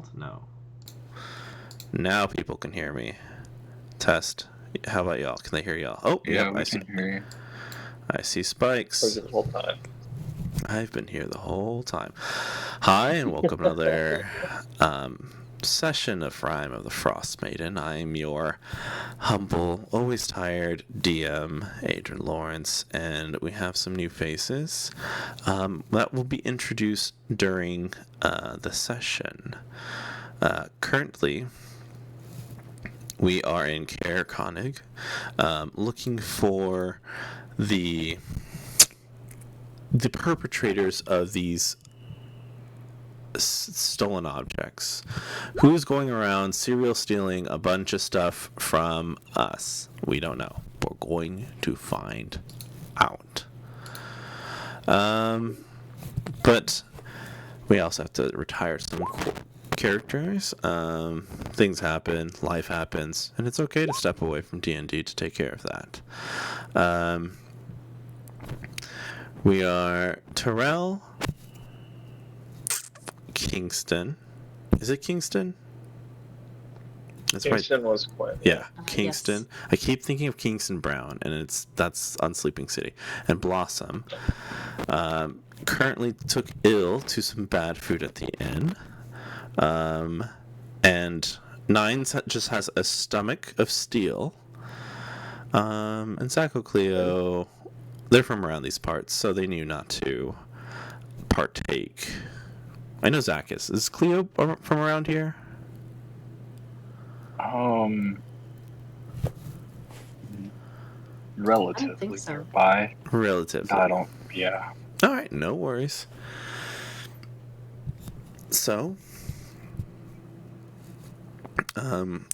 failed? No. Now people can hear me. Test. How about y'all? Can they hear y'all? Oh, Yeah, yep, we I see. can hear you. I see spikes. For the whole time. I've been here the whole time. Hi, and welcome to another session of Rhyme of the Frost Maiden. I'm your humble, always tired DM, Adrian Lawrence, and we have some new faces that will be introduced during the session. Currently, we are in Caer Konig, looking for the perpetrators of these stolen objects. Who's going around serial stealing a bunch of stuff from us? We don't know. We're going to find out. But we also have to retire some characters. Things happen, life happens, and it's okay to step away from D&D to take care of that. We are Terrell, Kingston. Is it Kingston? That's Kingston was Quinn. Yeah, Kingston. Yes. I keep thinking of Kingston Brown, and that's on Sleeping City. And Blossom currently took ill to some bad food at the inn. And Nines just has a stomach of steel. And Sacco Cleo, they're from around these parts, so they knew not to partake. I know Zach is. Is Cleo from around here? Relatively so. nearby. Relatively. Yeah. Alright, no worries. So,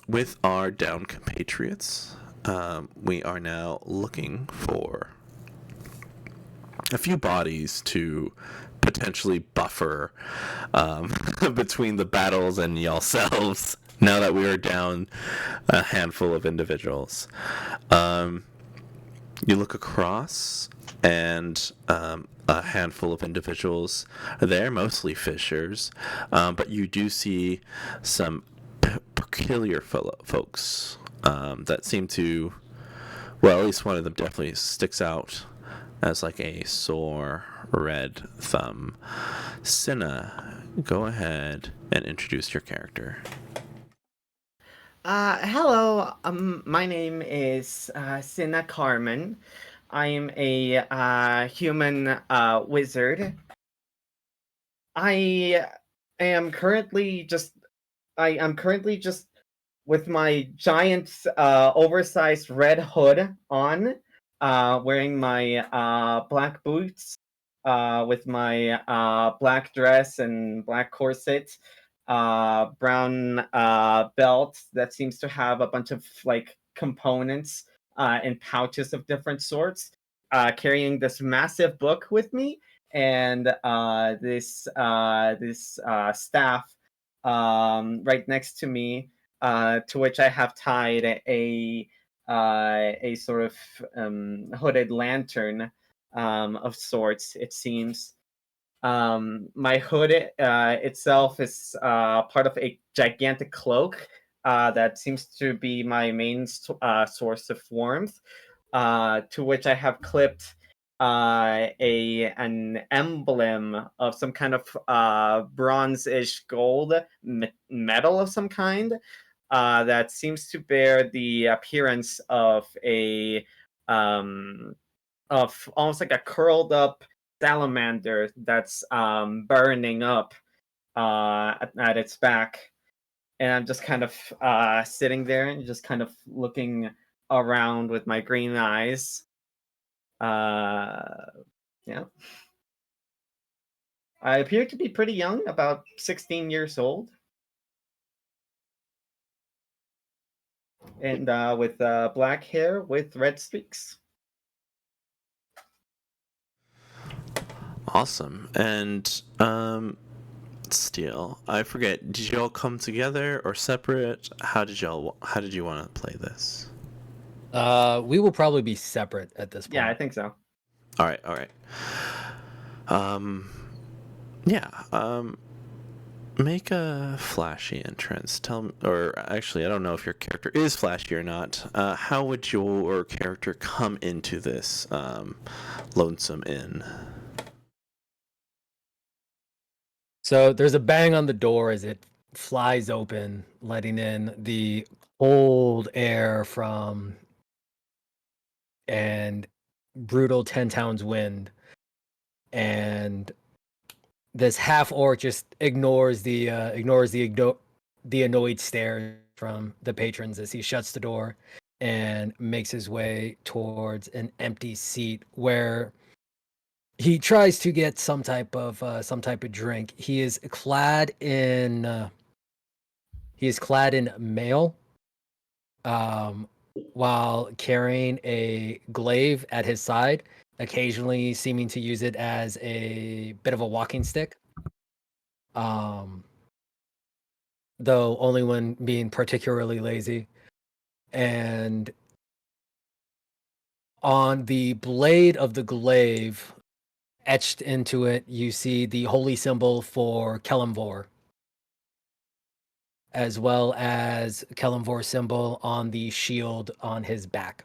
with our down compatriots, we are now looking for a few bodies to potentially buffer between the battles and yourselves now that we are down a handful of individuals. You look across, and a handful of individuals are there, mostly fishers, but you do see some peculiar folks that seem to, well, at least one of them definitely sticks out as like a sore red thumb. Cinna, go ahead and introduce your character. Hello, my name is Sina Carmen. I am a human wizard. I am currently just with my giant oversized red hood on, wearing my black boots, with my black dress and black corset, brown belt that seems to have a bunch of like components and pouches of different sorts, carrying this massive book with me, and this staff right next to me, to which I have tied a sort of hooded lantern of sorts, it seems. My hood itself is part of a gigantic cloak that seems to be my main source of warmth, to which I have clipped an emblem of some kind of bronze-ish gold metal of some kind that seems to bear the appearance of of almost like a curled up salamander that's burning up at its back. And I'm just kind of sitting there and just kind of looking around with my green eyes. Yeah. I appear to be pretty young, about 16 years old. And with black hair with red streaks. Awesome. And Steel, I forget, did you all come together or separate? How did you want to play this? We will probably be separate at this point. Yeah, I think so. All right. Yeah. Make a flashy entrance. Tell me, or actually, I don't know if your character is flashy or not. How would your character come into this lonesome inn? So there's a bang on the door as it flies open, letting in the cold air from and brutal 10 towns wind. And this half orc just ignores the annoyed stare from the patrons as he shuts the door and makes his way towards an empty seat where he tries to get some type of drink. He is clad in mail, while carrying a glaive at his side, occasionally seeming to use it as a bit of a walking stick. Though only when being particularly lazy. And on the blade of the glaive, etched into it, you see the holy symbol for Kelemvor, as well as Kelemvor's symbol on the shield on his back.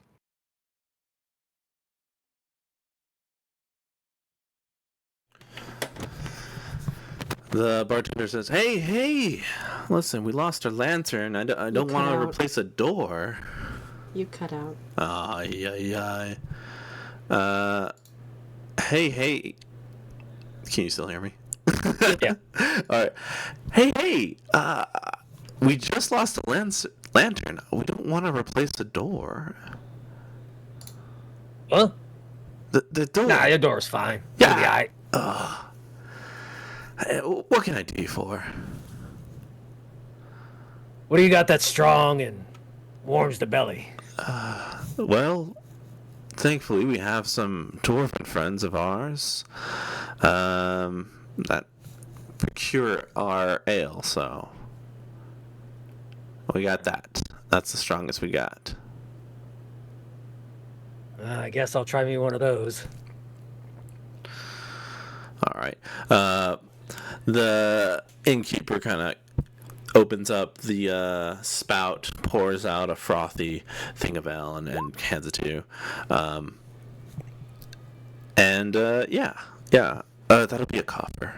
The bartender says, "Hey, listen, we lost our lantern. I don't want to replace a door." You cut out. Ay. Hey. Can you still hear me? Yeah. All right. Hey. We just lost a lantern. We don't want to replace the door. Huh? The door. Nah, your door's fine. Yeah. It'll be all right. Hey, what can I do you for? What do you got that's strong and warms the belly? Well, thankfully we have some dwarven friends of ours that procure our ale, so we got that. That's the strongest we got. I guess I'll try me one of those. All right. The innkeeper kind of opens up the spout, pours out a frothy thing of ale, and hands it to you. That'll be a copper.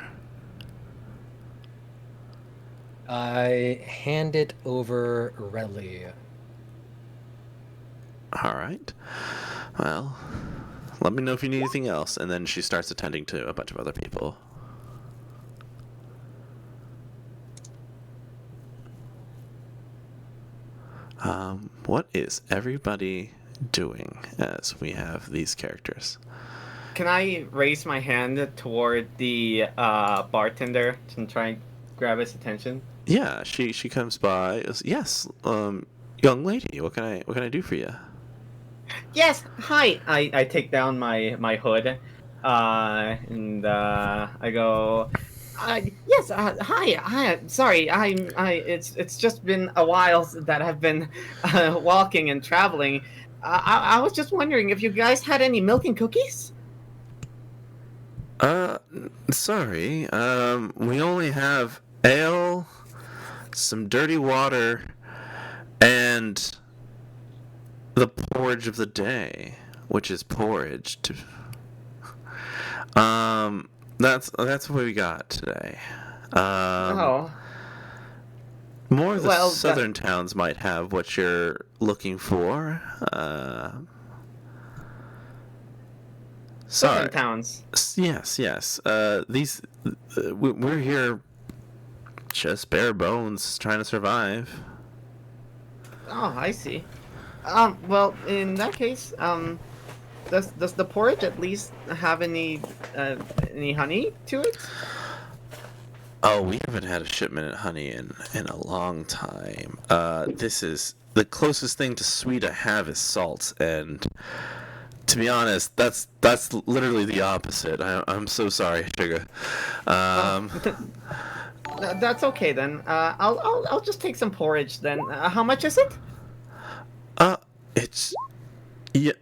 I hand it over readily. All right. Well, let me know if you need anything else. And then she starts attending to a bunch of other people. What is everybody doing as we have these characters? Can I raise my hand toward the bartender and try and grab his attention? Yeah, she comes by. Yes, young lady, what can I do for you? Yes, hi. I take down my hood, and I go. Yes, hi. Sorry, it's just been a while that I've been walking and traveling. I was just wondering if you guys had any milk and cookies. Sorry. We only have ale, some dirty water, and the porridge of the day, which is porridge. That's what we got today. Oh. More of the Well, southern towns might have what you're looking for. Sorry. Southern towns. Yes. We're here just bare bones trying to survive. Oh, I see. Well, in that case, does the porridge at least have any honey to it? Oh, we haven't had a shipment of honey in a long time. This is the closest thing to sweet I have is salt, and to be honest, that's literally the opposite. I'm so sorry, Sugar. That's okay then. I'll just take some porridge then. How much is it? It's yeah,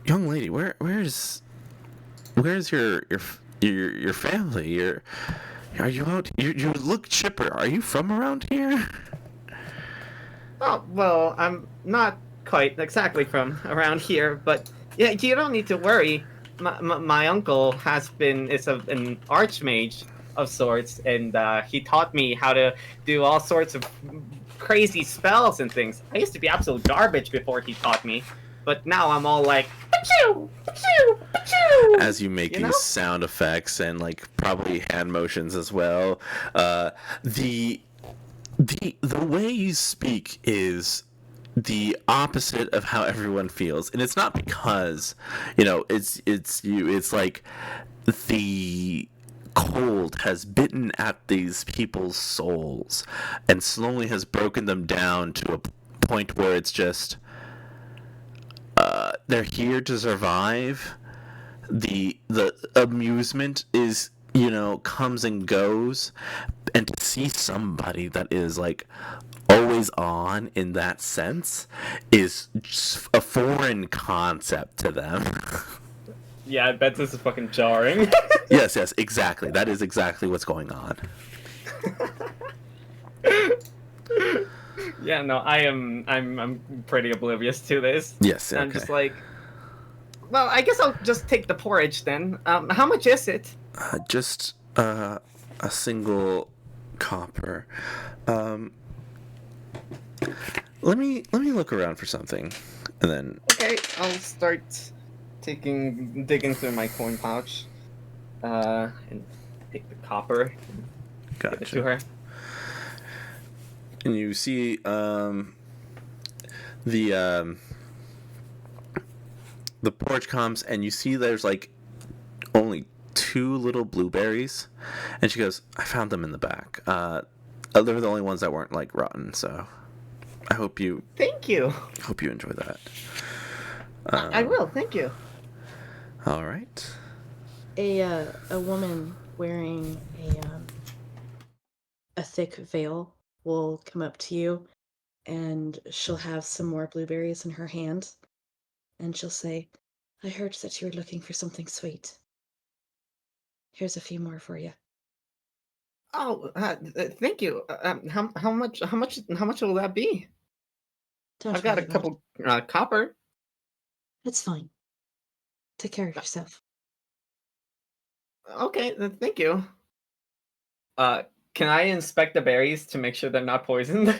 young lady. Where's your family? Your Are you out? You look chipper. Are you from around here? Oh, well, I'm not quite exactly from around here, but yeah, you don't need to worry. My uncle is an archmage of sorts, and he taught me how to do all sorts of crazy spells and things. I used to be absolute garbage before he taught me, but now I'm all like, "Achoo! Achoo! Achoo!" As you make You know? these sound effects and like probably hand motions as well, the the way you speak is the opposite of how everyone feels, and it's not because it's you. It's like the cold has bitten at these people's souls and slowly has broken them down to a point where it's just they're here to survive. The amusement is comes and goes, and to see somebody that is like always on in that sense is just a foreign concept to them. Yeah, I bet this is fucking jarring. Yes, exactly. That is exactly what's going on. Yeah, no, I'm pretty oblivious to this. Yes, I'm okay. just like, well, I guess I'll just take the porridge then. How much is it? Just a single copper. Let me look around for something, and then Okay, I'll start digging through my coin pouch, and take the copper, give it to gotcha. her. And you see the the porch comes, and you see there's like only 2 little blueberries, and she goes, "I found them in the back. They're the only ones that weren't like rotten, so I hope you Thank you. enjoy that." I will. Thank you. All right. A woman wearing a thick veil will come up to you, and she'll have some more blueberries in her hand, and she'll say, "I heard that you were looking for something sweet. Here's a few more for you." Oh, thank you. How much will that be? Don't I've got a worry about it. couple copper. It's fine. Take care of yourself. Okay, thank you. Can I inspect the berries to make sure they're not poisoned?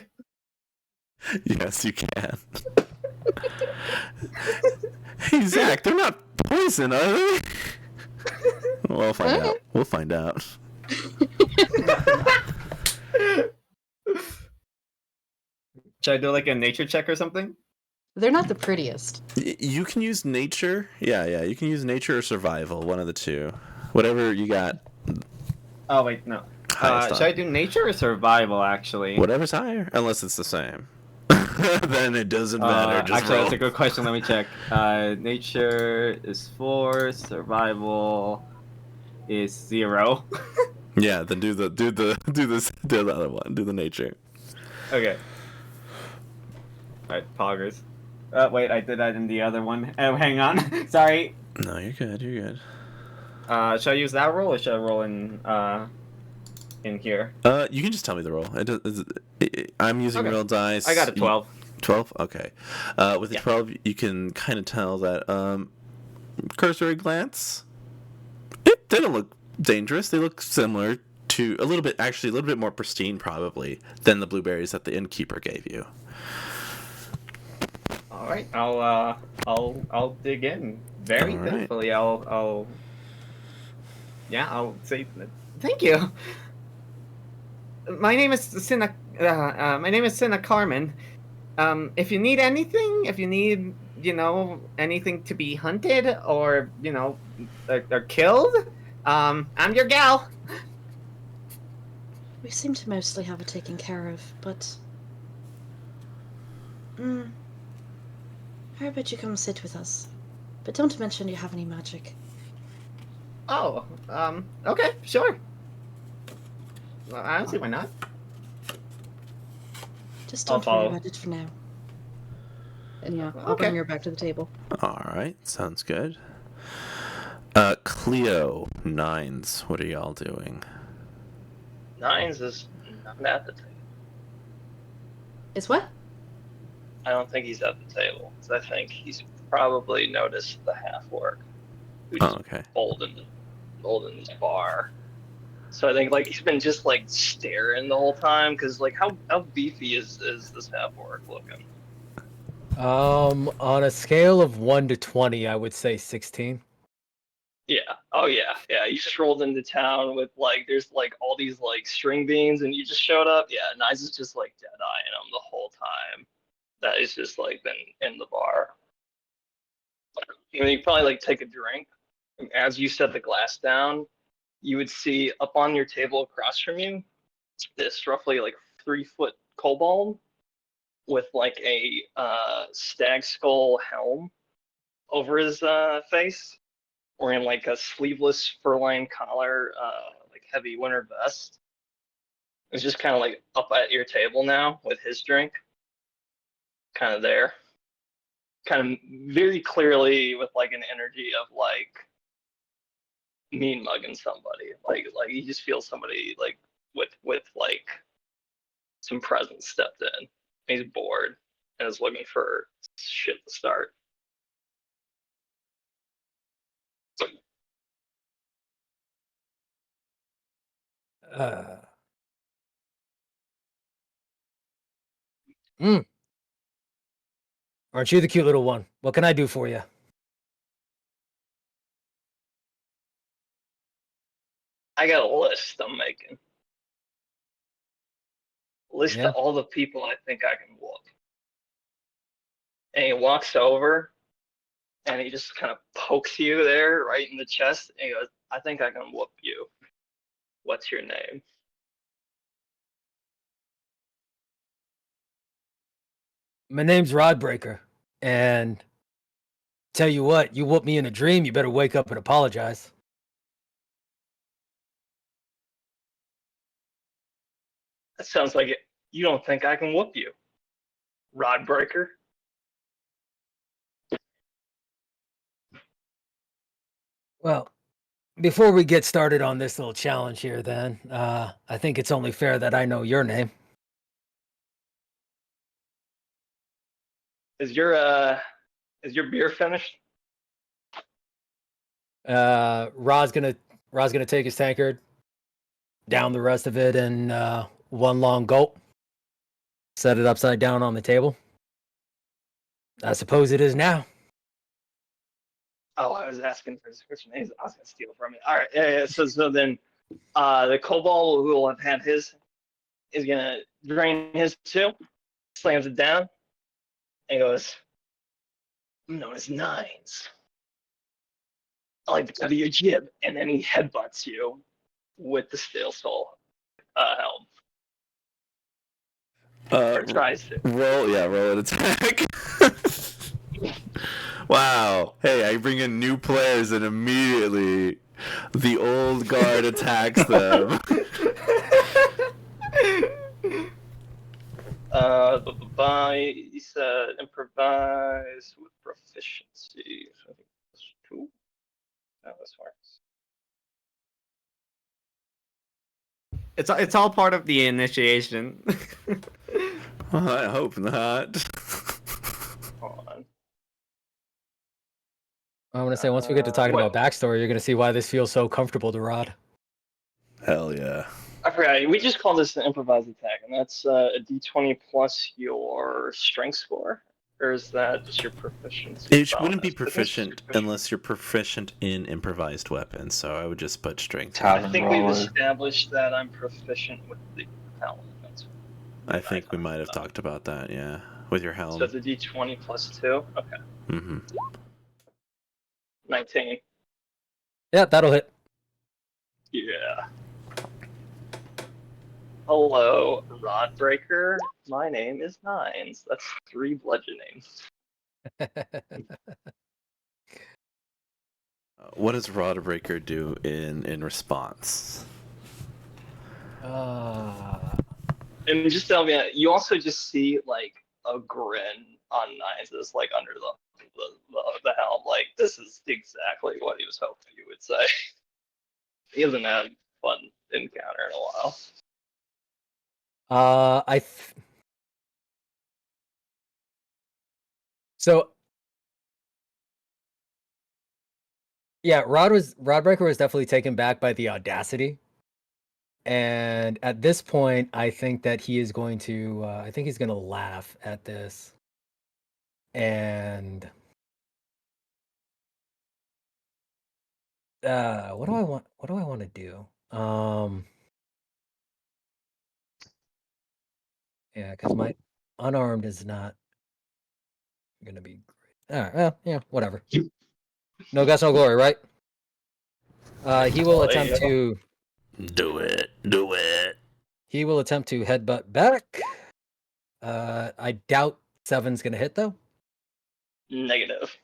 Yes, you can. Hey, Zach, they're not poison, are they? We'll find out. We'll find out. Should I do like a nature check or something? They're not the prettiest. You can use nature. Yeah. You can use nature or survival, one of the two. Whatever you got. Oh wait, no. Highest Should I on. do nature or survival actually? Whatever's higher, unless it's the same. Then it doesn't matter. Just Actually, roll. that's a good question. Let me check. Nature is 4. Survival is 0. Yeah, then do the other one. Do the nature. Okay. Alright, poggers. Wait, I did that in the other one. Oh, hang on. Sorry. No, you're good. You're good. Should I use that roll or should I roll in here? You can just tell me the roll. I'm using Okay. real dice. I got a 12. 12? Okay. With the Yeah. 12, you can kind of tell that cursory glance, they don't look dangerous. They look similar to a little bit more pristine probably than the blueberries that the innkeeper gave you. All right, I'll dig in very All right. carefully. I'll say thank you. My name is Sina Carmen. If you need anything, if you need anything to be hunted or or killed, I'm your gal. We seem to mostly have it taken care of, but how about you come sit with us? But don't mention you have any magic. Oh, okay, sure. Well, I don't see why not. Just I'll don't worry follow. about it for now. And yeah, I'll Okay. bring her back to the table. All right, sounds good. Cleo, Nines, what are y'all doing? Nines is not at the table. Is what? I don't think he's at the table. 'Cause I think he's probably noticed the half orc who Oh, just okay. bowled in the bar. So I think like he's been just like staring the whole time because like how beefy is this half orc looking? On a scale of 1 to 20, I would say 16. Yeah. Oh yeah. Yeah. You just rolled into town with like there's like all these like string beans and you just showed up. Yeah. Nice is just like dead eyeing him the whole time. That is just like been in the bar. You know, you probably like take a drink. And as you set the glass down, you would see up on your table across from you this roughly like 3 foot kobold with like a stag skull helm over his face, wearing like a sleeveless fur-lined collar, like heavy winter vest. It's just kind of like up at your table now with his drink, kind of there, kind of very clearly with like an energy of like mean mugging somebody, like you just feel somebody like with like some presence stepped in. He's bored and is looking for shit to start. Uh, mm. Aren't you the cute little one? What can I do for you? I got a list I'm making. List Yeah. of all the people I think I can whoop. And he walks over and he just kind of pokes you there right in the chest and he goes, I think I can whoop you. What's your name? My name's Rodbreaker, and tell you what, you whoop me in a dream, you better wake up and apologize. That sounds like it. You don't think I can whoop you, Rod Breaker? Well, before we get started on this little challenge here, then, I think it's only fair that I know your name. Is your beer finished? Rod's gonna take his tankard, down the rest of it in one long gulp, set it upside down on the table. I suppose it is now. Oh, I was asking for description. I was gonna steal from you. All right, yeah. So then, the kobold who will have had his is gonna drain his too. Slams it down and goes, I'm known as Nines. I like the cut of your jib, and then he headbutts you with the steel soul helm, or tries to. Roll an attack. Wow. Hey, I bring in new players and immediately the old guard attacks them. He said improvise with proficiency. So I think that's 2. How this works. It's all part of the initiation. Well, I hope not. Hold on. I want to say, once we get to talking What? about backstory, you're gonna see why this feels so comfortable to Rod. Hell yeah. I forgot. We just call this an improvised attack, and that's a d20 plus your strength score, or is that just your proficiency? It wouldn't be bonus? I think it's just your proficient unless you're proficient in improvised weapons, so I would just put strength. I think we've established that I'm proficient with the helm. I think we might have talked about that, yeah. With your helm. So it's a d20 plus 2? Okay. Mm-hmm. 19. Yeah, that'll hit. Yeah. Hello, Rodbreaker. My name is Nines. That's 3 bludgeoning. What does Rodbreaker do in response? And just tell me, you also just see like a grin on Nines' like under the helm. Like, this is exactly what he was hoping you would say. He hasn't had a fun encounter in a while. I. So yeah, Rodbreaker was definitely taken back by the audacity, and at this point, I think that he is going to. I think he's going to laugh at this, and what do I want? What do I want to do? Yeah, because my unarmed is not going to be great. All right, well, yeah, whatever. No guts, no glory, right? He will Oh, there you attempt go. to. Do it. Do it. He will attempt to headbutt back. I doubt 7's gonna hit though. Negative.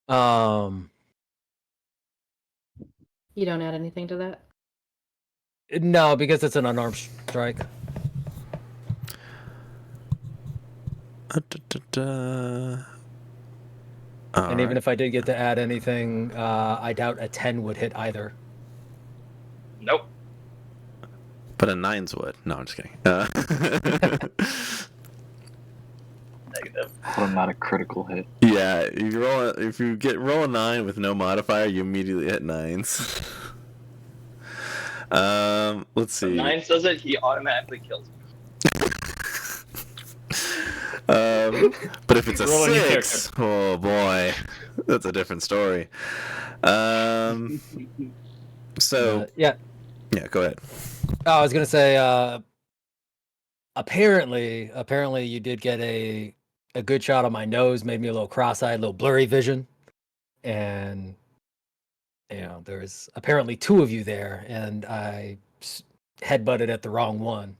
Um, You don't add anything to that? no, because it's an unarmed strike. And even if I did get to add anything, I doubt a 10 would hit either. Nope. But a 9's would. No, I'm just kidding. Negative. But not a critical hit. Yeah, if you roll a 9 with no modifier, you immediately hit 9s. Let's see. If 9 says it, he automatically kills me. But if it's a Roll a new 6, oh boy, that's a different story. So Yeah. yeah, go ahead. Oh, I was gonna say, apparently you did get a good shot on my nose, made me a little cross-eyed, a little blurry vision, and there's apparently 2 of you there, and I headbutted at the wrong one.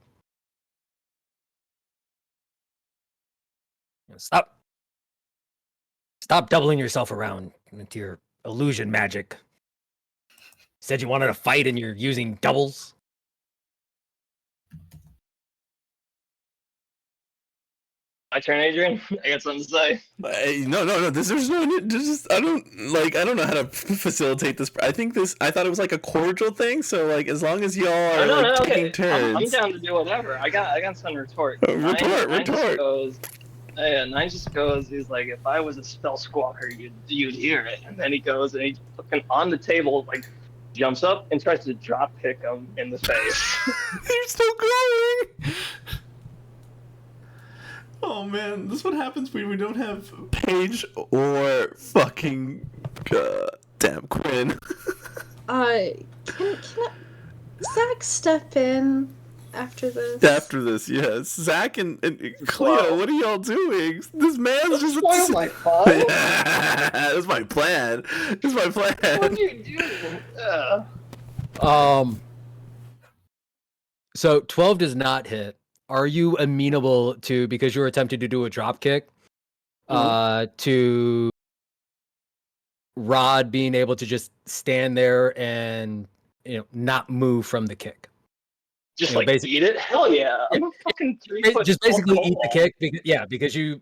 Stop doubling yourself around into your illusion magic. Said you wanted to fight and you're using doubles. My turn, Adrian. I got something to say. No. There's no. I don't know how to facilitate this. I thought it was like a cordial thing. So like, as long as y'all are No, taking okay. turns. I'm down to do whatever. I got some retort. Retort. Nine just goes. Yeah, 9 just goes. He's like, if I was a spell squawker, you'd hear it. And then he goes and he's fucking on the table, like jumps up and tries to drop kick him in the face. You're still going. Oh man, this is what happens when we don't have Paige or fucking damn Quinn. Can Zach step in after this? After this, yes. Zach and Cleo, what are y'all doing? This man's just Spoil my fun. Yeah, that's my plan. That's my plan. What are you doing? So 12 does not hit. Are you amenable to, because you were attempting to do a drop kick, to Rod being able to just stand there and not move from the kick? Just like eat it? Hell yeah! I'm a fucking 3 foot. Just basically eat the kick. Because you're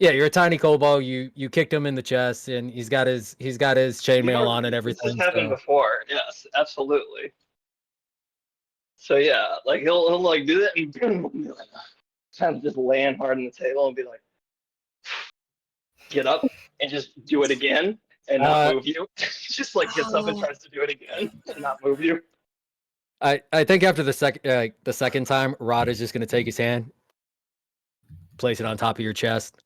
a tiny kobold. You kicked him in the chest, and he's got his chainmail on and everything. This has happened before. Yes, absolutely. So yeah, like he'll like do that and be like, kind of just land hard on the table and be like, get up and just do it again and not move you. Just like gets up and tries to do it again and not move you. I think after the second time, Rod is just gonna take his hand, place it on top of your chest,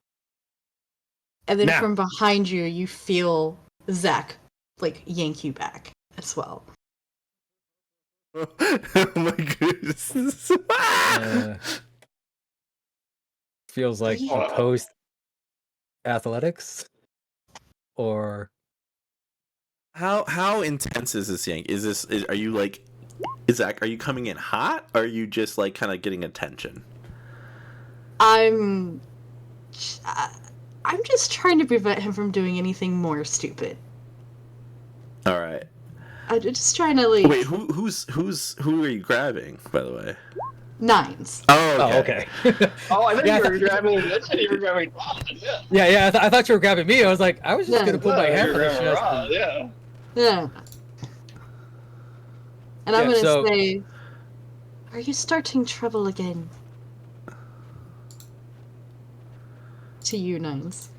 and then from behind you, you feel Zach like yank you back as well. Oh my goodness. Feels like post athletics, or how intense is this yank? Are you like, Zach, are you coming in hot, or are you just like kind of getting attention? I'm just trying to prevent him from doing anything more stupid. All right. I'm just trying to like. Wait, who are you grabbing, by the way? 9s. Oh, okay. Oh, I thought you were grabbing. I thought you were grabbing Rod. Yeah. Yeah. I thought you were grabbing me. I was like, I was just gonna put my hand on his chest. Rod, yeah. And I'm gonna say, Are you starting trouble again? To you, Nines.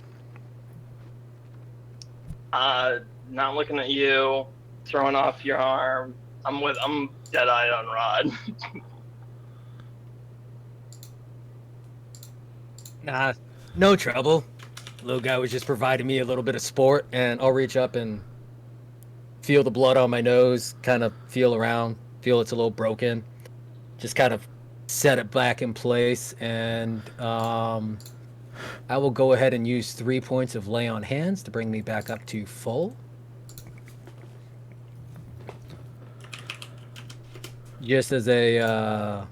Not looking at you, throwing off your arm. I'm dead-eyed on Rod. Nah, no trouble. Little guy was just providing me a little bit of sport, and I'll reach up and feel the blood on my nose, kind of feel around, feel it's a little broken. Just kind of set it back in place, and I will go ahead and use 3 points of lay on hands to bring me back up to full. Just as a,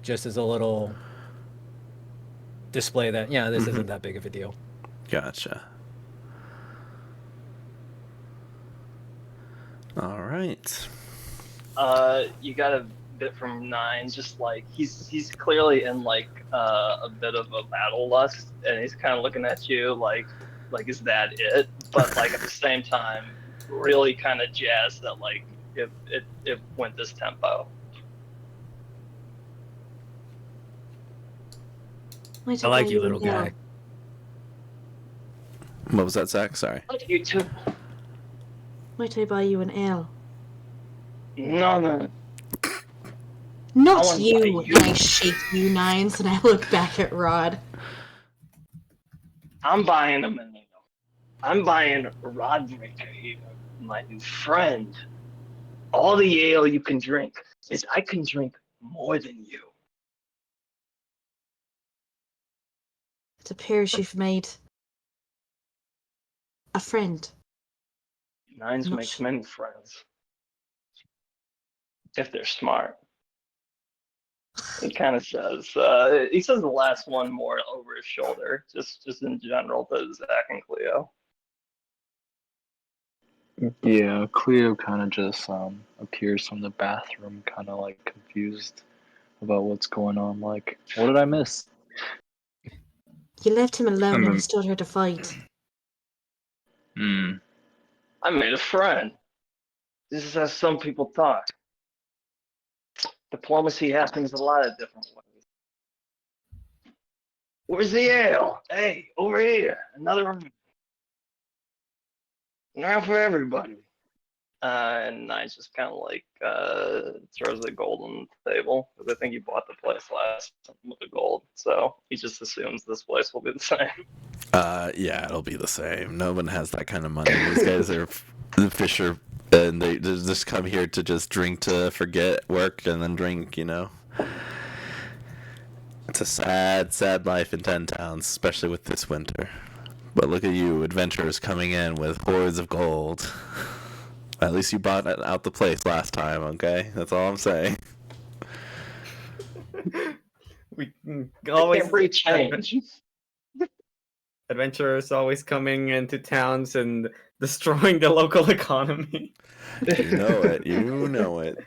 just as a little display that, this isn't that big of a deal. Gotcha. All right. You got a bit from Nines, just like he's clearly in like a bit of a battle lust, and he's kind of looking at you like is that it? But like at the same time, really kind of jazzed that like if it went this tempo. Might I I like buy you, an little ale? guy. What was that, Zach? Sorry. Like you too. Might I buy you an ale? No. I Not wanna buy you! you. And I shake you, Nines, and I look back at Rod. I'm buying a ale. I'm buying Rod Breaker here, my new friend. All the ale you can drink is I can drink more than you. It appears you've made a friend. Nines Not makes many friends. If they're smart. He kind of says, he says the last one more over his shoulder, just in general to Zach and Cleo. Yeah, Cleo kind of just appears from the bathroom, kind of like confused about what's going on. Like, what did I miss? You left him alone and he Hmm. stood here to fight. I made a friend. This is how some people talk. Diplomacy happens a lot of different ways. Where's the ale? Hey, over here. Another one. Now for everybody. And Nines just kind of like throws the gold on the table because I think he bought the place last time with the gold, so he just assumes this place will be the same. Yeah, it'll be the same. No one has that kind of money. These guys are the fisher, and they just come here to just drink to forget work and then drink. It's a sad, sad life in 10 towns, especially with this winter. But look at you, adventurers coming in with hordes of gold. At least you bought out the place last time, okay? That's all I'm saying. We I always can't breathe change. adventurers always coming into towns and destroying the local economy. You know it. You know it.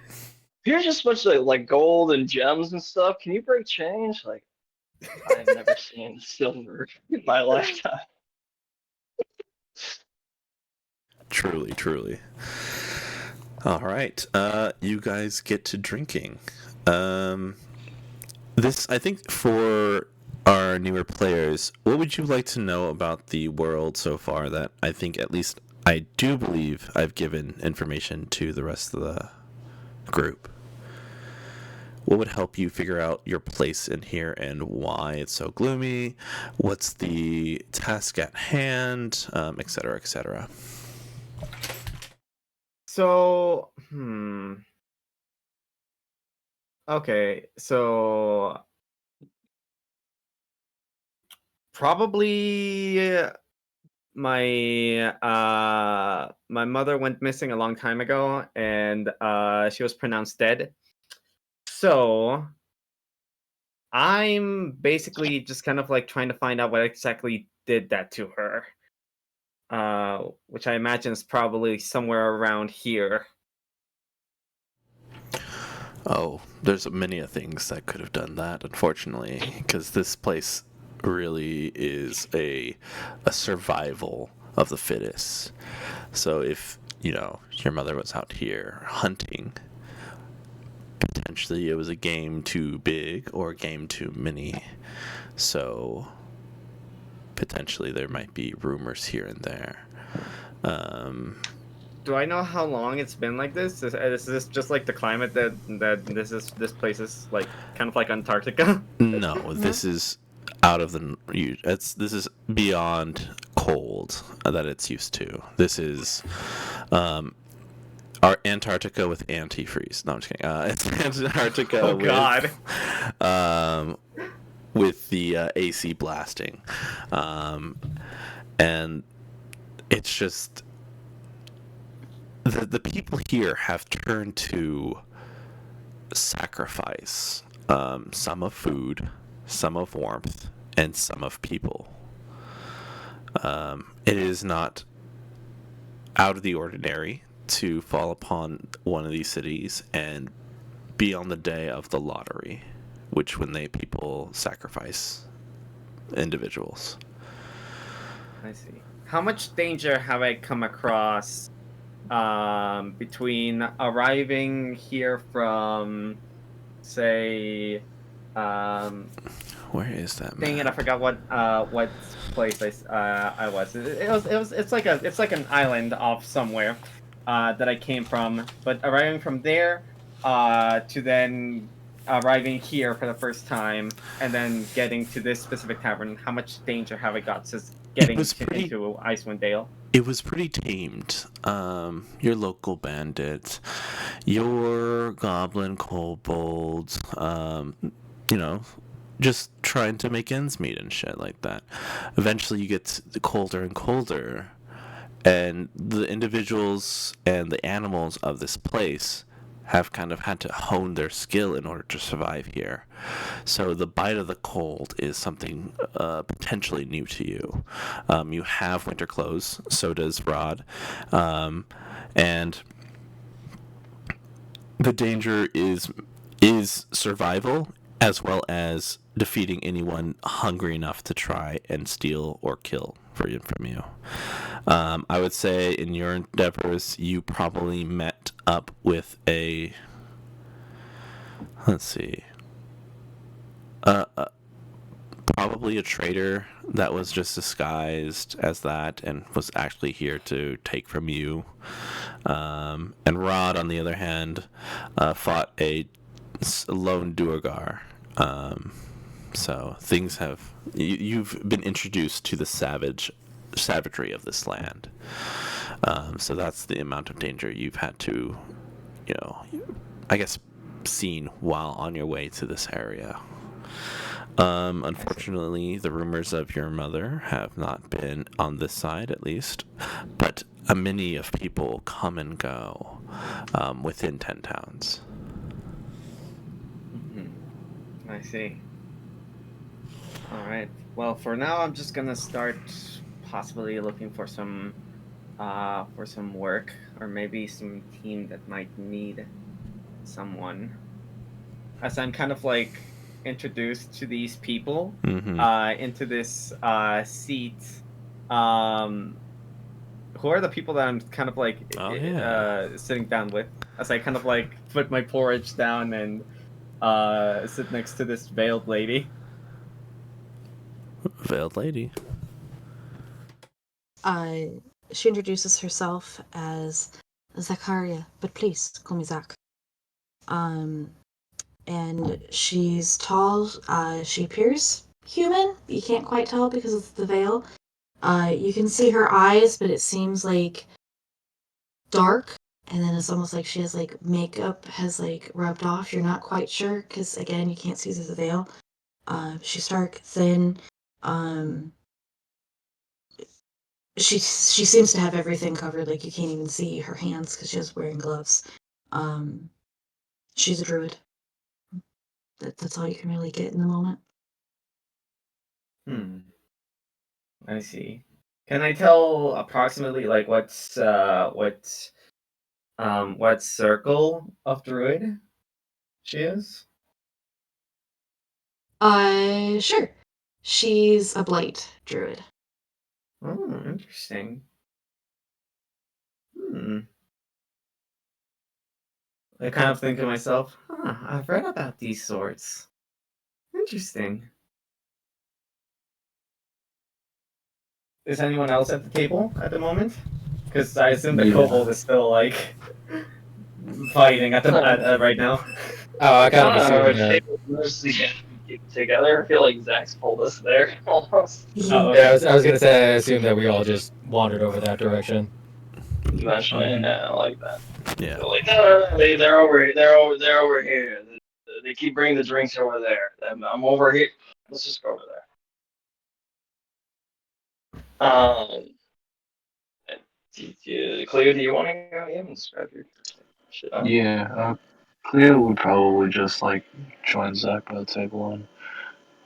Here's just much like gold and gems and stuff. Can you break change? Like, I've never seen silver in my lifetime. Truly, truly. All right. You guys get to drinking. This, I think, for our newer players, what would you like to know about the world so far that I think, at least, I do believe I've given information to the rest of the group? What would help you figure out your place in here and why it's so gloomy? What's the task at hand? Et cetera, et cetera. So, okay, so probably my mother went missing a long time ago, and she was pronounced dead. So I'm basically just kind of like trying to find out what exactly did that to her. Which I imagine is probably somewhere around here. Oh, there's many things that could have done that, unfortunately, because this place really is a survival of the fittest. So if, your mother was out here hunting, potentially it was a game too big or a game too many. So potentially there might be rumors here and there. Do I know how long it's been like this? Is this just like the climate that this place is like kind of like Antarctica? No, this is out of the. This is beyond cold that it's used to. This is our Antarctica with antifreeze. No, I'm just kidding. It's Antarctica Oh God. with the AC blasting, and it's just the people here have turned to sacrifice, some of food, some of warmth, and some of people. It is not out of the ordinary to fall upon one of these cities and be on the day of the lottery, which when people sacrifice individuals. I see. How much danger have I come across between arriving here from, say, Where is that dang it, I map? forgot what place I was. It's like an island off somewhere that I came from. But arriving from there to then arriving here for the first time and then getting to this specific tavern, how much danger have I got since getting into Icewind Dale? It was pretty tamed. Your local bandits, your goblin kobolds, just trying to make ends meet and shit like that. Eventually, you get colder and colder, and the individuals and the animals of this place have kind of had to hone their skill in order to survive here. So the bite of the cold is something potentially new to you. You have winter clothes, so does Rod, and the danger is survival as well as defeating anyone hungry enough to try and steal or kill from you. I would say in your endeavors, you probably met up with let's see, probably a trader that was just disguised as that and was actually here to take from you. And Rod, on the other hand, fought a lone Duergar. So things have you've been introduced to the savagery of this land. So that's the amount of danger you've had to, I guess, seen while on your way to this area. Unfortunately, the rumors of your mother have not been on this side, at least, but many of people come and go within 10 towns. Mm-hmm. I see. All right. Well, for now, I'm just gonna start possibly looking for some work, or maybe some team that might need someone. As I'm kind of like introduced to these people into this seat. Who are the people that I'm kind of like sitting down with? As I kind of like put my porridge down and sit next to this veiled lady. Veiled lady. She introduces herself as Zachariah, but please call me Zach. And she's tall. She appears human. You can't quite tell because of the veil. You can see her eyes, but it seems like dark. And then it's almost like she has like makeup has like rubbed off. You're not quite sure because again, you can't see through the veil. She's dark, thin. She seems to have everything covered. Like you can't even see her hands because she's wearing gloves. She's a druid. That's all you can really get in the moment. I see. Can I tell approximately like what circle of druid she is? Sure. She's a blight druid. Oh, interesting. I kind of think to myself, I've read about these sorts. Interesting. Is anyone else at the table at the moment? Because I assume the Yeah. kobold is still like fighting at right now. Oh, I kind of I don't know. assumed If that. table manners again, keep it together. I feel like Zach's pulled us there almost. Oh, Yeah, okay. I was gonna say I assumed that we all just wandered over that direction. Eventually, yeah, I like that. Yeah. They're like, no, they're over here. They keep bringing the drinks over there. I'm over here. Let's just go over there. Cleo, do you want to go? You haven't described your shit. Yeah, Cleo would probably just like join Zach by the table and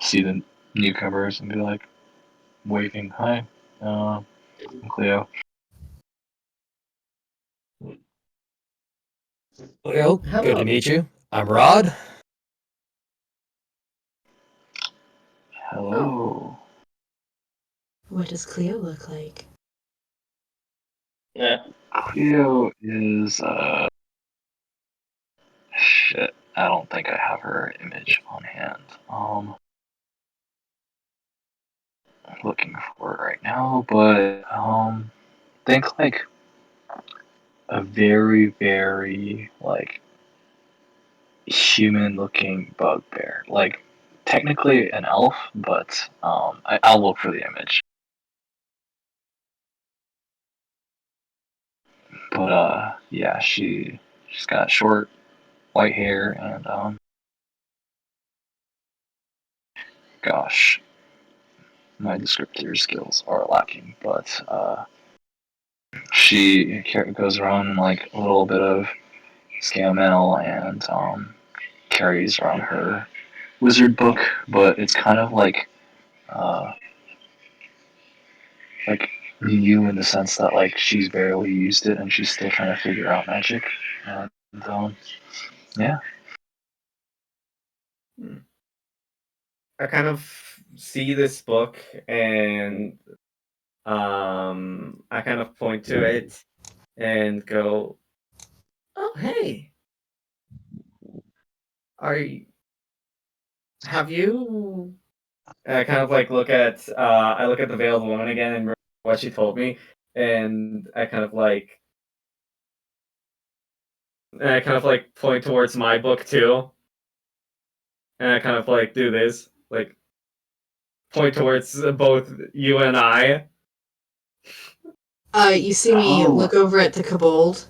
see the newcomers and be like waving, "Hi, I'm Cleo." Well, good Hello. to meet you. I'm Rod. Hello. What does Cleo look like? Yeah. Cleo is shit. I don't think I have her image on hand. I'm looking for it right now, but think like a very, very like human-looking bugbear. Like technically an elf, but I'll look for the image. But yeah, she's got short white hair and gosh, my descriptor skills are lacking. But she goes around in like a little bit of scale mail and carries around her wizard book, but it's kind of uh, like you in the sense that like she's barely used it and she's still trying to figure out magic. And yeah. I kind of see this book and I kind of point to it and go, "Oh, hey, are you, have you?" And I kind of like look at I look at the veiled woman again and remember what she told me, and I kind of like point towards my book too, and I kind of like do this, like point towards both you and I. You see me Oh, look over at the kobold,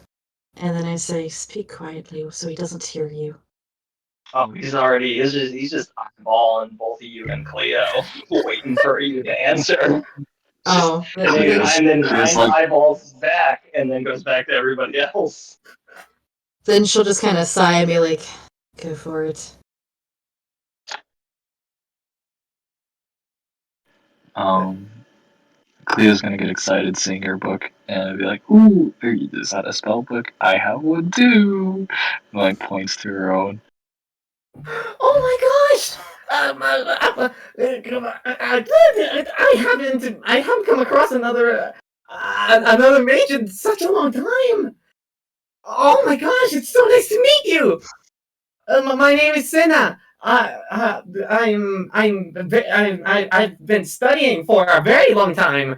and then I say, "Speak quietly so he doesn't hear you." Oh, he's just eyeballing both of you and Cleo, waiting for you to answer. Oh, And then Cleo's Ryan like, eyeballs back, and then goes back to everybody else. then she'll just kind of sigh and be like, "Go for it." um, Cleo's gonna get excited seeing her book and be like, "Ooh, is that a spell book? I have one too." And, like points to her own. Oh my gosh! I haven't come across another mage in such a long time. Oh my gosh! It's so nice to meet you. My name is Senna. I've been studying for a very long time.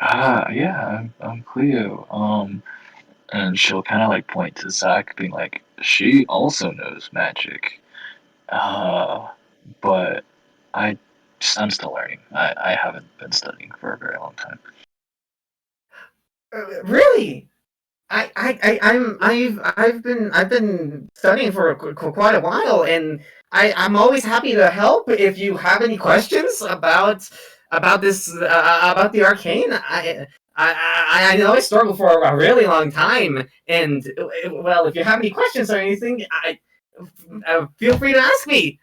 Yeah, I'm Cleo. And she'll kind of like point to Zach, being like, "She also knows magic." Uh, but I'm still learning. I haven't been studying for a very long time. Really? I've been studying for quite a while, and I'm always happy to help if you have any questions about this about the arcane. I know I struggled for a really long time, and well, if you have any questions or anything, feel free to ask me.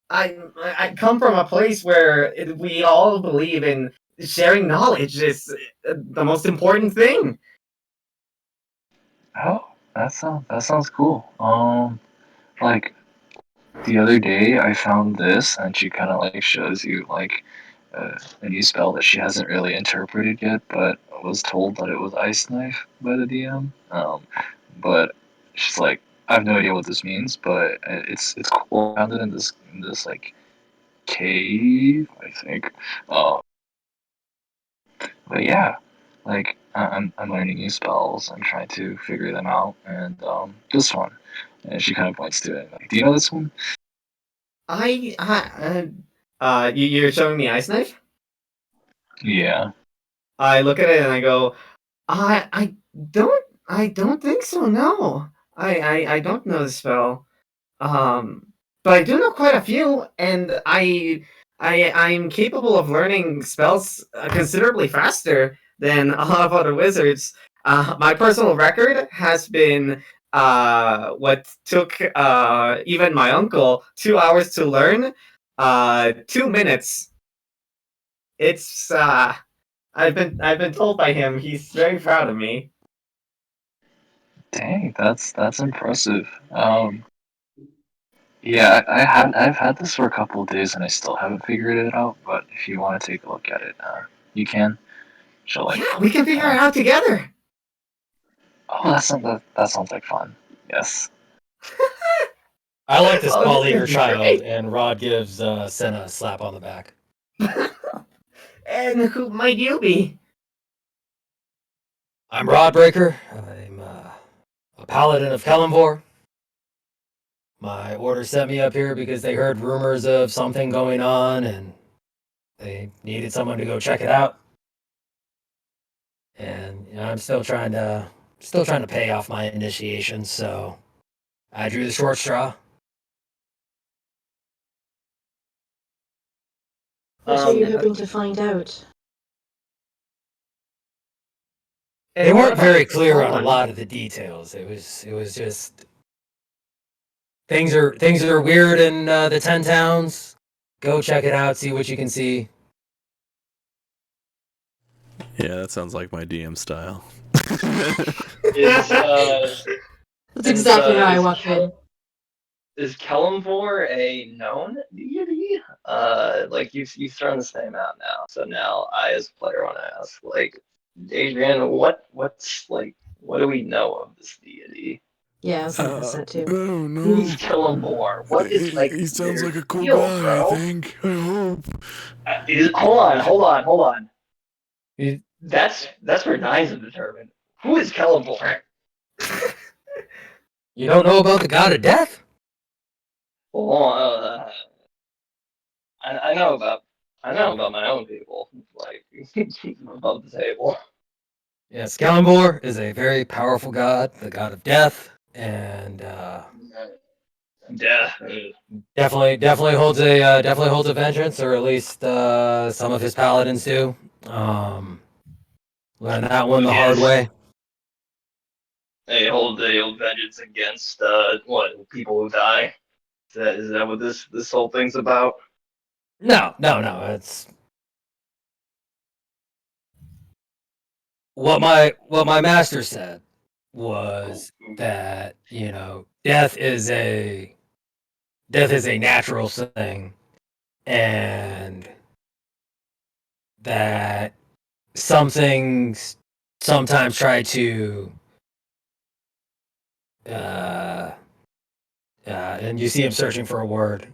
I come from a place where we all believe in sharing knowledge is the most important thing. Oh, that sounds cool. Like the other day I found this, and she kind of like shows you like a new spell that she hasn't really interpreted yet, but was told that it was Ice Knife by the DM. But she's like, I have no idea what this means, but it's cool. I found it in this like cave, I think. Uh, but yeah, like I'm learning new spells. I'm trying to figure them out, and this one. And she kind of points to it. Like, do you know this one? You're showing me Ice Knife? Yeah. I look at it and I go, I I don't think so. No, I don't know the spell. But I do know quite a few, and I'm capable of learning spells considerably faster than a lot of other wizards. My personal record has been what took even my uncle 2 hours to learn, 2 minutes. It's I've been told by him he's very proud of me. Dang, that's impressive. Yeah, I've had this for a couple of days and I still haven't figured it out. But if you want to take a look at it, you can. She'll like, Yeah, we can figure it out together. oh, that sounds like fun. Yes. I like this Oh, small this eager is child, great. and Rod gives Senna a slap on the back. And who might you be? I'm Rodbreaker. I'm a paladin of Kellenvor. My order sent me up here because they heard rumors of something going on, and they needed someone to go check it out. And I'm still trying to pay off my initiation, so I drew the short straw. What are you Um, hoping to find out? They And what weren't about very clear on a Colin? lot of the details. It was just things are weird in the 10 towns. Go check it out, see what you can see. Yeah, that sounds like my DM style. is That's exactly how I walk in. is Kellenvor a known deity? Like you've thrown this name out now, so now I as a player want to ask, like, Adrian, what do we know of this deity? Yeah, I was gonna ask that too. Oh Who's no. Kellenvor? What is like He sounds their like a cool deal, guy, I bro? think. I hope. Hold on. You, That's for Nines to determine. Who is Kellenvor? you don't know about the god of death? Well, I know about my own people, like above the table. Yes, Kellenvor is a very powerful god, the god of death, and Yeah. definitely holds a vengeance, or at least some of his paladins do. Um, Learned that one the hard Against way. they hold vengeance against what people who die. Is that what this whole thing's about? No. It's what my master said was that death is a natural thing, and that some things sometimes try to uh, and you see him searching for a word.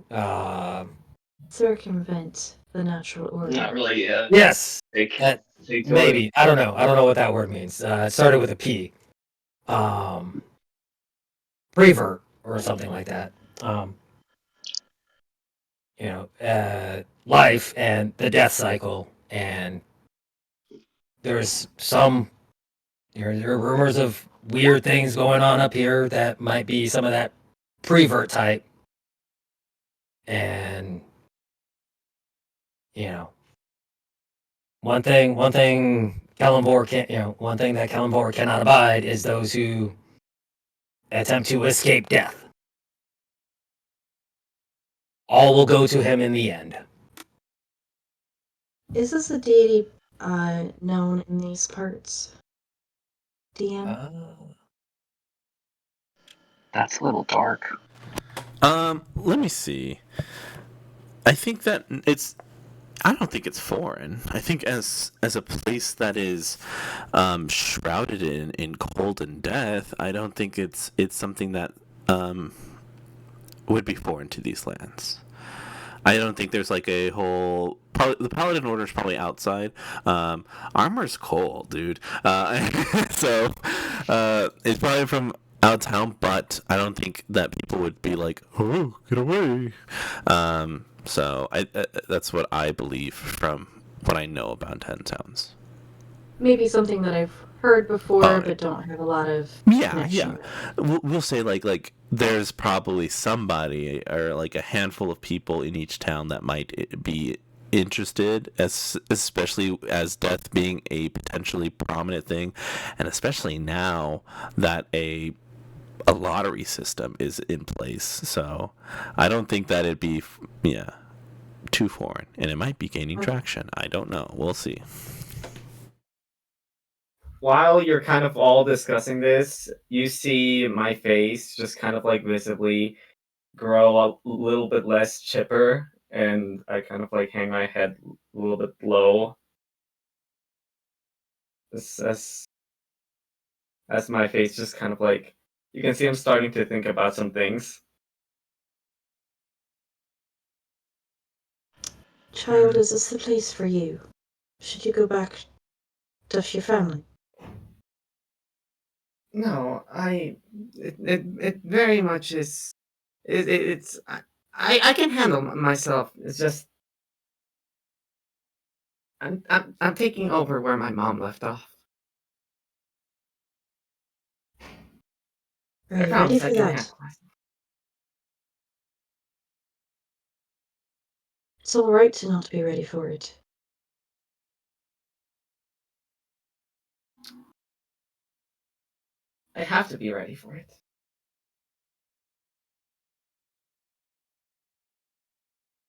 Circumvent the natural order. Not really. Yes, Take that take to it. maybe I don't know. I don't know what that word means. It started with a P. Prevert or something like that. Um, Life and the death cycle, and there's there are rumors of weird things going on up here that might be some of that prevert type, and you know, one thing Kellenvor can't, one thing that Kellenvor cannot abide is those who attempt to escape death. All will go to him in the end. Is this a deity known in these parts? DM? That's a little dark. Let me see. I think that I don't think it's foreign. I think as a place that is shrouded in cold and death, I don't think it's something that um, would be foreign to these lands. I don't think there's like a whole. Probably, the Paladin Order is probably outside. Armor's cold, dude. So it's probably from out of town, but I don't think that people would be like, "Oh, get away." So that's what I believe from what I know about Ten Towns. Maybe something that I've heard before, Oh, but don't have a lot of yeah, connection yeah. with. We'll say like there's probably somebody or like a handful of people in each town that might be interested, as especially as death being a potentially prominent thing, and especially now that a lottery system is in place. So I don't think that it'd be yeah too foreign, and it might be gaining traction. I don't know. We'll see. While you're kind of all discussing this, you see my face just kind of like visibly grow a little bit less chipper, and I kind of like hang my head a little bit low as as my face just kind of like, you can see I'm starting to think about some things. Child, is this the place for you? Should you go back to your family? No, it very much is. It's I can handle myself. It's just I'm taking over where my mom left off. Are I you ready promise I for can that? handle myself. It's all right to not be ready for it. I have to be ready for it.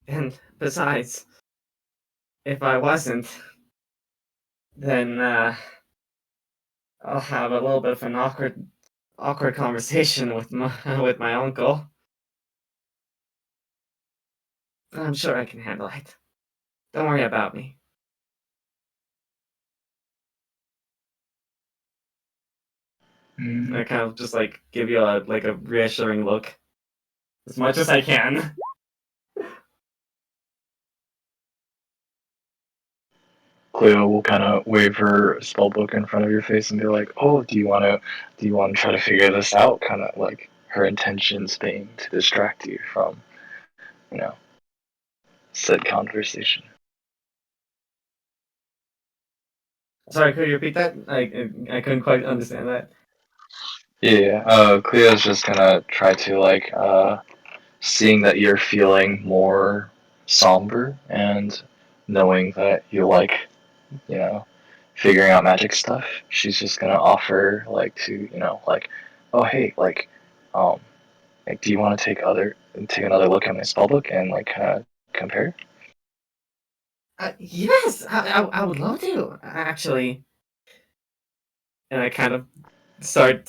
And besides, if I wasn't, then I'll have a little bit of an awkward conversation with my uncle. But I'm sure I can handle it. Don't worry about me. I kind of just like give you a reassuring look as much as I can. Cleo will kind of wave her spellbook in front of your face and be like, "Oh, do you want to try to figure this out?" Kind of like her intentions being to distract you from, you know, said conversation. Sorry, could you repeat that? I couldn't quite understand that. Yeah, Cleo's just gonna try to like, seeing that you're feeling more somber and knowing that you like, you know, figuring out magic stuff. She's just gonna offer like to, like, oh hey, um, like, do you want to take another look at my spellbook and like kind of compare? Yes, I would love to actually. And I kind of start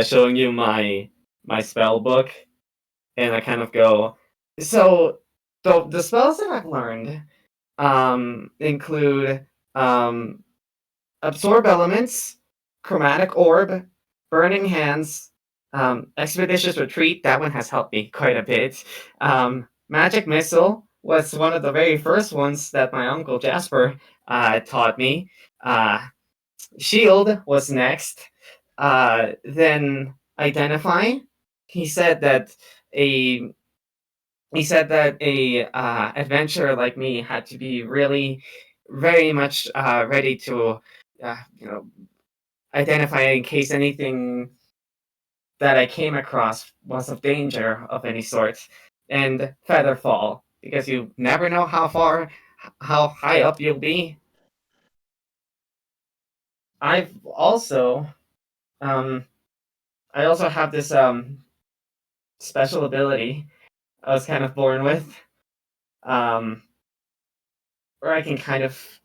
showing you my spell book, and I kind of go, so the spells that I've learned include um, absorb elements, chromatic orb, burning hands, expeditious retreat. That one has helped me quite a bit. Magic missile was one of the very first ones that my uncle Jasper taught me. Shield was next. Then identify. He said that a adventurer like me had to be really, very much ready to, you know, identify in case anything that I came across was of danger of any sort. And featherfall, because you never know how high up you'll be. I've also, um, I also have this special ability I was kind of born with, um, where I can kind of,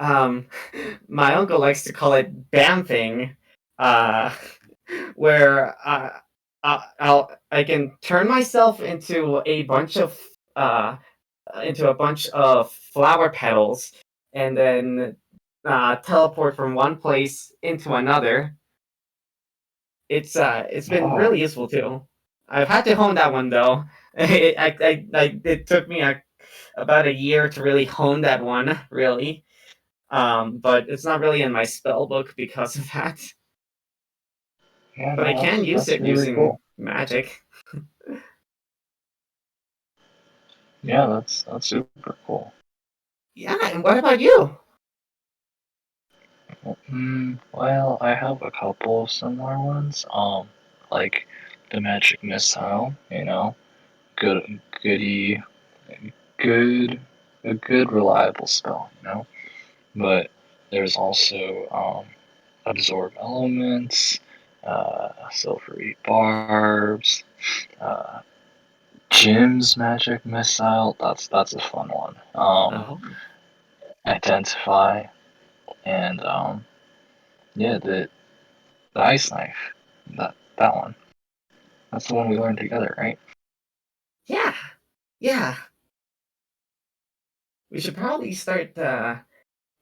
um, my uncle likes to call it bamfing, uh, where I can turn myself into a bunch of uh, into a bunch of flower petals and then teleport from one place into another. It's been really useful too. I've had to hone that one though. It took me about a year to really hone that one, really. But it's not really in my spell book because of that. Yeah, But I no, can use that's it really using cool. magic. Yeah, that's super cool. Yeah, and what about you? Well, I have a couple of similar ones. Like the magic missile, good, goody, good, a good reliable spell. But there's also absorb elements, silvery barbs, uh, Jim's magic missile. That's a fun one. Oh, Identify and yeah, the ice knife. That one. That's the one we learned together, right? yeah, yeah. We should probably start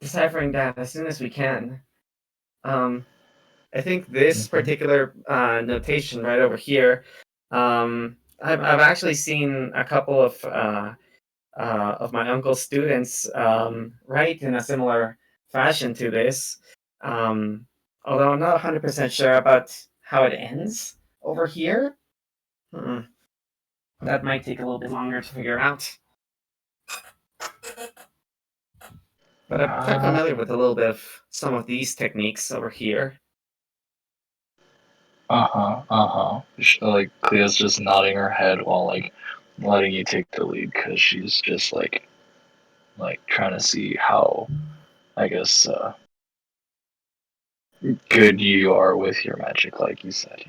deciphering that as soon as we can. Um, I think this particular notation right over here. I've actually seen a couple of my uncle's students write in a similar fashion to this. Although I'm not 100% sure about how it ends over here. Hmm. That might take a little bit longer to figure out. But I'm quite familiar with a little bit of some of these techniques over here. Like Clea's just nodding her head while like letting you take the lead because she's just like trying to see how I guess good you are with your magic, like you said.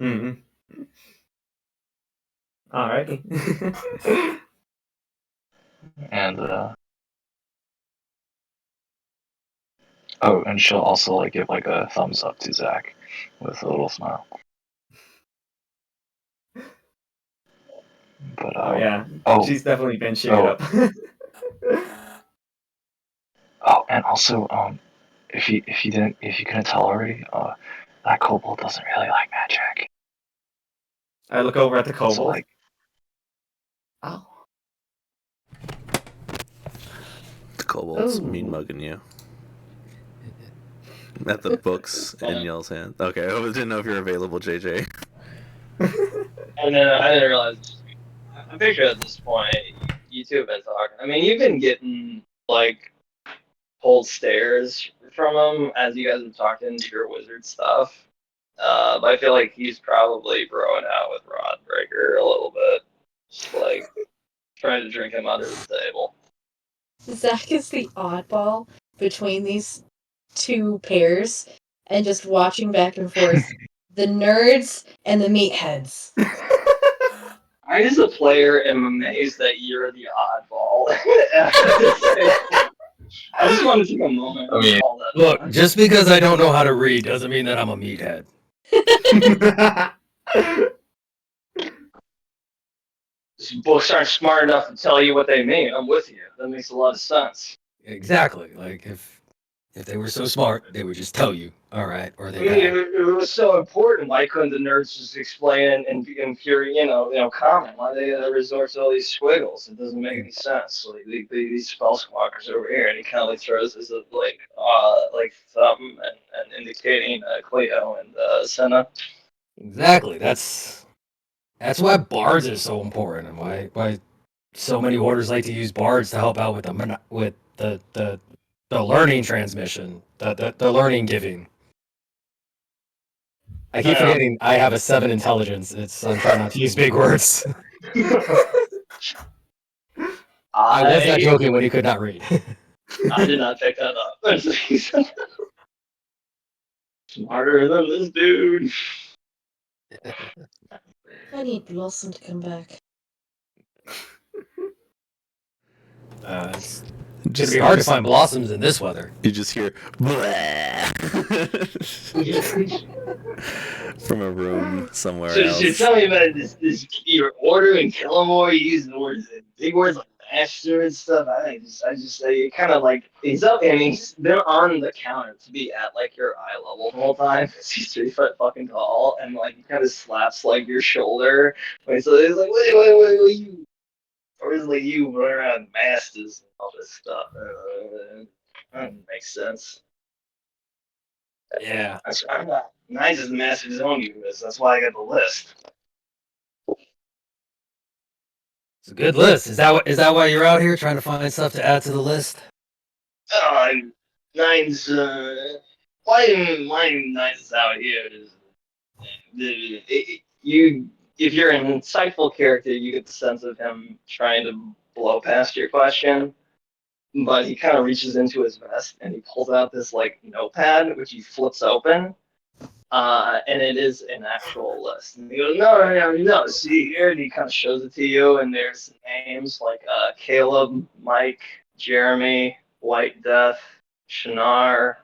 Mm-hmm. Alrighty. And oh, and she'll also like give like a thumbs up to Zach with a little smile. But Oh yeah, oh she's definitely been cheered up. and also if you couldn't tell already, that kobold doesn't really like magic. I look over at the So kobold. like, Oh. The kobold's Ooh. mean mugging you. At the books in Yell's hand. Okay, I didn't know if you're available, JJ. And then I didn't realize. I'm pretty sure at this point you two have been talking. I mean, you've been getting like pulled stares from him as you guys have talked into your wizard stuff. But I feel like he's probably growing out with Rodbreaker a little bit, just like trying to drink him under the table. Zach is the oddball between these two pairs and just watching back and forth the nerds and the meatheads. I, as a player, am amazed that you're the oddball. I just want to take a moment and call that Look, out. just because I don't know how to read doesn't mean that I'm a meathead. These books aren't smart enough to tell you what they mean. I'm with you. That makes a lot of sense. Exactly. Like if they were so smart, they would just tell you. All right, or I they mean, have. it was so important. Why couldn't the nerds just explain it in pure, comment? Why they resort to all these squiggles? It doesn't make any sense. Like these spellsquawkers over here, and he kind of like throws his like thumb and indicating Cleo and Senna. Exactly. That's why bards is so important, and why so many orders like to use bards to help out with the learning transmission, the learning giving. I keep forgetting I have a 7 intelligence. I'm trying not to use big words. I was not joking when he could not read. I did not pick that up. Smarter than this dude. I need Blossom to come back. It's gonna be hard to find blossoms in this weather. You just hear from a room somewhere So else. tell me about this your order in Killamore. You use the words, big words like master and stuff. I just say kind of like he's up and they're on the counter to be at like your eye level the whole time because he's 3 foot fucking tall and like he kind of slaps like your shoulder. So he's like, wait, you, or is like you run around masters and all this stuff. That makes sense. Yeah. I'm not nice as the master's own units. That's why I got the list. It's a good list. Is that why you're out here trying to find stuff to add to the list? Nine's why Nine's is out here is you if you're an insightful character, you get the sense of him trying to blow past your question, but he kind of reaches into his vest and he pulls out this like notepad which he flips open, and it is an actual list. And he goes, no, see here, and he kind of shows it to you, and there's names like Caleb, Mike, Jeremy, White Death, Shinar,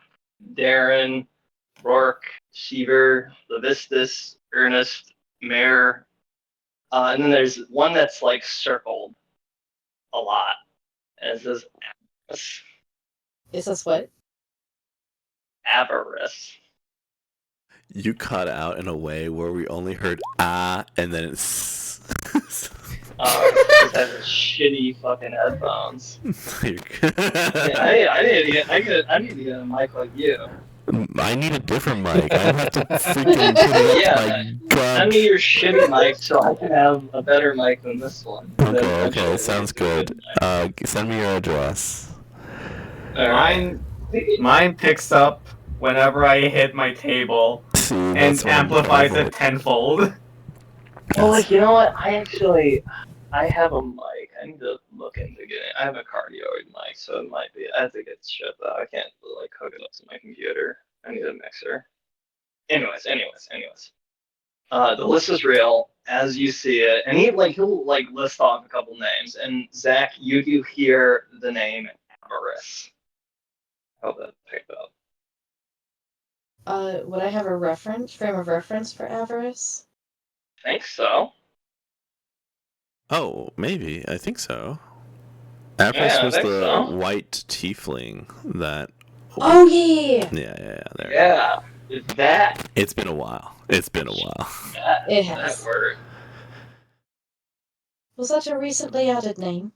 Darren, Rourke, Seaver, Levistus, Ernest, Mayor, and then there's one that's like circled a lot, and it says Avarice. Is this what? Avarice. You cut out in a way where we only heard and then it's. Just has a shitty fucking headphones. I need to get a mic like you. I need a different mic. I have to freaking put it up to my god. Send me your shitty mic so I can have a better mic than this one. Okay, sounds good. Send me your address. Mine picks up whenever I hit my table and amplifies it tenfold. Well, like, you know what? I have a mic. I need to look into getting it. I have a cardioid mic, so it might be. I have to get shipped out. I can't like hook it up to my computer. I need a mixer. Anyways. The list is real as you see it, and he'll list off a couple names. And Zach, you do hear the name Avarice. Hope that picked up. Would I have a frame of reference for Avarice? I think so. Oh, maybe. I think so. Avarice was the white tiefling that. Oh yeah. Yeah. There. Yeah. That. It's been a while. It has. That word. Was that a recently added name?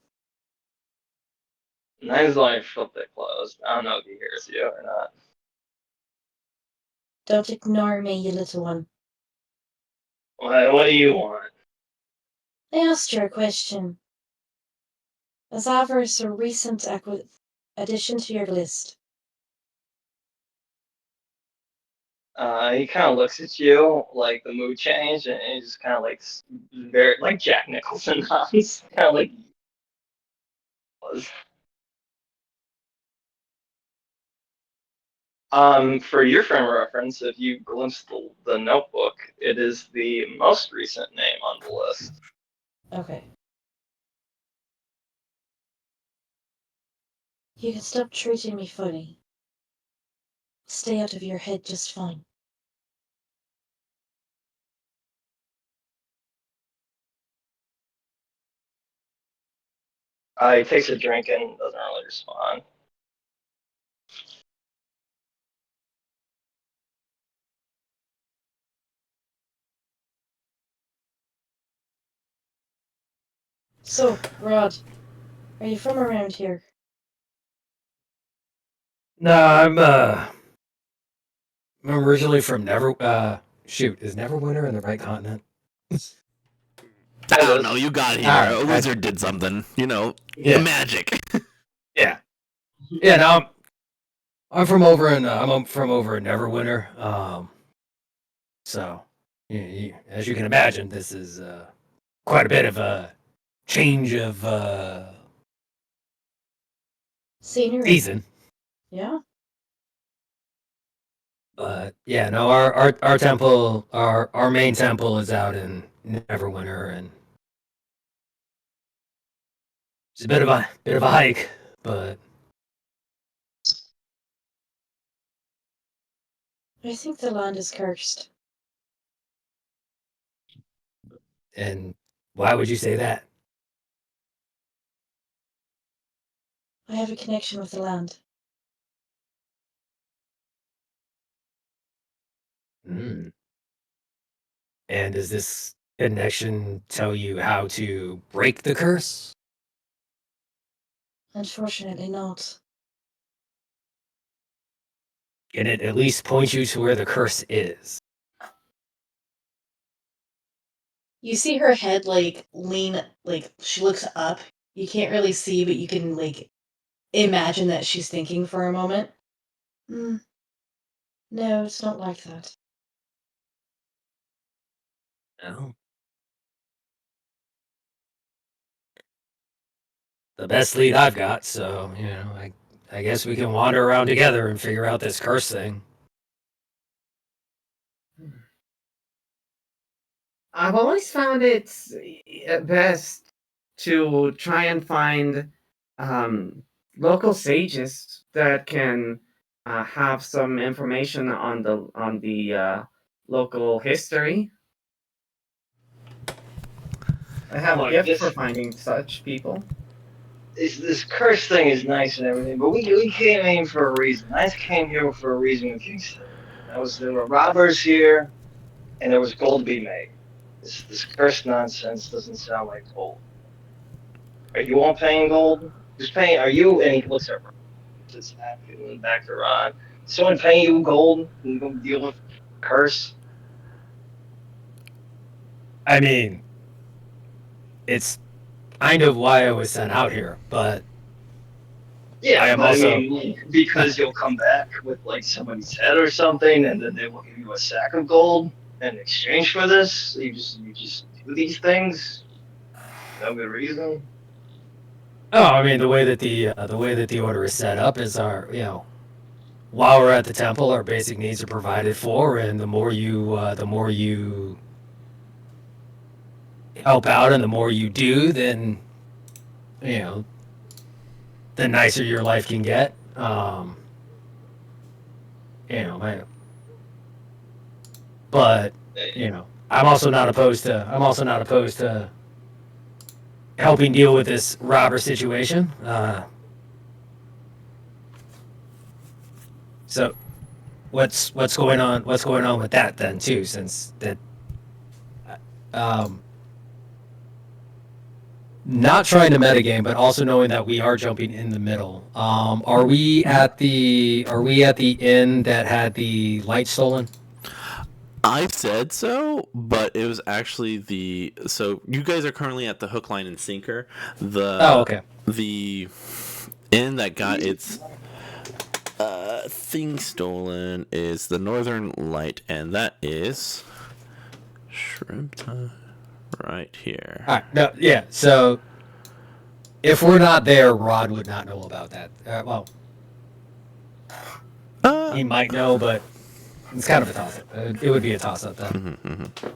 Mine's only flip it closed. I don't know if he hears you or not. Don't ignore me, you little one. What do you want? I asked you a question. Is Avarice a recent addition to your list? He kind of looks at you like the mood changed, and he just kind of like very like Jack Nicholson nods, kind of like was. For your frame of reference, if you glimpse the notebook, it is the most recent name on the list. Okay. You can stop treating me funny. Stay out of your head just fine. He takes a drink and doesn't really respond. So, Rod, are you from around here? No, I'm originally from is Neverwinter in the right continent? I don't know. You got here. Right, a wizard did something. Magic. Yeah. Yeah. No, I'm from over in Neverwinter. So, as you can imagine, this is quite a bit of a change of Scenery. season. Yeah. But yeah, no, our temple, our main temple is out in Neverwinter, and it's a bit of a hike, but I think the land is cursed. and why would you say that? I have a connection with the land. Mm. And does this connection tell you how to break the curse? Unfortunately not. Can it at least point you to where the curse is? You see her head, like, lean, like, she looks up. You can't really see, but you can, like, imagine that she's thinking for a moment. Mm, no, it's not like that. No. The best lead I've got, so, I guess we can wander around together and figure out this curse thing. I've always found it best to try and find local sages that can have some information on the local history. I have a Look, gift for finding such people. this curse thing is nice and everything, but we came in for a reason. I came here for a reason with Kingston. There were robbers here, and there was gold to be made. This curse nonsense doesn't sound like gold. Are you all paying gold? Who's paying? Are you? And he looks at Ron. It's happening back to Ron. Someone paying you gold and you gonna deal with curse? I mean, it's kind of why I was sent out here, but Yeah, I am but also- I mean, like, because you'll come back with like somebody's head or something, and then they will give you a sack of gold in exchange for this. You just do these things. No good reason. oh, I mean, the way that the order is set up is while we're at the temple, our basic needs are provided for, and the more you help out, and the more you do, then the nicer your life can get. But I'm also not opposed to helping deal with this robber situation. So what's going on? What's going on with that then too? Since that, not trying to metagame, but also knowing that we are jumping in the middle. Are we at the inn that had the light stolen? I said so, but it was actually so you guys are currently at the hook, line, and sinker. Okay. The inn that got its thing stolen is the Northern Light, and that is Shrimp Time right here. All right. No. Yeah. So if we're not there, Rod would not know about that. He might know, but it's kind of a toss-up. It would be a toss-up then. Mm-hmm.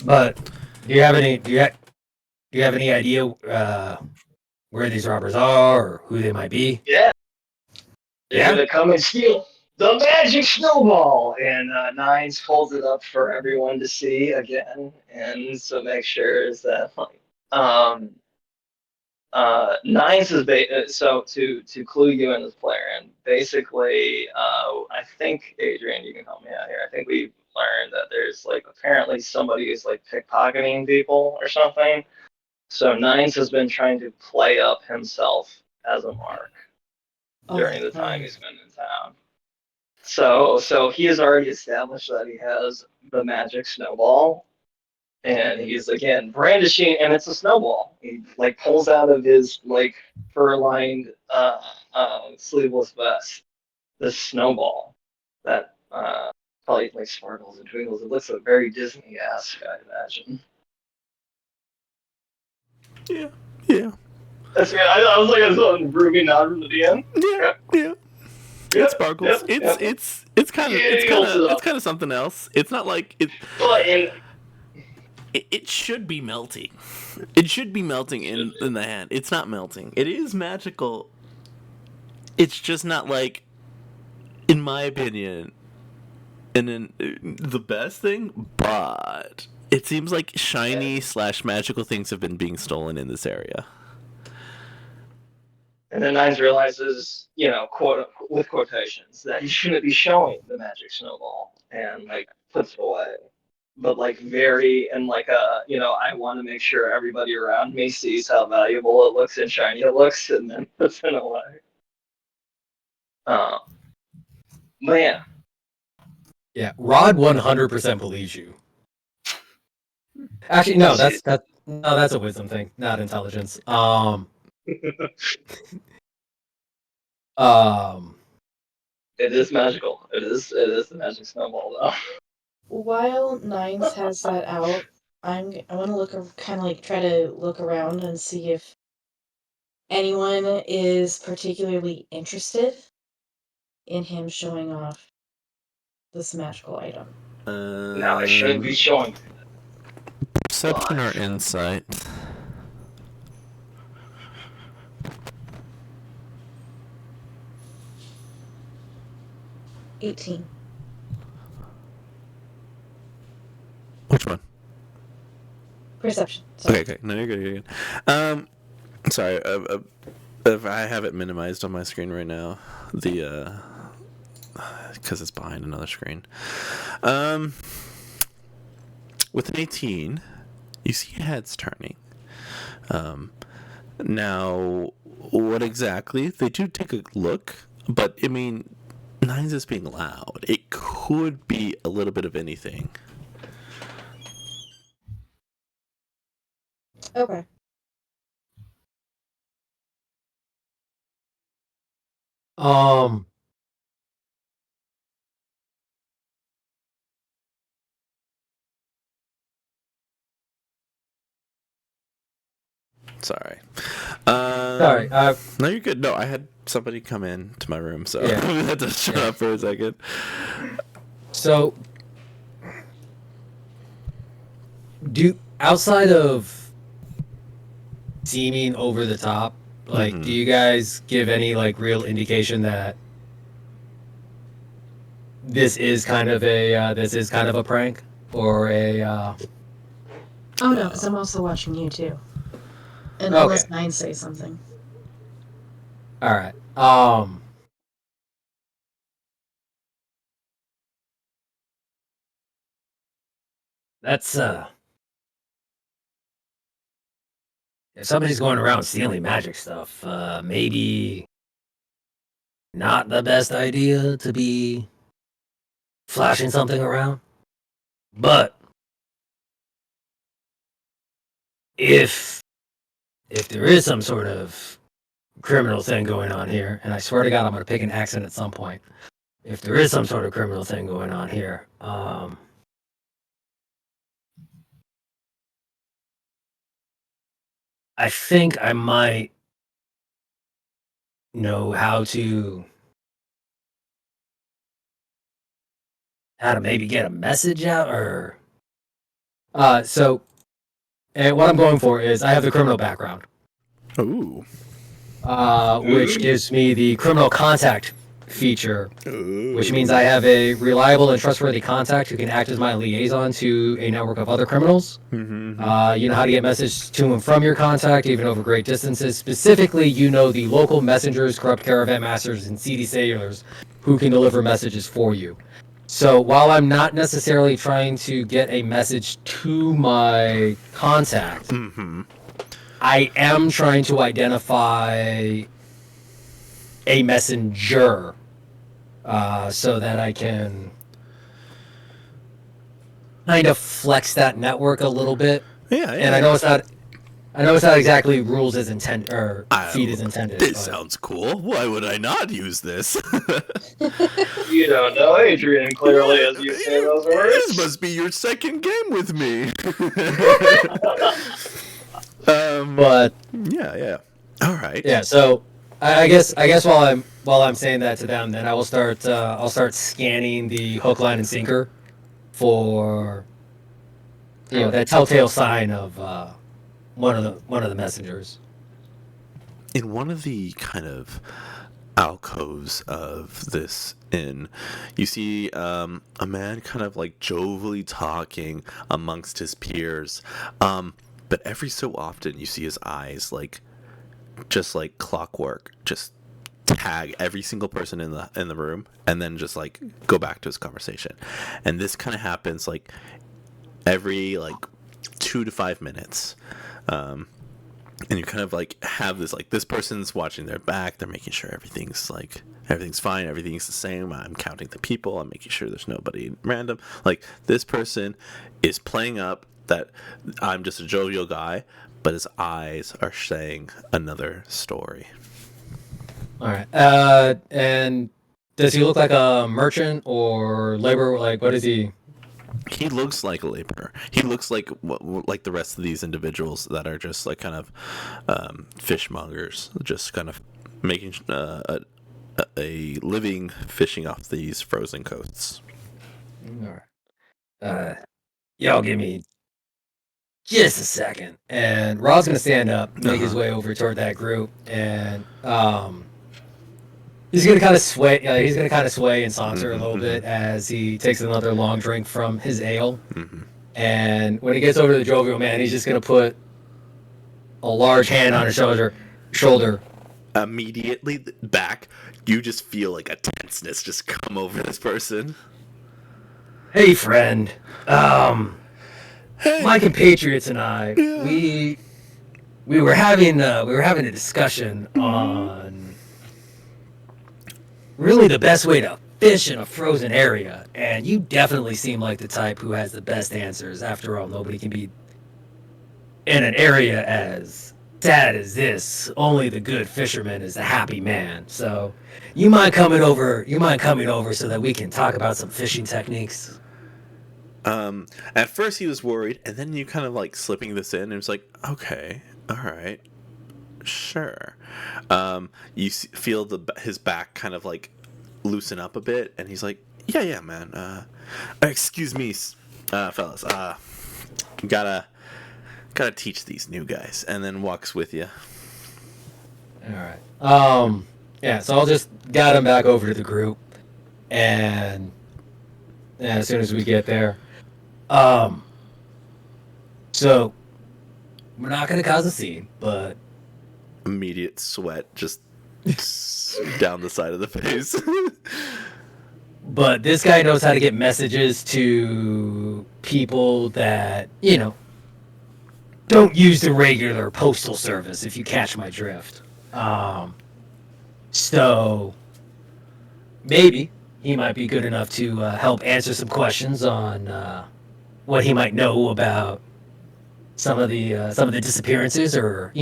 But do you have any idea where these robbers are or who they might be? Yeah. They're Yeah? gonna come and steal the magic snowball, and Nines holds it up for everyone to see again, and so make sure is that like Nines is so to clue you in as player, and basically I think Adrian, you can help me out here. I think we learned that there's like apparently somebody who's like pickpocketing people or something. So Nines has been trying to play up himself as a mark during the time he's been in town. So he has already established that he has the magic snowball, and he's again brandishing, and it's a snowball. He like pulls out of his like fur-lined sleeveless vest this snowball that probably like sparkles and twinkles. It looks like very Disney-esque, I imagine. Yeah. That's good. I was like, I saw a groovy nod from the DM. Yeah. It sparkles. It's kind of something else. It's not like it. But It should be melting. It should be melting in the hand. It's not melting. It is magical. It's just not like, in my opinion, and then the best thing. But it seems like shiny / magical things have been being stolen in this area. then Nines realizes, quote with quotations, that he shouldn't be showing the magic snowball, and like puts it away. But like very and like I want to make sure everybody around me sees how valuable it looks and shiny it looks, and then puts it away. Um, but yeah, Yeah, Rod 100% believes you. Actually, no, that's a wisdom thing, not intelligence. it is magical. It is the magic snowball though. While Nines has that out, I want to look, kind of like try to look around and see if anyone is particularly interested in him showing off this magical item. Now I shouldn't be showing Perception or live. insight? 18. Which one? Perception. Sorry. Okay. No, you're good. You're good. Sorry. If I have it minimized on my screen right now, because it's behind another screen. With an 18, you see heads turning. Now, what exactly? They do take a look, but I mean, Nines is being loud. It could be a little bit of anything. Okay. Sorry. Sorry. No, you're good. No, I had somebody come in to my room, so Yeah. I had to shut up for a second. So, outside of seeming over the top, like, do you guys give any like real indication that this is kind of a prank or a? Oh no, because I'm also watching you too. And Okay. unless Nines say something. All right. That's if somebody's going around stealing magic stuff, maybe not the best idea to be flashing something around. But if there is some sort of criminal thing going on here, and I swear to God I'm gonna pick an accent at some point. If there is some sort of criminal thing going on here, I think I might know how to maybe get a message out or so and what I'm going for is I have the criminal background. Ooh. Which gives me the criminal contact feature, Ooh. which means I have a reliable and trustworthy contact who can act as my liaison to a network of other criminals. Mm-hmm. You know how to get messages to and from your contact, even over great distances. Specifically, you know the local messengers, corrupt caravan masters, and seedy sailors who can deliver messages for you. So while I'm not necessarily trying to get a message to my contact, I am trying to identify a messenger so that I can kind of flex that network a little bit. Yeah. And I know it's not exactly rules as intended or feed as intended. This sounds cool. Why would I not use this? You don't know Adrian clearly as you say those words. This must be your second game with me. But yeah. All right. yeah, so I guess while I'm saying that to them, then I'll start scanning the hook, line, and sinker for that telltale sign of one of the messengers. In one of the kind of alcoves of this inn, you see a man kind of like jovially talking amongst his peers, but every so often you see his eyes like just like clockwork, just tag every single person in the room, and then just like go back to his conversation. And this kind of happens like every like 2 to 5 minutes. And you kind of like have this like this person's watching their back, they're making sure everything's fine, everything's the same. I'm counting the people, I'm making sure there's nobody random. Like this person is playing up that I'm just a jovial guy, but his eyes are saying another story. All right. And does he look like a merchant or labor? Like, what is he? He looks like a laborer. He looks like the rest of these individuals that are just like kind of fishmongers, just kind of making a living fishing off these frozen coasts. All right. Y'all give me just a second. And Rod's gonna stand up, make his way over toward that group, and he's gonna kind of sway. He's gonna kind of sway and saunter a little bit as he takes another long drink from his ale. And when he gets over to the jovial man, he's just gonna put a large hand on his shoulder. Immediately back, you just feel like a tenseness just come over this person. Hey, friend. My compatriots and I, we were having a discussion on really the best way to fish in a frozen area, and you definitely seem like the type who has the best answers. After all, nobody can be in an area as sad as this. Only the good fisherman is the happy man. So, you mind coming over so that we can talk about some fishing techniques? At first he was worried, and then you kind of like slipping this in, and it's like, okay, all right, sure. You feel his back kind of like loosen up a bit, and he's like, yeah, man. Excuse me, fellas. Gotta teach these new guys, and then walks with you. All right. Yeah. So I'll just guide him back over to the group, and as soon as we get there. So we're not gonna cause a scene, but immediate sweat just down the side of the face. But this guy knows how to get messages to people that, don't use the regular postal service, if you catch my drift. So maybe he might be good enough to help answer some questions on what he might know about some of the disappearances, or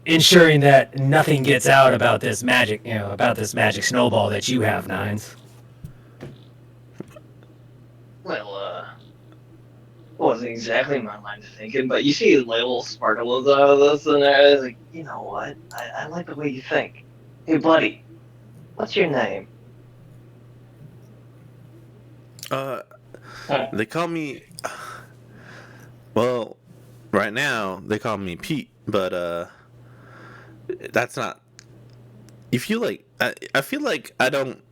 ensuring that nothing gets out about this magic snowball that you have, Nines. Well, wasn't exactly my line of thinking, but you see little sparkles out of this, and I was like, you know what? I like the way you think. Hey, buddy, what's your name? They call me. Well, right now they call me Pete, but that's not. You feel like I feel like I don't.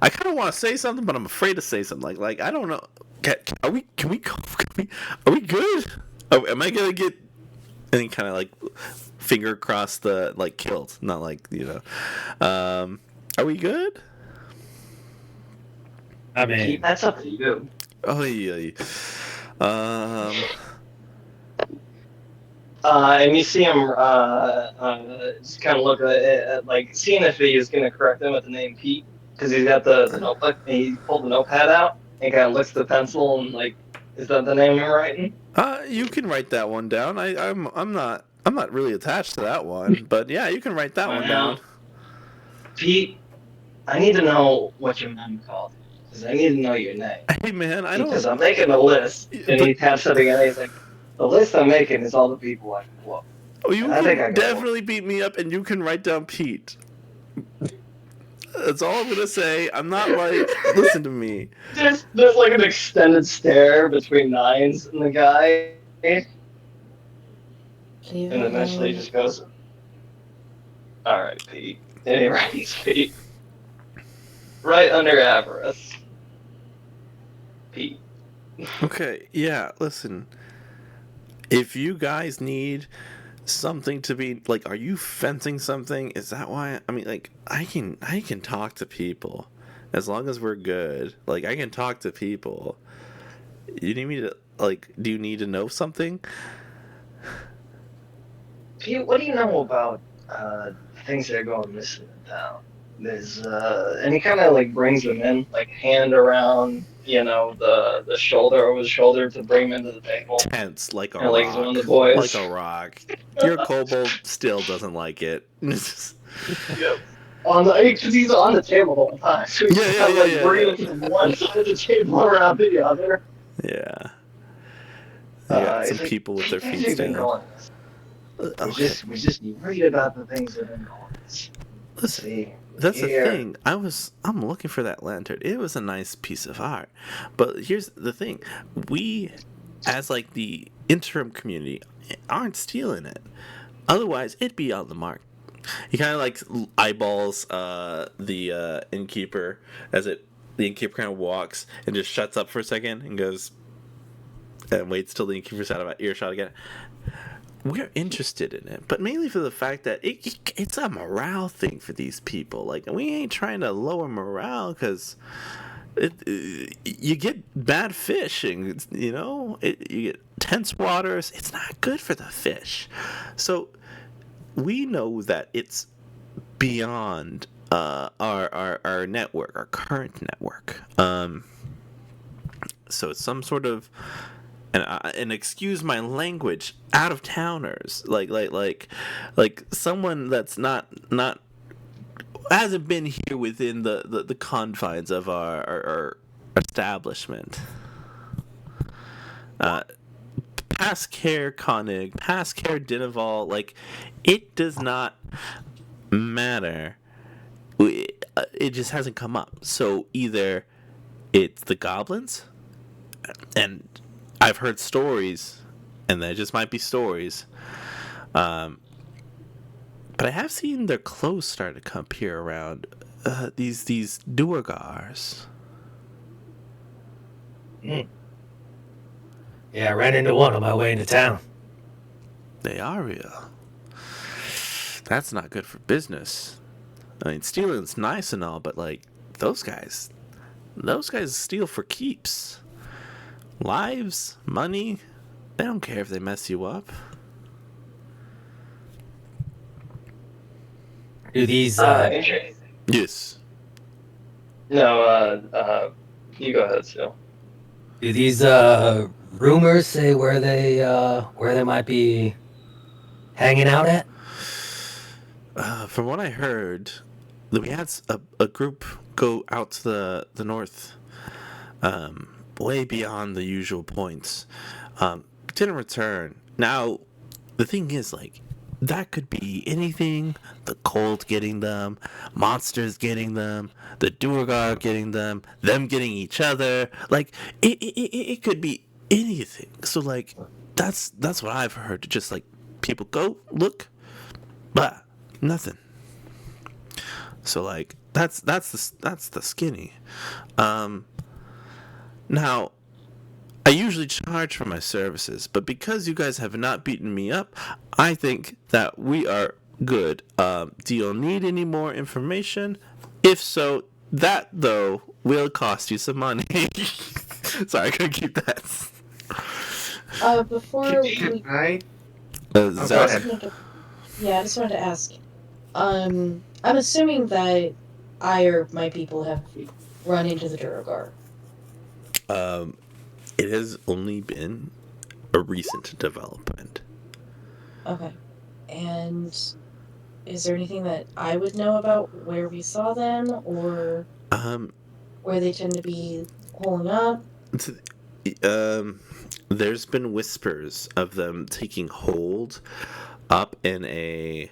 I kind of want to say something, but I'm afraid to say something. Like I don't know. Are we good? Am I gonna get any kind of like finger across the like killed? Not like Are we good? I mean, that's up to you. Oh yeah. And you see him just kind of look at like seeing if he is going to correct him with the name Pete, because he's got the notebook and he pulled the notepad out and kind of looks at the pencil and like, is that the name you're writing? You can write that one down. I'm not really attached to that one, but yeah, you can write that one down. Pete, I need to know what your name called, because I need to know your name. Hey man, Because I'm making a list, and he taps it again. And he's like, the list I'm making is all the people I can quote. Oh, you can definitely beat me up, and you can write down Pete. That's all I'm gonna say. I'm not like, listen to me. There's like an extended stare between Nines and the guy, and eventually he just goes, "All right, Pete." And he writes Pete right under Avarice. Pete. Okay, yeah. Listen, if you guys need something to be like, are you fencing something? Is that why? I mean, like, I can talk to people as long as we're good. Like, I can talk to people. You need me to, like, do you need to know something? Pete, what do you know about things that are going missing in town? And he kind of like brings them in, like hand around, the shoulder over the shoulder to bring them into the table. Tense like a And like he's one of rock. the boys. Like a rock. Your kobold still doesn't like it. Yep. Because he's on the table the whole time, so he's Yeah, kind of like yeah. bringing him from one side of the table around the other. Yeah. You got some He's like, people with their things feet have been standing. going. Okay. We just worried about the things that have been going. Let's Listen, see. that's the Here. thing. I'm looking for that lantern. It was a nice piece of art. But here's the thing. We, as like the interim community, aren't stealing it. Otherwise, it'd be on the mark. He kind of like eyeballs the innkeeper as the innkeeper kind of walks and just shuts up for a second and goes and waits till the innkeeper's out of earshot again. We're interested in it, but mainly for the fact that it's a morale thing for these people. Like, we ain't trying to lower morale because you get bad fishing, you get tense waters. It's not good for the fish. So we know that it's beyond our network, our current network. So it's some sort of, and excuse my language, out of towners, like someone that's not hasn't been here within the confines of our establishment. Past care Koenig, past care Dinaval, like, it does not matter. It just hasn't come up. So either it's the goblins, and I've heard stories, and they just might be stories. But I have seen their clothes start to come appear around these Duergars. Yeah, I ran into one on my way into town. They are real. That's not good for business. I mean, stealing's nice and all, but like, those guys steal for keeps. Lives, money, they don't care if they mess you up. Do these Interesting. Yes. No, you go ahead, Sil. do these rumors say where they might be hanging out at? From what I heard, we had a group go out to the north, way beyond the usual points. Didn't return. Now, the thing is, like, that could be anything. The cold getting them, monsters getting them, the Duergar getting them getting each other. Like, it could be anything. So, like, that's what I've heard. Just like, people go look, but nothing. So, like, that's the skinny. Now, I usually charge for my services, but because you guys have not beaten me up, I think that we are good. Do you need any more information? If so, that, though, will cost you some money. Sorry, I couldn't keep that. Before we, I Uh, go Zach? ahead. I just wanted to ask. I'm assuming that I or my people have run into the Duergar. It has only been a recent development. Okay. And is there anything that I would know about where we saw them or where they tend to be holding up? There's been whispers of them taking hold up in a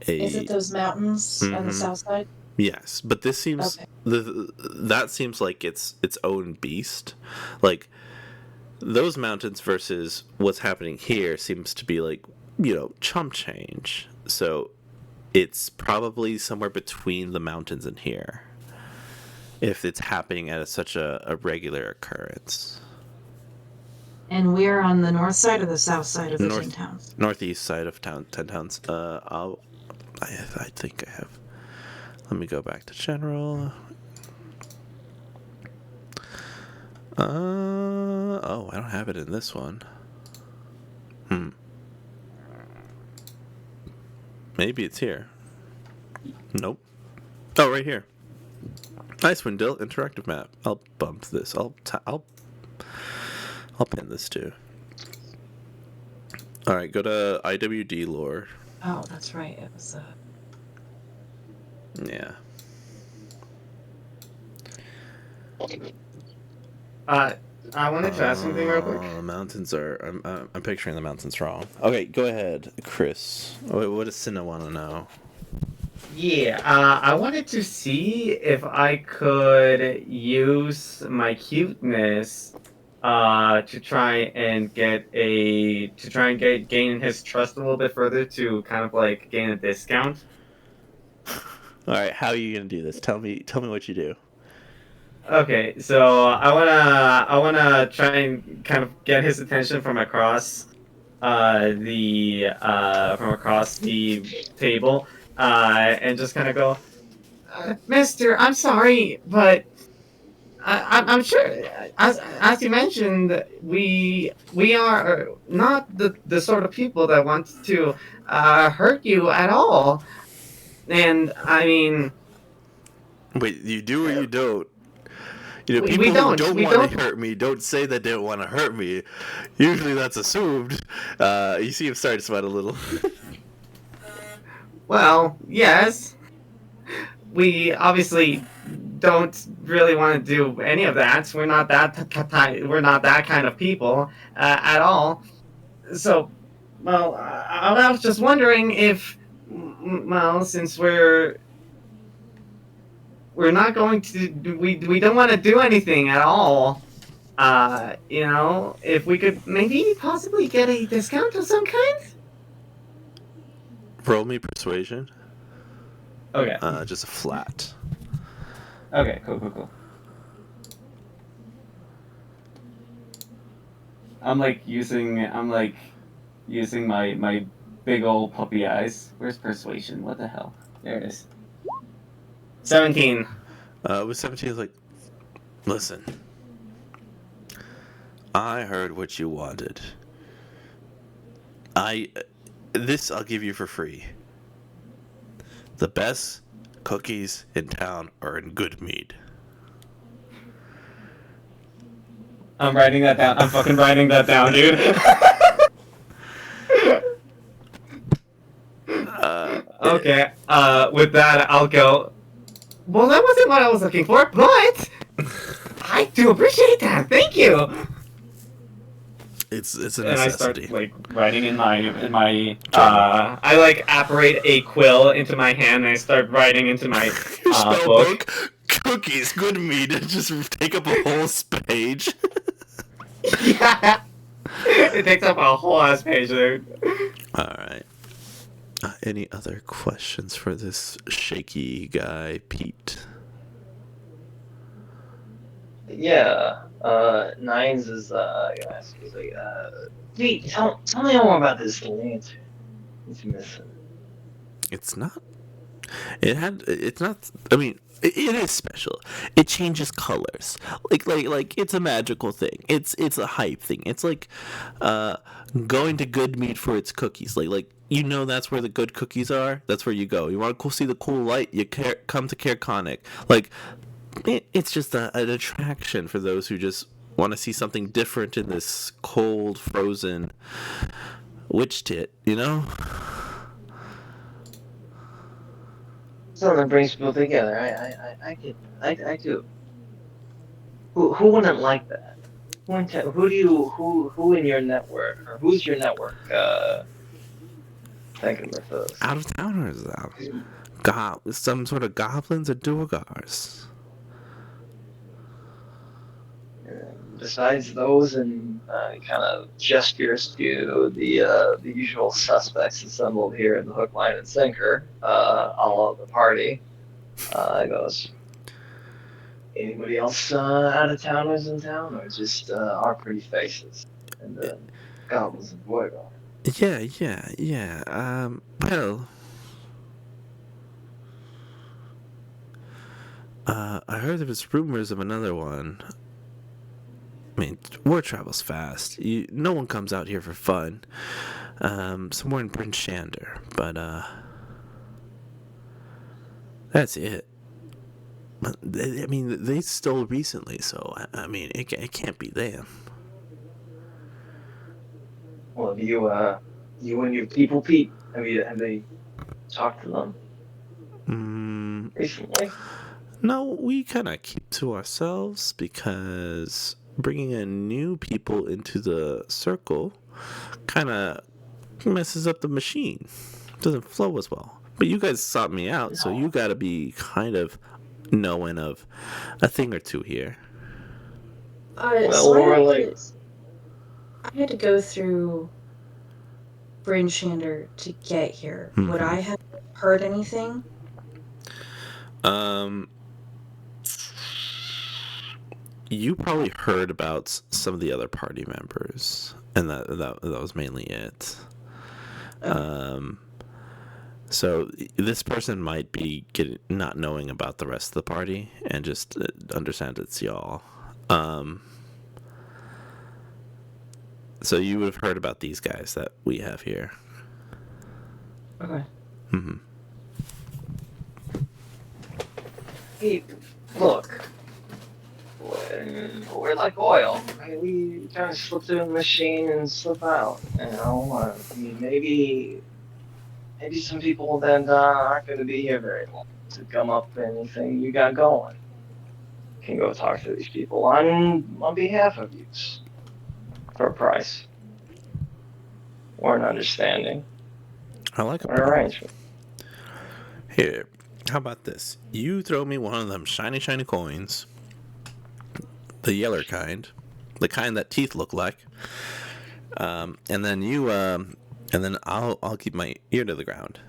Is it those mountains on the south side? Yes, but this seems Okay. that seems like its own beast. Like, those mountains versus what's happening here seems to be like, chump change. So it's probably somewhere between the mountains and here, if it's happening at such a regular occurrence. And we're on the north side or the south side of the North- 10 towns? Northeast side of 10 towns. I think I have. Let me go back to general. Oh, I don't have it in this one. Maybe it's here. Nope. Oh, right here. Nice one, Dill. Interactive map. I'll bump this. I'll pin this too. All right, go to IWD lore. Oh, that's right. It was Yeah. I wanted to ask something real quick. The mountains are. I'm picturing the mountains wrong. Okay, go ahead, Chris. What does Cinna want to know? Yeah, I wanted to see if I could use my cuteness to try and gain his trust a little bit further to kind of like gain a discount. All right, how are you gonna do this? Tell me what you do. Okay, so I wanna try and kind of get his attention from across the table, and just kind of go, Mister, I'm sorry, but I'm sure, as you mentioned, we are not the sort of people that want to hurt you at all, and I mean, Wait, you do or you don't? You know, we people who don't. don't We want don't. to hurt me don't say that they don't want to hurt me. Usually that's assumed. You see him start to smile a little. Well, yes. We obviously don't really want to do any of that. We're not that kind of people at all. So, well, I was just wondering if, well, since we're not going to, we don't want to do anything at all. If we could maybe possibly get a discount of some kind. Roll me persuasion. Okay. Just a flat. Okay. Cool. I'm using my big old puppy eyes. Where's persuasion? What the hell? There it is. 17. With 17, it's like, listen. I heard what you wanted. This I'll give you for free. The best cookies in town are in Goodmead. I'm writing that down. I'm fucking writing that down, dude. Okay. With that, I'll go. Well, that wasn't what I was looking for, but I do appreciate that. Thank you. It's a necessity. And I start writing in my I apparate a quill into my hand and I start writing into my Your spell book. Cookies, Goodmead, and just take up a whole page. Yeah. It takes up a whole ass page there. All right. Any other questions for this shaky guy, Pete? Yeah. Nines is gonna ask you like, Pete, tell me more about this lantern. It's missing. It's not. It's not. I mean, it is special. It changes colors. Like it's a magical thing. It's a hype thing. It's like going to Goodmead for its cookies. Like that's where the good cookies are. That's where you go. You want to see the cool light? You come to Careconic. Like it's just an attraction for those who just want to see something different in this cold, frozen witch tit. Something that brings people together. I do. Who wouldn't like that? Who in your network, or who's your network thinking with those? Out of towners, some sort of goblins or duergars. Besides those, and kind of gestures to the usual suspects assembled here in the hook, line, and sinker, all of the party, goes, anybody else out of towners in town, or just our pretty faces? and the goblins and Fuego. Yeah. Well, I heard there was rumors of another one. I mean, word travels fast. No one comes out here for fun. Somewhere in Prince Shander, but that's it. I mean, they stole recently, so I mean, it can't be them. Well, have you and your people, Pete, have they talked to them recently? No, we kind of keep to ourselves because bringing in new people into the circle kind of messes up the machine. Doesn't flow as well. But you guys sought me out, so you got to be kind of knowing of a thing or two here. Well, So we're like, I had to go through Bryn Shander to get here. Would I have heard anything? You probably heard about some of the other party members, and that was mainly it. So this person might be not knowing about the rest of the party and just understand it's y'all. So you would have heard about these guys that we have here. Okay. Pete, look, we're like oil. Right? We kind of slip through the machine and slip out. You know, I mean, maybe some people that aren't going to be here very long to come up with anything you got going. Can go talk to these people on behalf of you for a price or an understanding I like a or an plan. arrangement. Here, how about this? You throw me one of them shiny coins, the yeller kind, the kind that teeth look like, and then I'll keep my ear to the ground.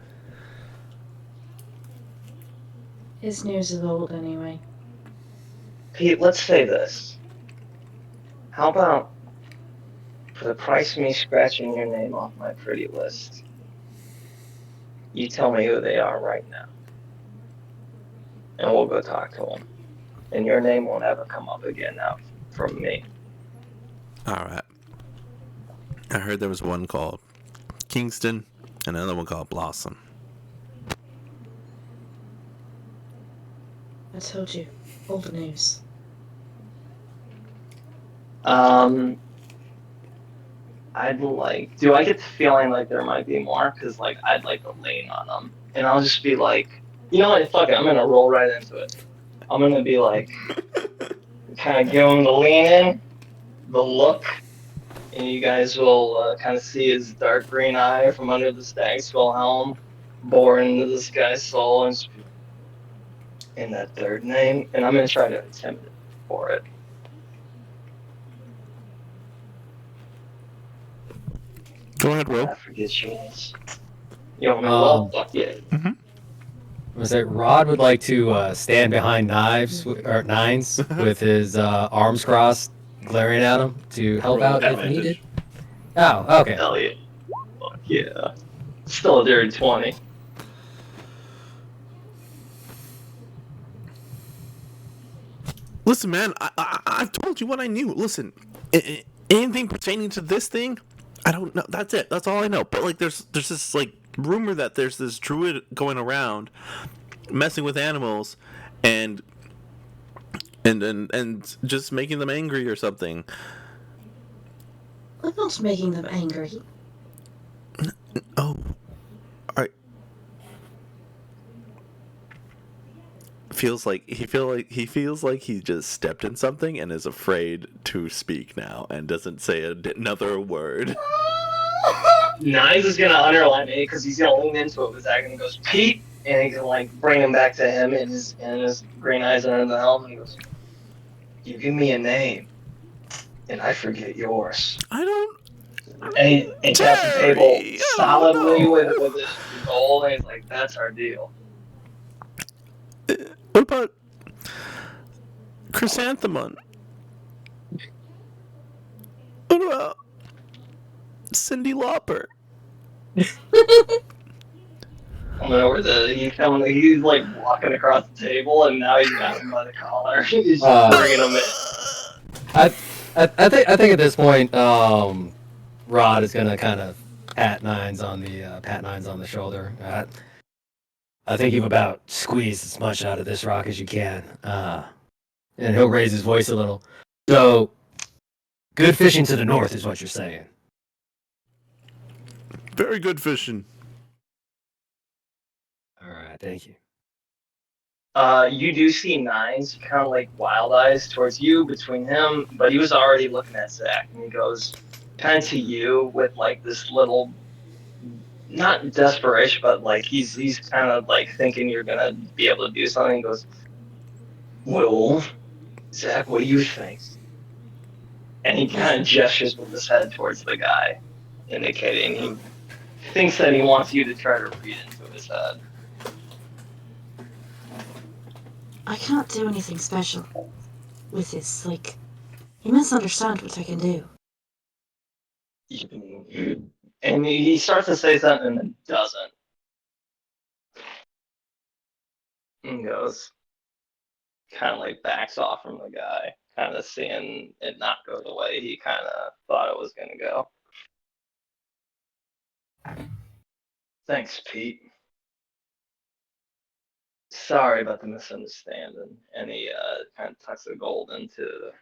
His news is old anyway. Pete, let's say this. How about for the price of me scratching your name off my pretty list, you tell me who they are right now, and we'll go talk to them. And your name won't ever come up again now from me. All right. I heard there was one called Kingston and another one called Blossom. I told you, old news. Do I get the feeling like there might be more? Because, like, I'd like to lean on them. And I'll just be like, you know what, fuck it, I'm going to roll right into it. I'm going to be like, kind of give him the lean in, the look, and you guys will kind of see his dark green eye from under the stag skull helm bore into this guy's soul and in that third name. And I'm going to try to intimidate for it. Go ahead, Will. I forget yours. You want me to roll? Fuck yeah. Was it Rod would like to stand behind nines with his arms crossed, glaring at him to help out if needed? Oh, okay. Hell yeah. Fuck yeah. Still a dirty 20. Listen, man, I've told you what I knew. Listen, anything pertaining to this thing, I don't know. That's it. That's all I know. But like, there's this like rumor that there's this druid going around messing with animals and just making them angry or something. I'm not making them angry. Oh, I feels like he feels like he just stepped in something and is afraid to speak now and doesn't say another word. Nines is gonna underline it because he's gonna lean into it with Zach and he goes, Pete, and he can like bring him back to him and his green eyes under the helm and he goes, you give me a name and I forget yours. I don't. And he taps the table solidly with his gold and he's like, that's our deal. What about Chrysanthemum? What about Cyndi Lauper. Coming over he's like walking across the table, and now he's got him by the collar. He's just bringing him in. I think at this point, Rod is gonna kind of pat Nines on the shoulder. I think you've about squeezed as much out of this rock as you can. And he'll raise his voice a little. So, good fishing to the north is what you're saying. Very good fishing. All right, thank you. You do see Nines kind of like wild eyes towards you between him, but he was already looking at Zach, and he goes kind of to you with like this little, not desperation, but like he's kind of like thinking you're gonna be able to do something. He goes, "Well, Zach, what do you think?" And he kind of gestures with his head towards the guy, indicating he thinks that he wants you to try to read into his head. I can't do anything special with this. Like, you misunderstand what I can do. And he starts to say something and then doesn't. And goes, kind of like backs off from the guy, kind of seeing it not go the way he kind of thought it was going to go. Thanks, Pete. Sorry about the misunderstanding. And he kind of tucks the gold into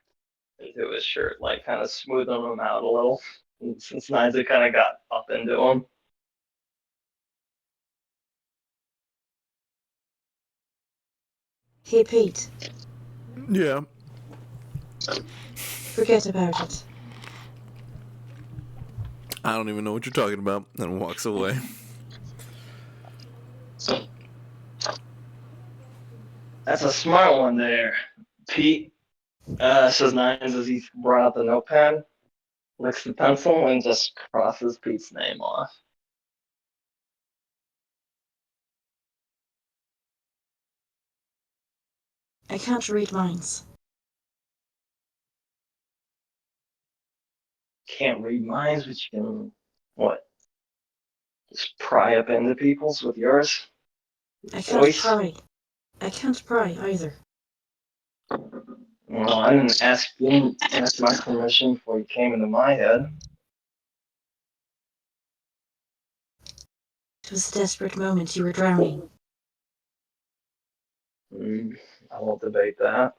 his shirt, like kind of smoothing him out a little. And since Niza kind of got up into him. Hey, Pete, Yeah. forget about it. I don't even know what you're talking about, and walks away. That's a smart one there, Pete. Says Nines as he brought out the notepad, licks the pencil, and just crosses Pete's name off. I can't read minds. Can't read minds, but you can, what? Just pry up into people's with yours? I can't Voice? pry. I can't pry either. Well, I didn't ask my permission before you came into my head. It was a desperate moment. You were drowning. I won't debate that.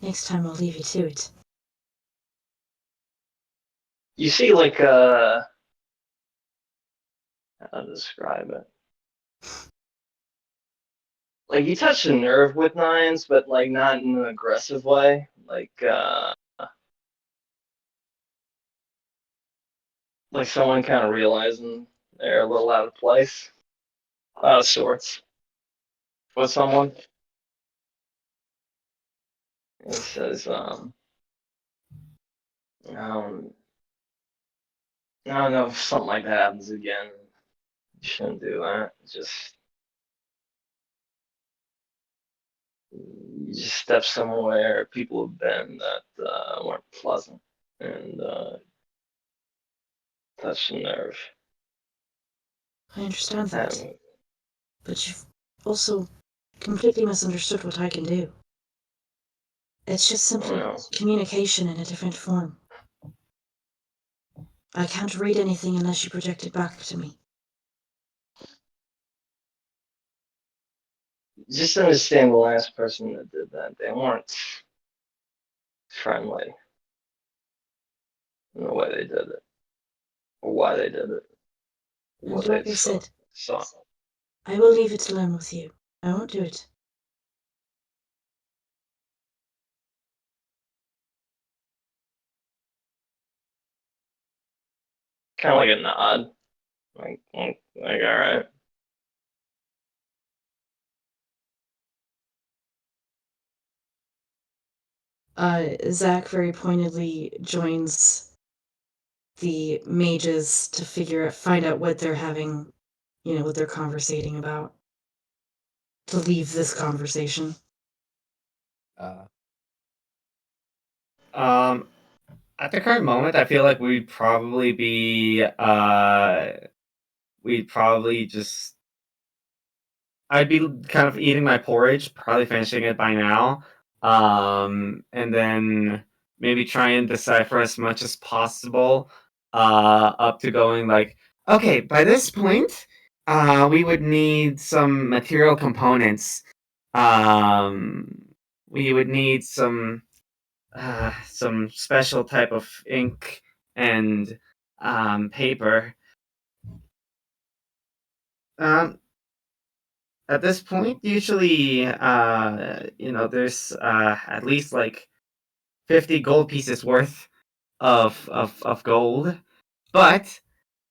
Next time I'll leave you to it. You see, like, how to describe it? Like, you touch a nerve with Nines, but, like, not in an aggressive way. Like someone kind of realizing they're a little out of place. Out of sorts. With someone. He says, I don't know if something like that happens again. You shouldn't do that. You just step somewhere people have been that weren't pleasant and touch the nerve. I understand that. But you've also completely misunderstood what I can do. It's just simply communication in a different form. I can't read anything unless you project it back to me. Just understand the last person that did that. They weren't friendly in the way they did it, or why they did it. And like I said, saw. I will leave it alone with you. I won't do it. Kind of like a nod. Like all right. Zach very pointedly joins the mages to find out what they're having, what they're conversating about. To leave this conversation. At the current moment, I feel like we'd probably be just I'd be kind of eating my porridge, probably finishing it by now, and then maybe try and decipher as much as possible, up to going like, okay, by this point, we would need some material components. Um, we would need some special type of ink and paper. Um, at this point, usually, there's at least like 50 gold pieces worth of gold. But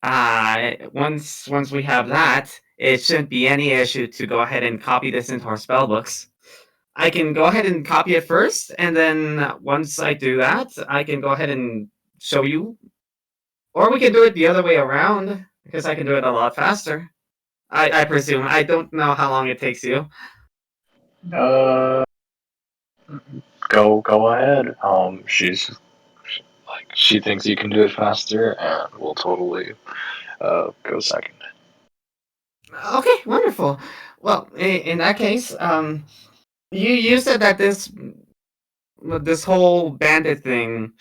once we have that, it shouldn't be any issue to go ahead and copy this into our spell books. I can go ahead and copy it first, and then once I do that, I can go ahead and show you. Or we can do it the other way around, because I can do it a lot faster. I presume. I don't know how long it takes you. Uh, go ahead. She's like she thinks you can do it faster, and we'll totally go second. Okay, wonderful. Well, in that case, you said that this whole bandit thing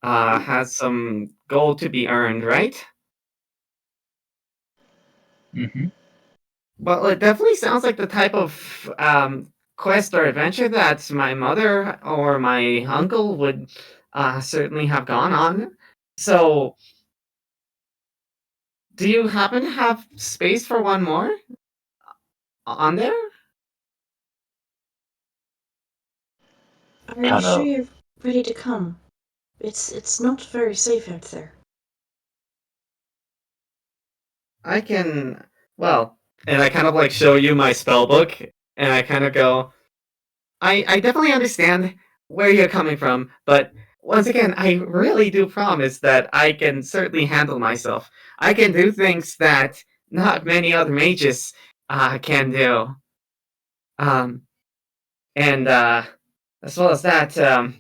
has some gold to be earned, right? Mm-hmm. Well, it definitely sounds like the type of quest or adventure that my mother or my uncle would certainly have gone on. So, do you happen to have space for one more on there? Are you Kind sure of. you're ready to come? It's not very safe out there. I can, well, and I kind of like show you my spell book, and I kind of go, I definitely understand where you're coming from, but once again, I really do promise that I can certainly handle myself. I can do things that not many other mages can do. Um, and as well as that, um,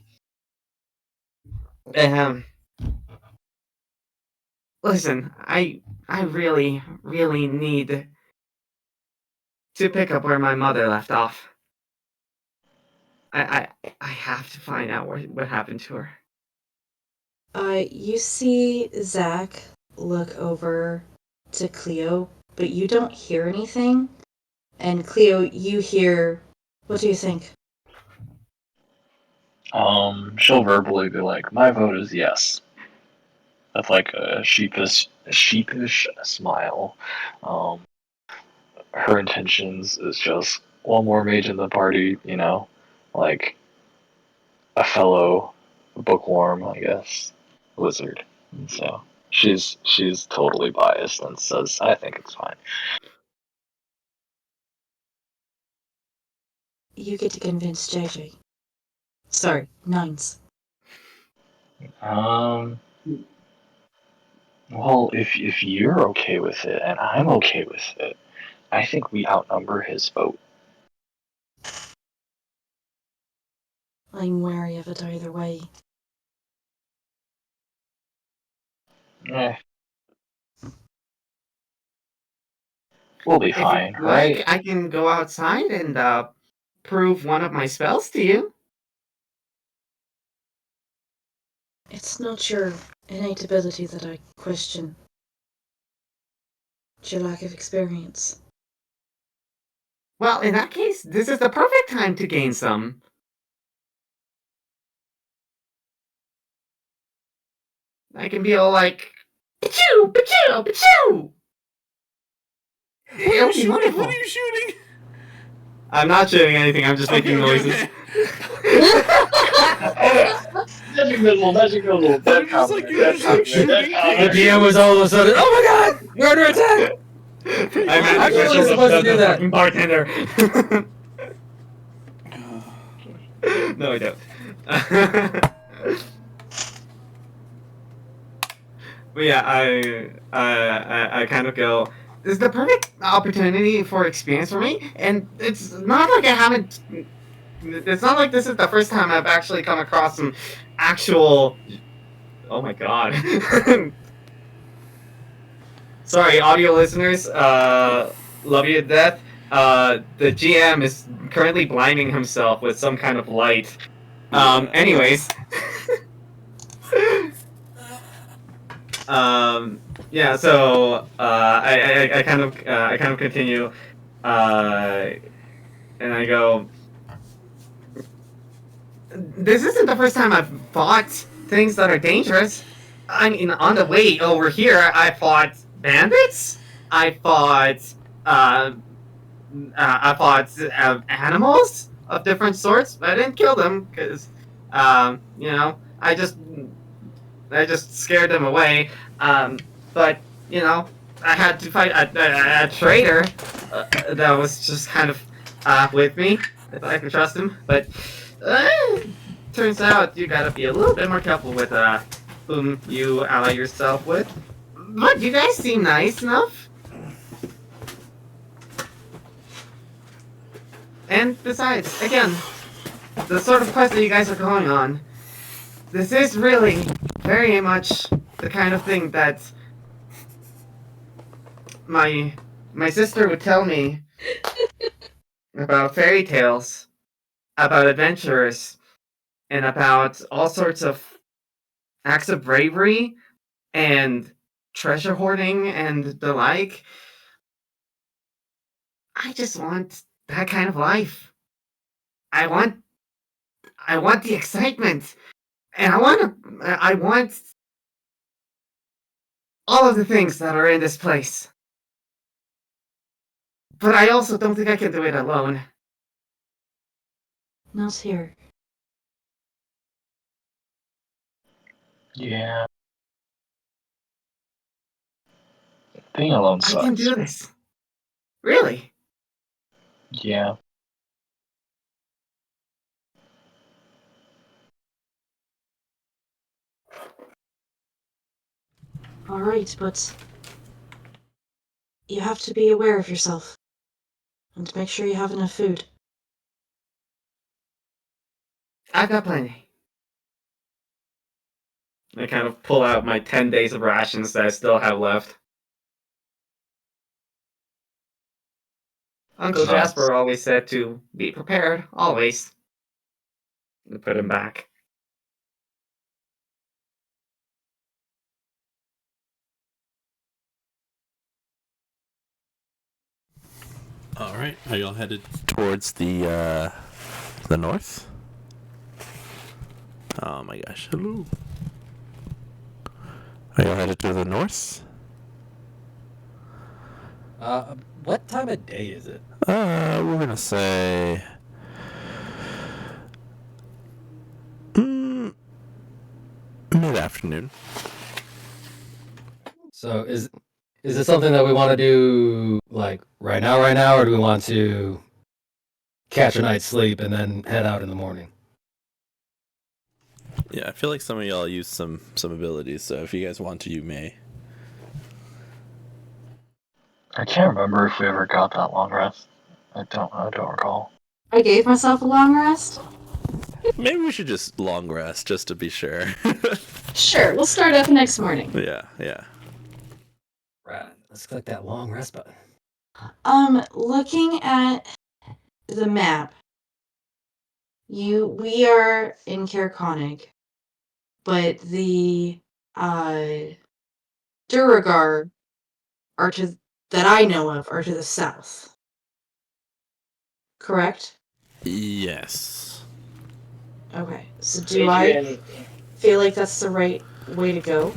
listen, I really, really need to pick up where my mother left off. I have to find out what happened to her. You see Zach look over to Cleo, but you don't hear anything. And Cleo, you hear, what do you think? She'll verbally be like, "My vote is yes." With like a sheepish smile. Um, her intentions is just one more mage in the party, like a fellow bookworm, I guess, wizard. And so she's totally biased and says, "I think it's fine." You get to convince JJ. Sorry, Nines. Um, well, if you're okay with it and I'm okay with it, I think we outnumber his vote. I'm wary of it either way. Eh, we'll be If you fine, like, right? I can go outside and prove one of my spells to you. It's not your innate ability that I question. It's your lack of experience. Well, in that case, this is the perfect time to gain some. I can be all like, "Pachoo, pachoo, pachoo!" It'll be wonderful. What are you shooting? I'm not shooting anything. I'm just making noises. Magic missile, magic missile. Dead Just like comment, you're dead just like comment, dead shooting. The comment. DM was all of a sudden, oh my god, you're under attack. I How magic are you missile supposed to do the that? fucking bartender. No, I don't. But yeah, I kind of go. This is the perfect opportunity for experience for me, and it's not like I haven't. It's not like this is the first time I've actually come across some actual Oh my god. Sorry, audio listeners. Love you to death. The GM is currently blinding himself with some kind of light. Anyways. Yeah. So I kind of continue, and I go. This isn't the first time I've fought things that are dangerous. I mean, on the way over here, I fought bandits. I fought animals of different sorts, but I didn't kill them because, you know, I just scared them away. But you know, I had to fight a traitor that was just kind of with me. I thought I could trust him, but turns out you gotta be a little bit more careful with whom you ally yourself with. But you guys seem nice enough. And besides, again, the sort of quest that you guys are going on, this is really very much the kind of thing that my sister would tell me about fairy tales, about adventurers, and about all sorts of acts of bravery and treasure hoarding and the like. I just want that kind of life. I want the excitement, and I want all of the things that are in this place. But I also don't think I can do it alone. Not here. Yeah. Being alone I can sucks. do this. Really? Yeah. All right, but you have to be aware of yourself and make sure you have enough food. I've got plenty. I kind of pull out my 10 days of rations that I still have left. Uncle Nice. Jasper always said to be prepared, always. To put him back. All right, are y'all headed towards the north? Oh my gosh, hello. Are y'all headed to the north? What time of day is it? We're gonna say mid-afternoon. So is this something that we want to do like right now, or do we want to catch a night's sleep and then head out in the morning? Yeah, I feel like some of y'all use some abilities, so if you guys want to, you may. I can't remember if we ever got that long rest. I don't recall. I gave myself a long rest. Maybe we should just long rest, just to be sure. Sure, we'll start up next morning. Yeah. Right. Let's click that long rest button. Looking at the map, we are in Caer-Konig, but the Duragar are that I know of are to the south. Correct? Yes. Okay. So do I feel like that's the right way to go?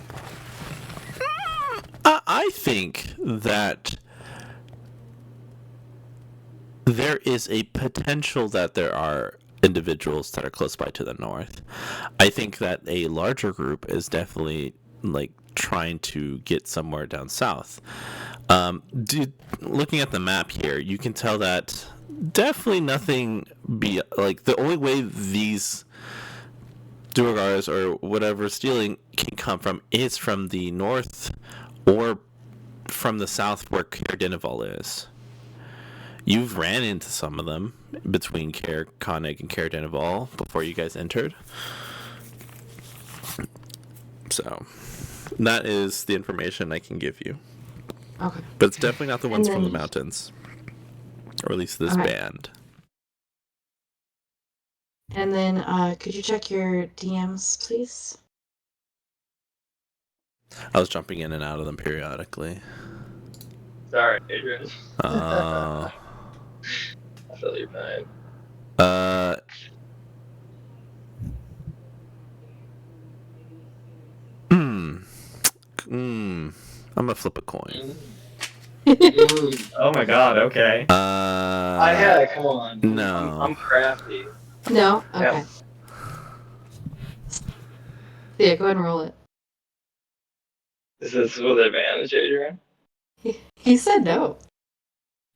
I think that there is a potential that there are individuals that are close by to the north. I think that a larger group is definitely like trying to get somewhere down south. Looking at the map here, you can tell that definitely nothing be like the only way these Durgars or whatever stealing can come from is from the north or from the south where Caer Dineval is. You've ran into some of them between Caer-Konig and Caer Dineval before you guys entered. So that is the information I can give you. Okay. But it's definitely not the ones from the then- mountains. Or at least this Okay. band. And then, could you check your DMs, please? I was jumping in and out of them periodically. Sorry, Adrian. Uh, I feel your pain. uh, hmm. I'm gonna flip a coin. Oh my god, okay. I had. Come on. No. I'm crafty. No? Okay. Yeah. Yeah, go ahead and roll it. Is this with advantage, Adrian? He said no.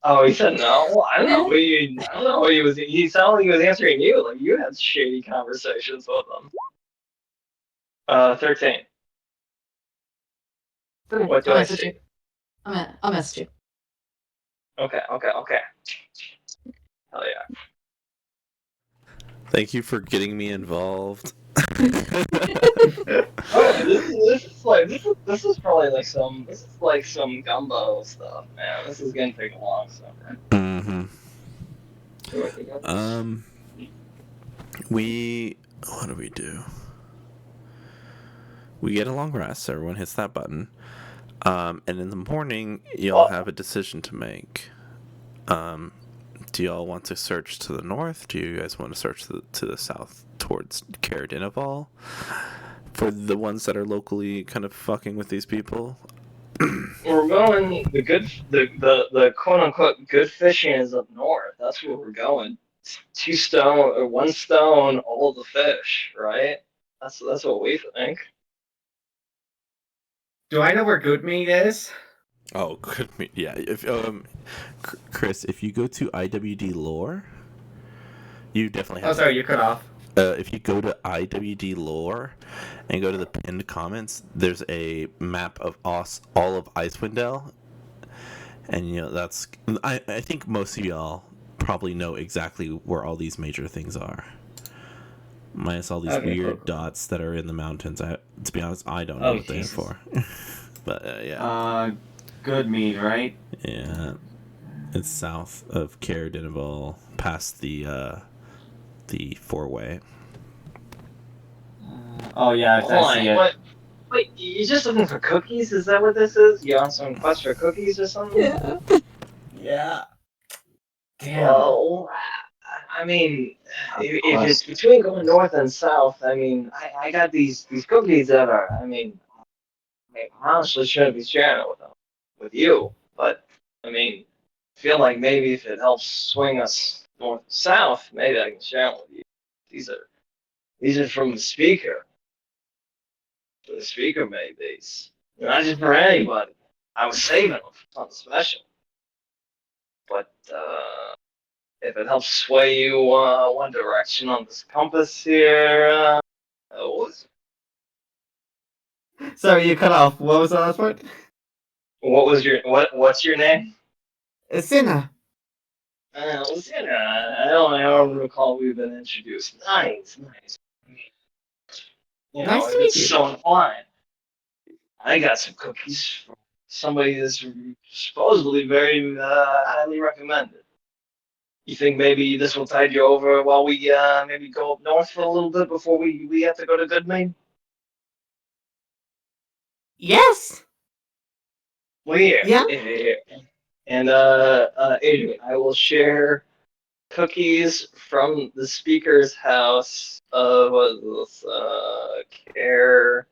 Oh, he said no. Well, I don't know. I don't know what he was. He sounded like he was answering you. Like you had shady conversations with him. 13. Okay, What do I'll I message see? you. I'll message you. Okay. Hell yeah. Thank you for getting me involved. Oh, this is probably like some gumbo stuff, man. This is gonna take a long summer. Mm-hmm. What What do we do? We get a long rest. Everyone hits that button. And in the morning, y'all have a decision to make. Do y'all want to search to the north? Do you guys want to search to the south towards Caradinaval? For the ones that are locally kind of fucking with these people? We're going the quote unquote good fishing is up north. That's where we're going. 2 stone or 1 stone, all the fish, right? That's what we think. Do I know where good meat is? Oh, good. Yeah. If Chris, if you go to IWD lore, you definitely have. Oh, sorry, you cut off. If you go to IWD lore and go to the pinned comments, there's a map of all of Icewind Dale, and that's. I think most of y'all probably know exactly where all these major things are. Minus all these weird dots that are in the mountains. To be honest, I don't know what they're for. But yeah. Good meat, right? Yeah, it's south of Caradinaval, past the 4-way. Oh yeah, I see it. Wait, you just looking for cookies? Is that what this is? You on some quest for cookies or something? Yeah. Yeah. Damn. Well, I mean, if it's between going north and south, I mean, I got these cookies that are, I honestly shouldn't be sharing it with you, but I mean, I feel like maybe if it helps swing us north and south, maybe I can share them with you. These are from the speaker. The speaker made these, not just for anybody. I was saving them for something special, but if it helps sway you one direction on this compass here, Sorry, you cut off. What was the last part? what's your name? Sinna. I don't recall we've been introduced. Nice. Nice to If meet it's you. so inclined, I got some cookies from somebody that's supposedly very highly recommended. You think maybe this will tide you over while we maybe go up north for a little bit before we have to go to Goodmain? Yes. Well, here. Yeah. Here. And Adrian, I will share cookies from the speaker's house of care.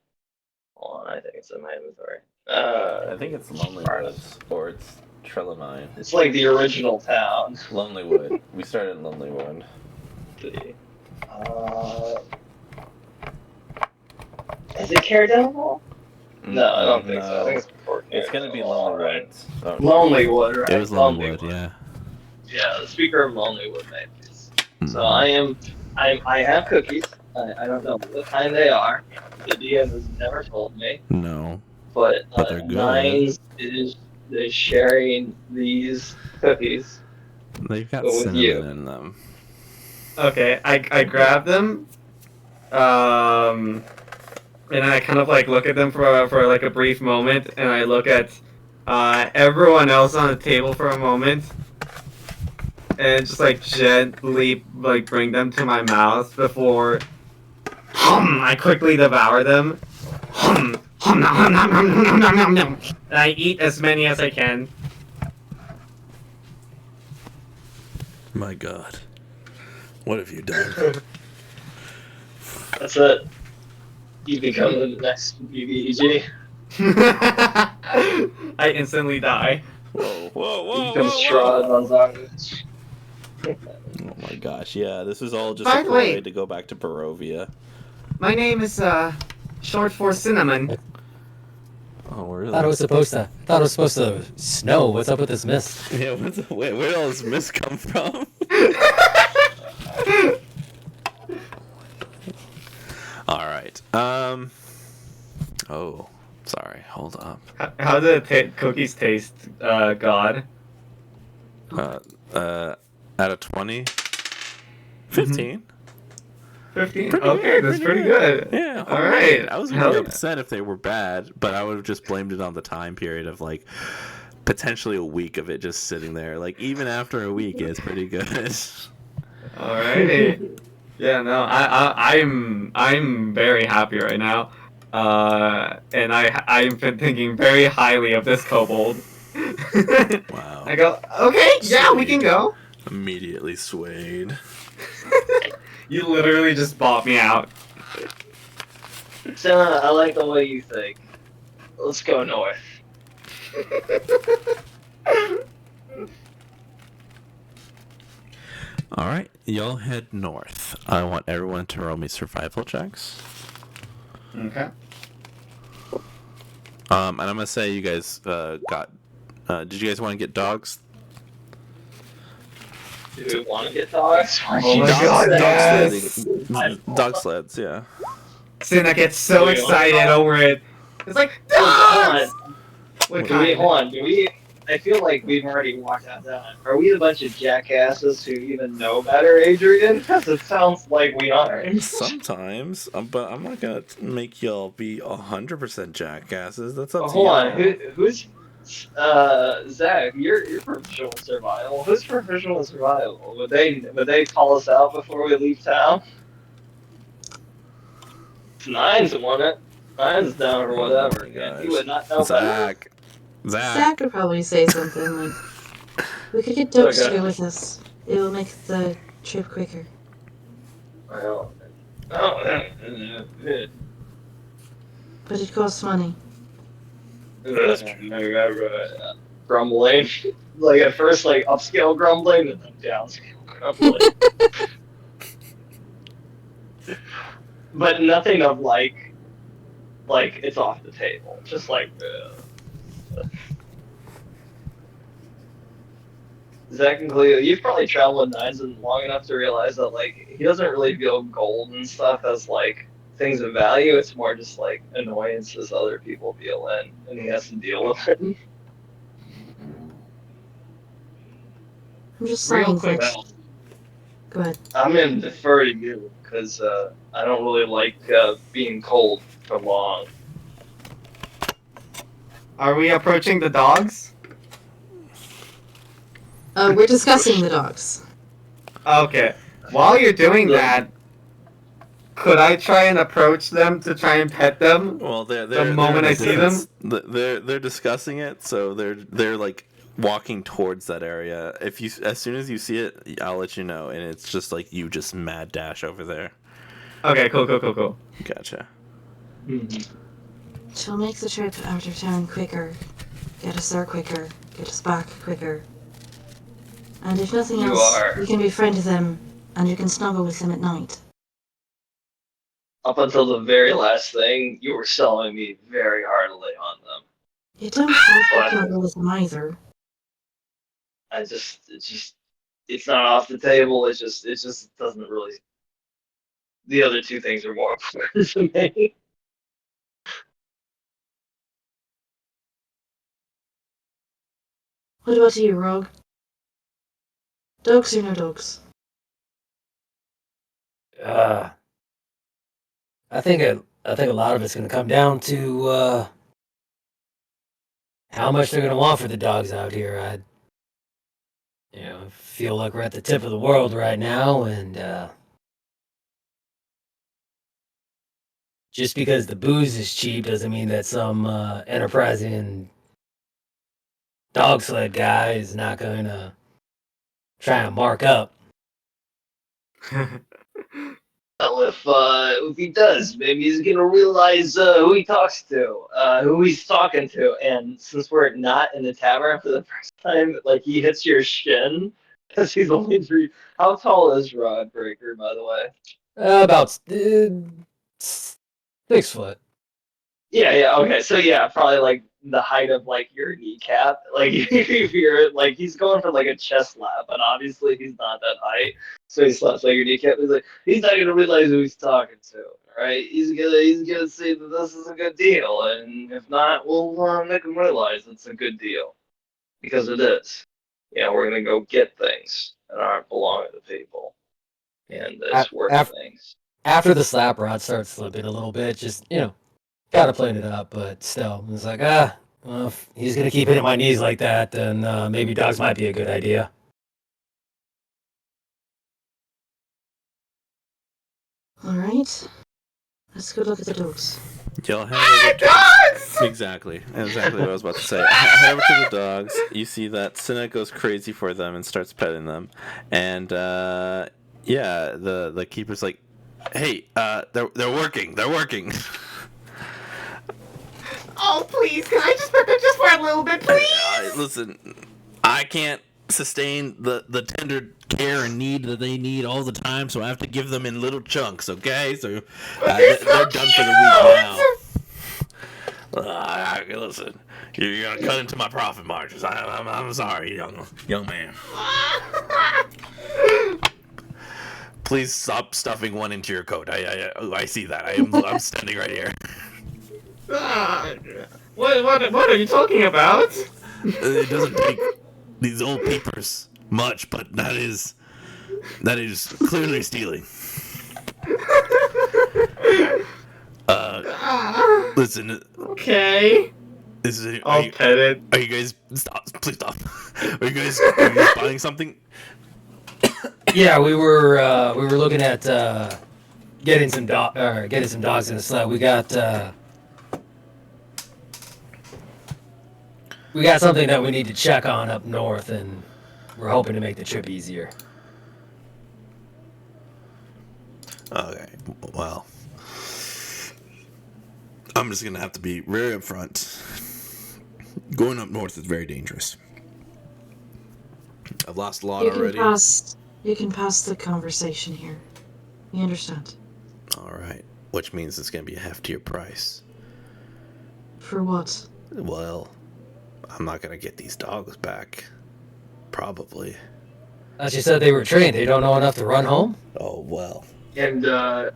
Hold on, I think it's in my inventory. I think it's Lonely Woods, or it's Trellamine. It's like the original town. Lonelywood. We started in Lonelywood. Is it Caradinal? No, I don't think so. I No. think it's before Caradinal. It's gonna be Lonelywood. Oh. Lonelywood, right? It was Lonelywood, yeah. Yeah, the speaker of Lonelywood made these. So I have cookies. I don't know what kind they are. The DM has never told me. No. But they're good. Nines is sharing these cookies. They've got with cinnamon you. in them. Okay, I grab them. And I kind of like look at them for like a brief moment, and I look at everyone else on the table for a moment, and just like gently like bring them to my mouth before I quickly devour them. And I eat as many as I can. My God. What have you done? That's it. You become the next BBEG. I instantly die. Whoa, whoa, You whoa, become whoa, Strahd whoa! on Zarnish. Oh my gosh, yeah, this is all just By a the way- parade to go back to Barovia. My name is short for cinnamon. Oh, really? Thought it was supposed to snow. What's up with this mist? Yeah, wait, where did all this mist come from? Alright, oh, sorry, hold up. How do the cookies taste, God? Out of 20? 15? 15? Pretty Okay, good, that's pretty good. Yeah, Alright. I was Hell really yeah. upset if they were bad, but I would have just blamed it on the time period of like potentially a week of it just sitting there. Like even after a week, it's pretty good. Alrighty. Yeah, no, I'm very happy right now. And I've been thinking very highly of this kobold. Wow. I go, okay, yeah, we can go. Immediately swayed. You literally just bought me out. Santa, I like the way you think. Let's go north. All right, y'all head north. I want everyone to roll me survival checks. Okay. And I'm gonna say you guys got. Did you guys want to get dogs? Do we want to get dogs? Oh my God, yes! Dog sleds, yeah. Cinna gets so Wait, excited over it. It's like, Hold dogs! on. What Do we, kind? hold on. Do we? I feel like we've already walked out that. Are we a bunch of jackasses who even know better, Adrian? Because it sounds like we aren't. Sometimes, but I'm not gonna make y'all be 100% jackasses. That's up to Hold y'all. on. Who's Zach? You're professional survival. Who's professional survival? Would they call us out before we leave town? Nine's won it. Nine's down or whatever. Oh my And he gosh. would not know better. Zach would probably say something like, "We could get dogs to Okay. go with us. It will make the trip quicker." Well, But it costs money. Grumbling. Like at first, like upscale grumbling, and then downscale grumbling. But nothing of like it's off the table. Just like Zach and Cleo, you've probably traveled with Nines and long enough to realize that like he doesn't really feel gold and stuff as like things of value. It's more just like annoyances other people feel in, and he has to deal with it. I'm just Real saying quick, that. Go ahead. I'm gonna defer to you because I don't really like being cold for long. Are we approaching the dogs? We're discussing the dogs. Okay. While you're doing that, could I try and approach them to try and pet them? Well, they're The moment I see them? they're discussing it, so they're like walking towards that area. As soon as you see it, I'll let you know, and it's just like you just mad dash over there. Okay, cool. Gotcha. She'll make the trip out of town quicker, get us there quicker, get us back quicker. And if nothing You else, are. you can befriend them, and you can snuggle with them at night. Up until the very last thing, you were selling me very heartily on them. You don't have to snuggle with them either. It's not off the table. It just doesn't really. The other two things are more important to me. What about you, Rogue? Dogs or no dogs? I think I think a lot of it's going to come down to how much they're going to want for the dogs out here. I feel like we're at the tip of the world right now, and just because the booze is cheap doesn't mean that some enterprising dog sled guy is not going to try and mark up. Well, if he does, maybe he's gonna realize who he talks to, who he's talking to, and since we're not in the tavern for the first time, like he hits your shin because he's only three. How tall is Rod Breaker, by the way? About 6 foot. Yeah, okay, so yeah, probably like the height of like your kneecap. Like if you're like he's going for like a chest lap, but obviously he's not that height, so he slaps like your kneecap. He's like he's not gonna realize who he's talking to, right? He's gonna say that this is a good deal, and if not, we'll make him realize it's a good deal because it is. We're gonna go get things that aren't belonging to people, and it's worth things. After the slap, Rod starts slipping a little bit, just gotta play it up, but still, it's like, well, if he's gonna keep hitting my knees like that, then maybe dogs might be a good idea. All right. Let's go look at the dogs. Y'all head over exactly what I was about to say. Head over to the dogs. You see that Cinna goes crazy for them and starts petting them, and the keeper's like, "Hey, they're working. They're working." Oh, please, can I just pet them just for a little bit, please? Listen, I can't sustain the tender care and need that they need all the time, so I have to give them in little chunks, okay? So they're done for the week now. Listen, you're gonna cut into my profit margins. I'm sorry, young man. Please stop stuffing one into your coat. I see that. I'm standing right here. What are you talking about? It doesn't take these old peepers much, but that is clearly stealing. Listen. Okay. I'll pet it. Are you guys stop? Please stop. Are you guys buying something? Yeah, we were looking at getting some dogs in the sled. We got something that we need to check on up north, and we're hoping to make the trip easier. Okay, well, I'm just gonna have to be very upfront. Going up north is very dangerous. I've lost a lot already. You can pass the conversation here. You understand? All right, which means it's gonna be a heftier price. For what? Well, I'm not gonna get these dogs back. Probably. As you said, they were trained. They don't know enough to run home? Oh, well. And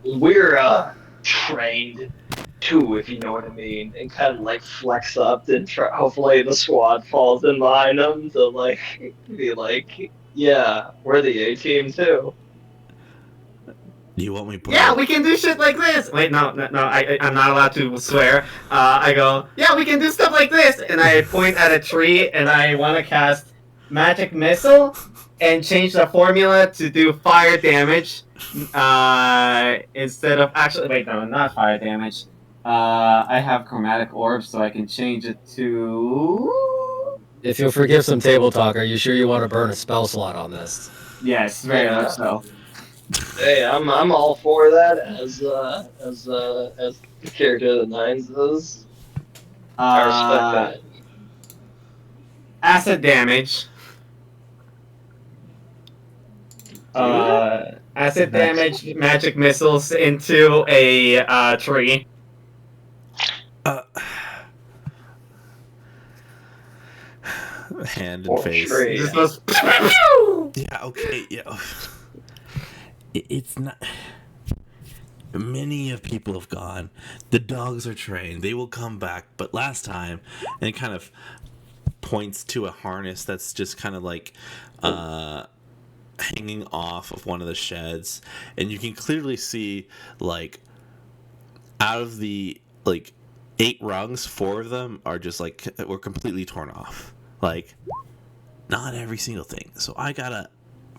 we're trained too, if you know what I mean, and kind of like flex up and hopefully the squad falls in behind them to like be like, yeah, we're the A team too. Do you want me to Yeah, we can do shit like this. Wait, no, I'm not allowed to swear. I go, yeah, we can do stuff like this, and I point at a tree, and I want to cast magic missile and change the formula to do fire damage instead of actually. Wait, no, not fire damage. I have chromatic orbs, so I can change it to. If you'll forgive some table talk, are you sure you want to burn a spell slot on this? Yes, very much so. Hey, I'm all for that as the character of the Nines is. I respect that. Acid damage. Acid damage, magic missiles into a tree. Hand and face. Tree. Yeah, okay, yeah. It's not. Many of people have gone. The dogs are trained. They will come back. But last time, and it kind of points to a harness that's just kind of like hanging off of one of the sheds, and you can clearly see like out of the like 8 rungs, 4 of them are just like were completely torn off. Like, not every single thing. So I gotta,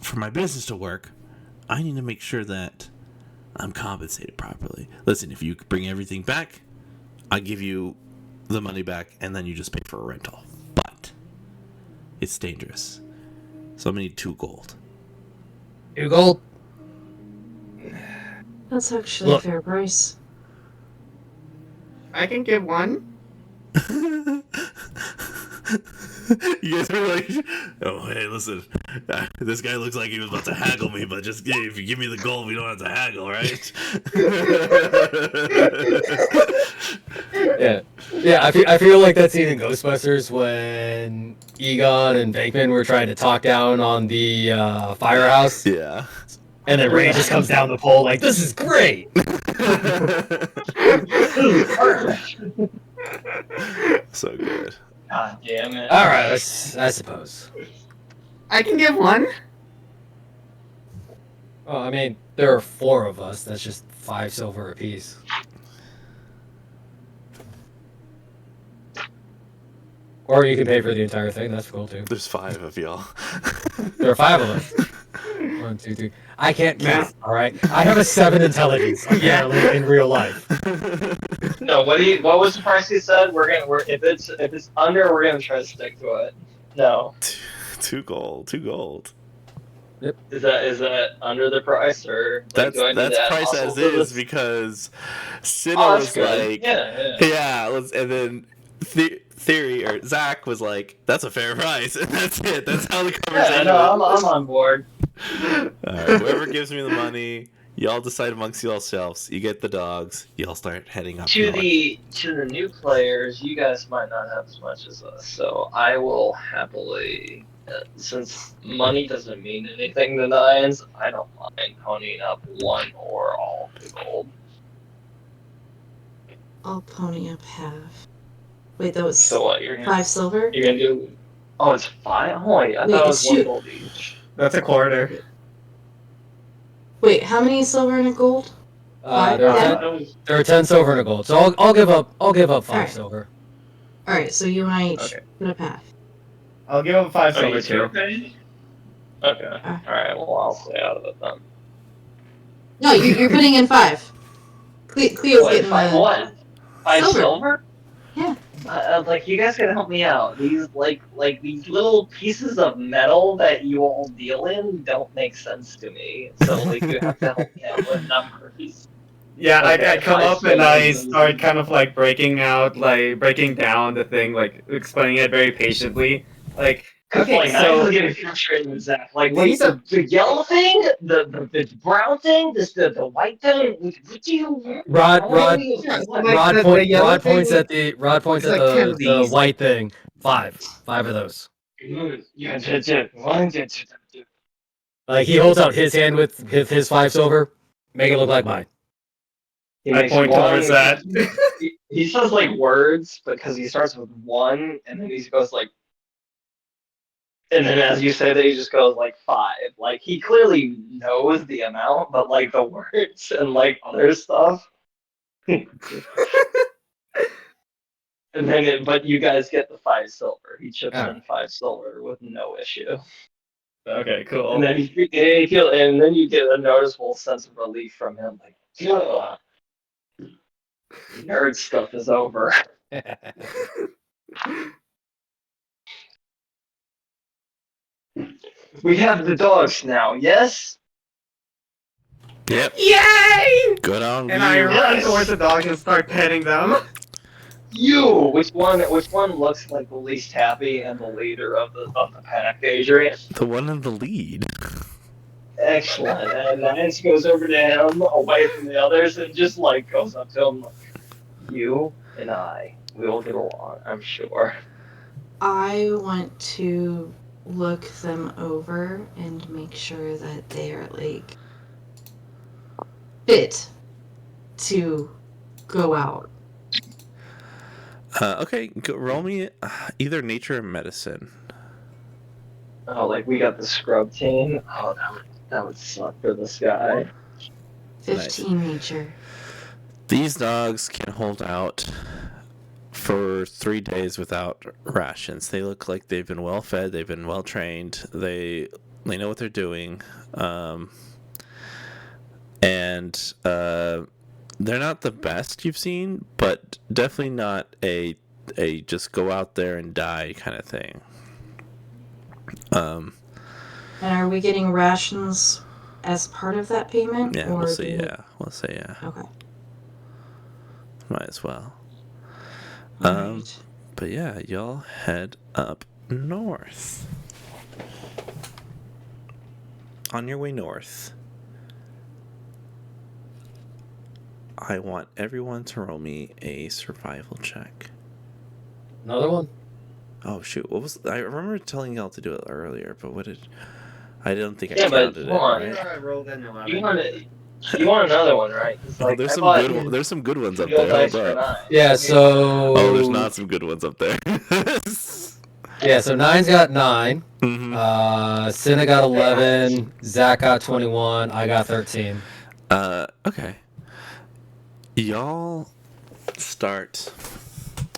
for my business to work, I need to make sure that I'm compensated properly. Listen, if you bring everything back, I give you the money back, and then you just pay for a rental. But it's dangerous, so I'm gonna need 2 gold. 2 gold. That's actually Look. a fair price. I can give 1. You guys are like, oh, hey, listen, this guy looks like he was about to haggle me, but just if you give me the gold, we don't have to haggle, right? Yeah. I feel like that scene in Ghostbusters when Egon and Venkman were trying to talk down on the firehouse, Yeah. and then Ray just comes down the pole like, "This is great." So good. God damn it. All right, I suppose. I can give 1. Well, I mean, there are 4 of us. That's just 5 silver apiece. Or you can pay for the entire thing. That's cool too. There's 5 of y'all. There are 5 of us. 1, 2, 3. I can't count. All right. I have a 7 intelligence. Apparently, in real life. No, what was the price you said? If it's under, we're gonna try to stick to it. No. 2 gold. 2 gold. Is that under the price, or like, That's do I need to add price muscle as to is this? because Cinna Oh, that's was good. like, Yeah. and then Theory or Zach was like, that's a fair price, and that's it. That's how the conversation. Yeah, no, I'm on board. Alright, whoever gives me the money, y'all decide amongst yourselves. You get the dogs. Y'all start heading up To north. the new players, you guys might not have as much as us, so I will happily, since money doesn't mean anything to Nines, I don't mind ponying up 1 or all of the gold. I'll pony up half. Wait, that was So what? You're 5 silver? gonna do? Oh, it's 5. Holy, I Wait, thought it was it's 1 2. gold each. That's a quarter. Wait, how many silver and a gold? 5? There are Yeah? 10. There are 10 silver and a gold. So I'll give up. I'll give up 5 Alright. silver. Alright, so you and I each Okay. put up half. I'll give him 5 Oh, silver you too. okay? Okay. Alright, well, I'll stay out of it then. No, you're putting in 5. Cleo's What, getting 5 the what? 5 silver. silver? Yeah. Like, you guys gotta help me out. These, like these little pieces of metal that you all deal in don't make sense to me. So, like, you have to help me out with numbers. Yeah, Okay, I come 5 up and I silver. start kind of like breaking down the thing, like explaining it very patiently. Like, okay, Like, so I'm getting frustrated with Zach. Like, these are the yellow thing, the brown thing, the white thing. What do you? Rod the yellow Rod points thing- at like 10 of the these. white thing. 5 of those. Yeah. Like he holds out his hand with his 5 silver. Make it look like mine. He I makes point one- towards that. He says like words because he starts with 1 and then he goes like, and then as you say that he just goes like 5. Like he clearly knows the amount, but like the words and like other stuff. And then, but you guys get the 5 silver. He chips in 5 silver with no issue. Okay, cool. And then and then you get a noticeable sense of relief from him, like, ugh, nerd stuff is over. We have the dogs now, yes? Yep. Yay! Good on And I you. run towards the dog and start petting them. You! Which one looks like the least happy and the leader of the pack, Adrian? The one in the lead. Excellent. And Nance goes over to him, away from the others, and just like goes up to him like, you and I, we will get along, I'm sure. I want to look them over and make sure that they are like fit to go out. Okay, roll me either nature or medicine. Oh, like we got the scrub team. Oh, that would suck for this guy. 15 nature. These dogs can hold out for 3 days without rations. They look like they've been well fed, they've been well trained, they know what they're doing, and they're not the best you've seen, but definitely not a just go out there and die kind of thing. And are we getting rations as part of that payment? Yeah, or we'll see. do we- Yeah, we'll say yeah. Okay. Might as well. All right. But yeah, y'all head up north. On your way north, I want everyone to roll me a survival check. Another one? Oh shoot! What was I remember telling y'all to do it earlier, but what did I don't think I Yeah, but counted it. hold on. Right? I rolled an 11. You want another one, right? 'Cause, Oh, like, there's I some bought good. There's some good ones up field there. dice Hold for up. 9. Yeah, so. Oh, there's not some good ones up there. Yeah, so 9's got 9. Mm-hmm. Cinna got 11. Zach got 21. I got 13. Okay. Y'all start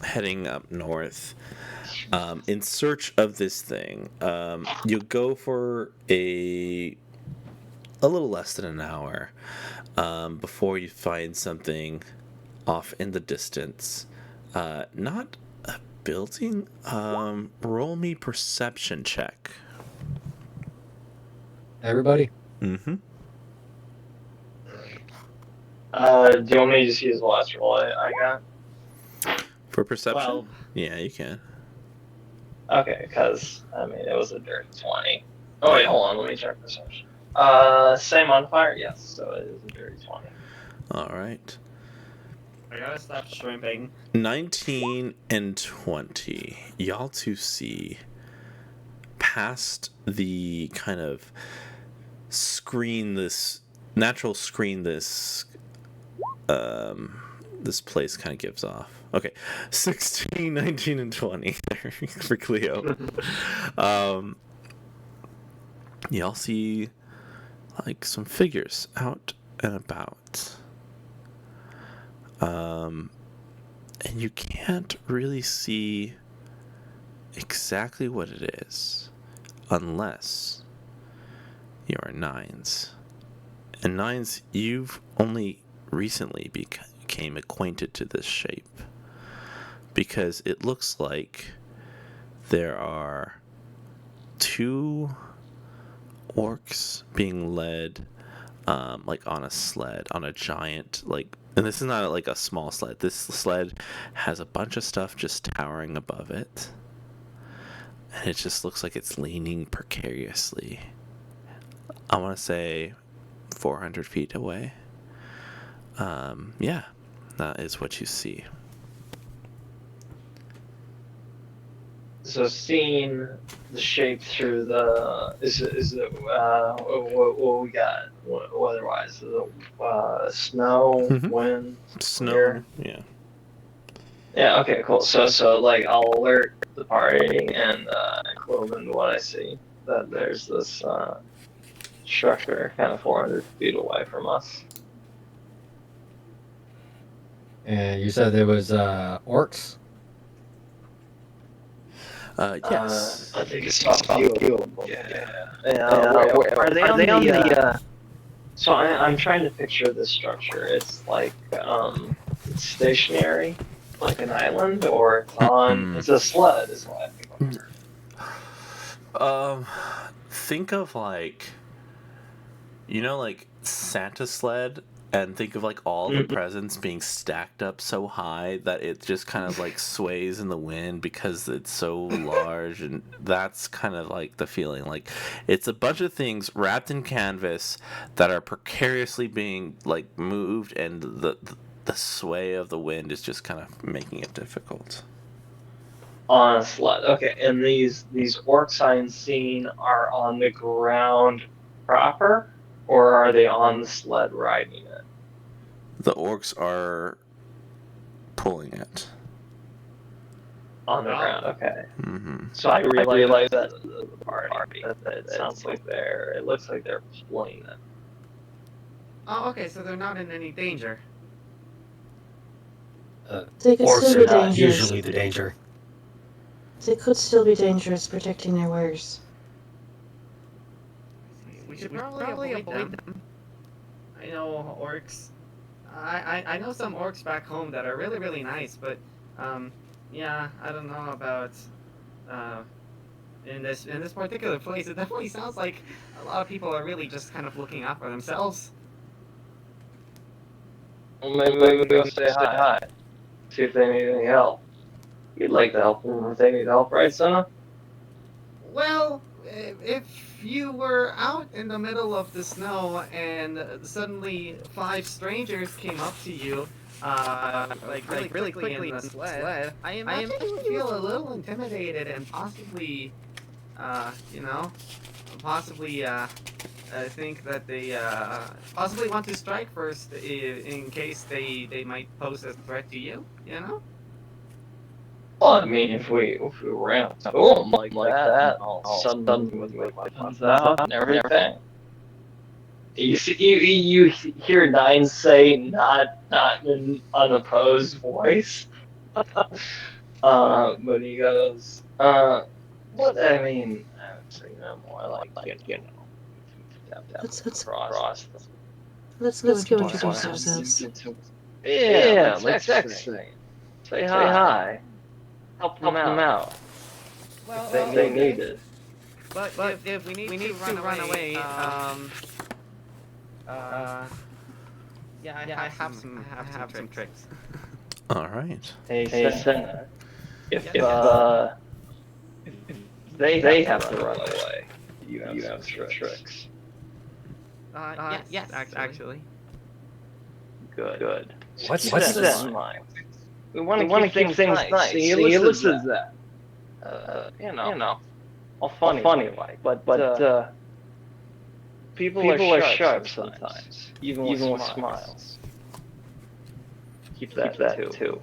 heading up north in search of this thing. You go for a little less than an hour before you find something off in the distance. Not a building. Roll me perception check. Everybody? Mm-hmm. Do you want me to just use the last roll I got? For perception? 12. Yeah, you can. Okay, because, I mean, it was a dirty 20. Oh, wait, hold on, let me check perception. Same modifier? Yes, so it is a dirty 20. All right. I gotta stop shrimping. 19 and 20. Y'all two see past the kind of natural screen this place kind of gives off. Okay, 16, 19, and 20 there for Cleo. Y'all see like some figures out and about. And you can't really see exactly what it is unless you are 9s. And 9s, you've only recently became acquainted to this shape because it looks like there are 2 orcs being led like on a sled, on a giant, like, and this is not like a small sled. This sled has a bunch of stuff just towering above it. And it just looks like it's leaning precariously. I want to say 400 feet away. Yeah, that is what you see. So seeing the shape through the what we got weather-wise? Snow, Mhm. wind, Snow, clear? yeah. Yeah. Okay. Cool. So like I'll alert the party and clue them to what I see. That there's this structure kind of 400 feet away from us. And you said there was orcs? Yes. I think it's a few of them. Yeah. Are they on the? So I'm trying to picture this structure. It's like it's stationary, like an island, or it's on. It's a sled, is what I think. Think of like, like Santa sled, and think of like all the presents being stacked up so high that it just kind of like sways in the wind because it's so large, and that's kind of like the feeling. Like it's a bunch of things wrapped in canvas that are precariously being like moved, and the sway of the wind is just kind of making it difficult. On a sled. Okay, and these orcs I'm seeing are on the ground proper, or are they on the sled riding it? The orcs are pulling it. On the ground. Okay. Mm-hmm. So I realize that the party. That it sounds like it looks like they're pulling it. Oh, okay, so they're not in any danger. They could Orcs still are be not dangerous. usually the danger. They could still be dangerous protecting their wares. We should probably avoid them. I know orcs. I know some orcs back home that are really, really nice, but yeah, I don't know about in this particular place. It definitely sounds like a lot of people are really just kind of looking out for themselves. Well, maybe we can go say hi. See if they need any help. You'd like to help them if they need help, right, Senna? Well, if you were out in the middle of the snow and suddenly 5 strangers came up to you, like really quickly in the sled, I imagine you would feel a little intimidated and possibly, you know, possibly think that they possibly want to strike first in case they might pose a threat to you. You know? Well, I mean, if we ran up to them like that, and all of a sudden with weapons out and everything, you hear Nine say not in an unopposed voice, but he goes, what I mean, so, more like Let's across. let's go introduce ourselves. Yeah, like Zach saying, say hi, help them out if they need it. But if we need to run away, yeah, I have some tricks. All right. Hey, Senna, if they have to run away, you have some tricks. Yes, actually. Good. What's Keep this? that in mind. We want to keep things nice. So you listen to that. You know, all funny like, but people are sharp sometimes, even with smiles. Keep that too.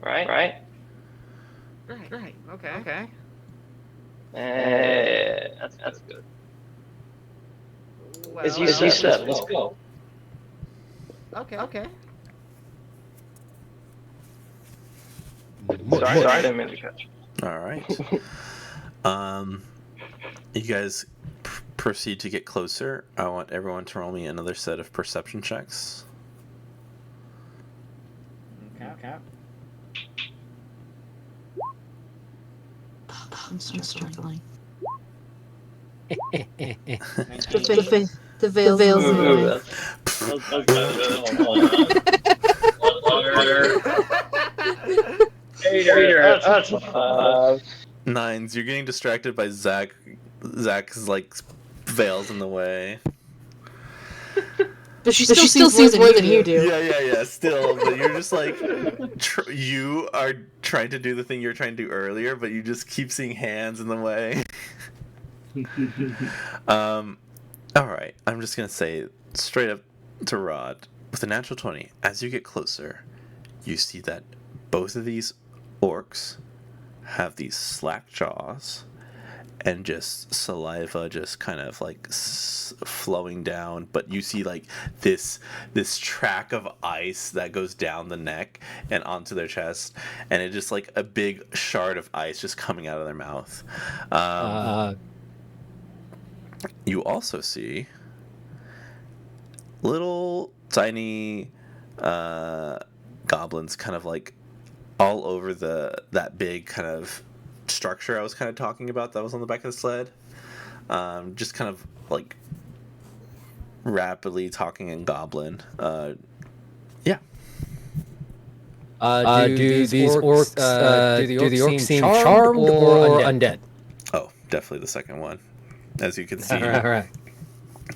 Right? Right. Okay. That's good. Well, As you said, let's go. Okay. Sorry, I didn't mean to cut you. All right. You guys proceed to get closer. I want everyone to roll me another set of perception checks. Okay. I'm so struggling. Okay. The veil's in the way. That's a 5. Nines, you're getting distracted by Zach. Zach's like veils in the way. But she still sees more than you do. Yeah. Still, but you're just like you are trying to do the thing you were trying to do earlier, but you just keep seeing hands in the way. All right. I'm just gonna say straight up to Rod with a natural 20. As you get closer, you see that both of these orcs have these slack jaws and just saliva just kind of like flowing down, but you see like this track of ice that goes down the neck and onto their chest, and it's just like a big shard of ice just coming out of their mouth. You also see little tiny goblins kind of like all over that big kind of structure I was kind of talking about that was on the back of the sled. Just kind of like rapidly talking in goblin. Yeah. Do these orcs do the orcs seem charmed or undead? Oh, definitely the second one. As you can see, All right.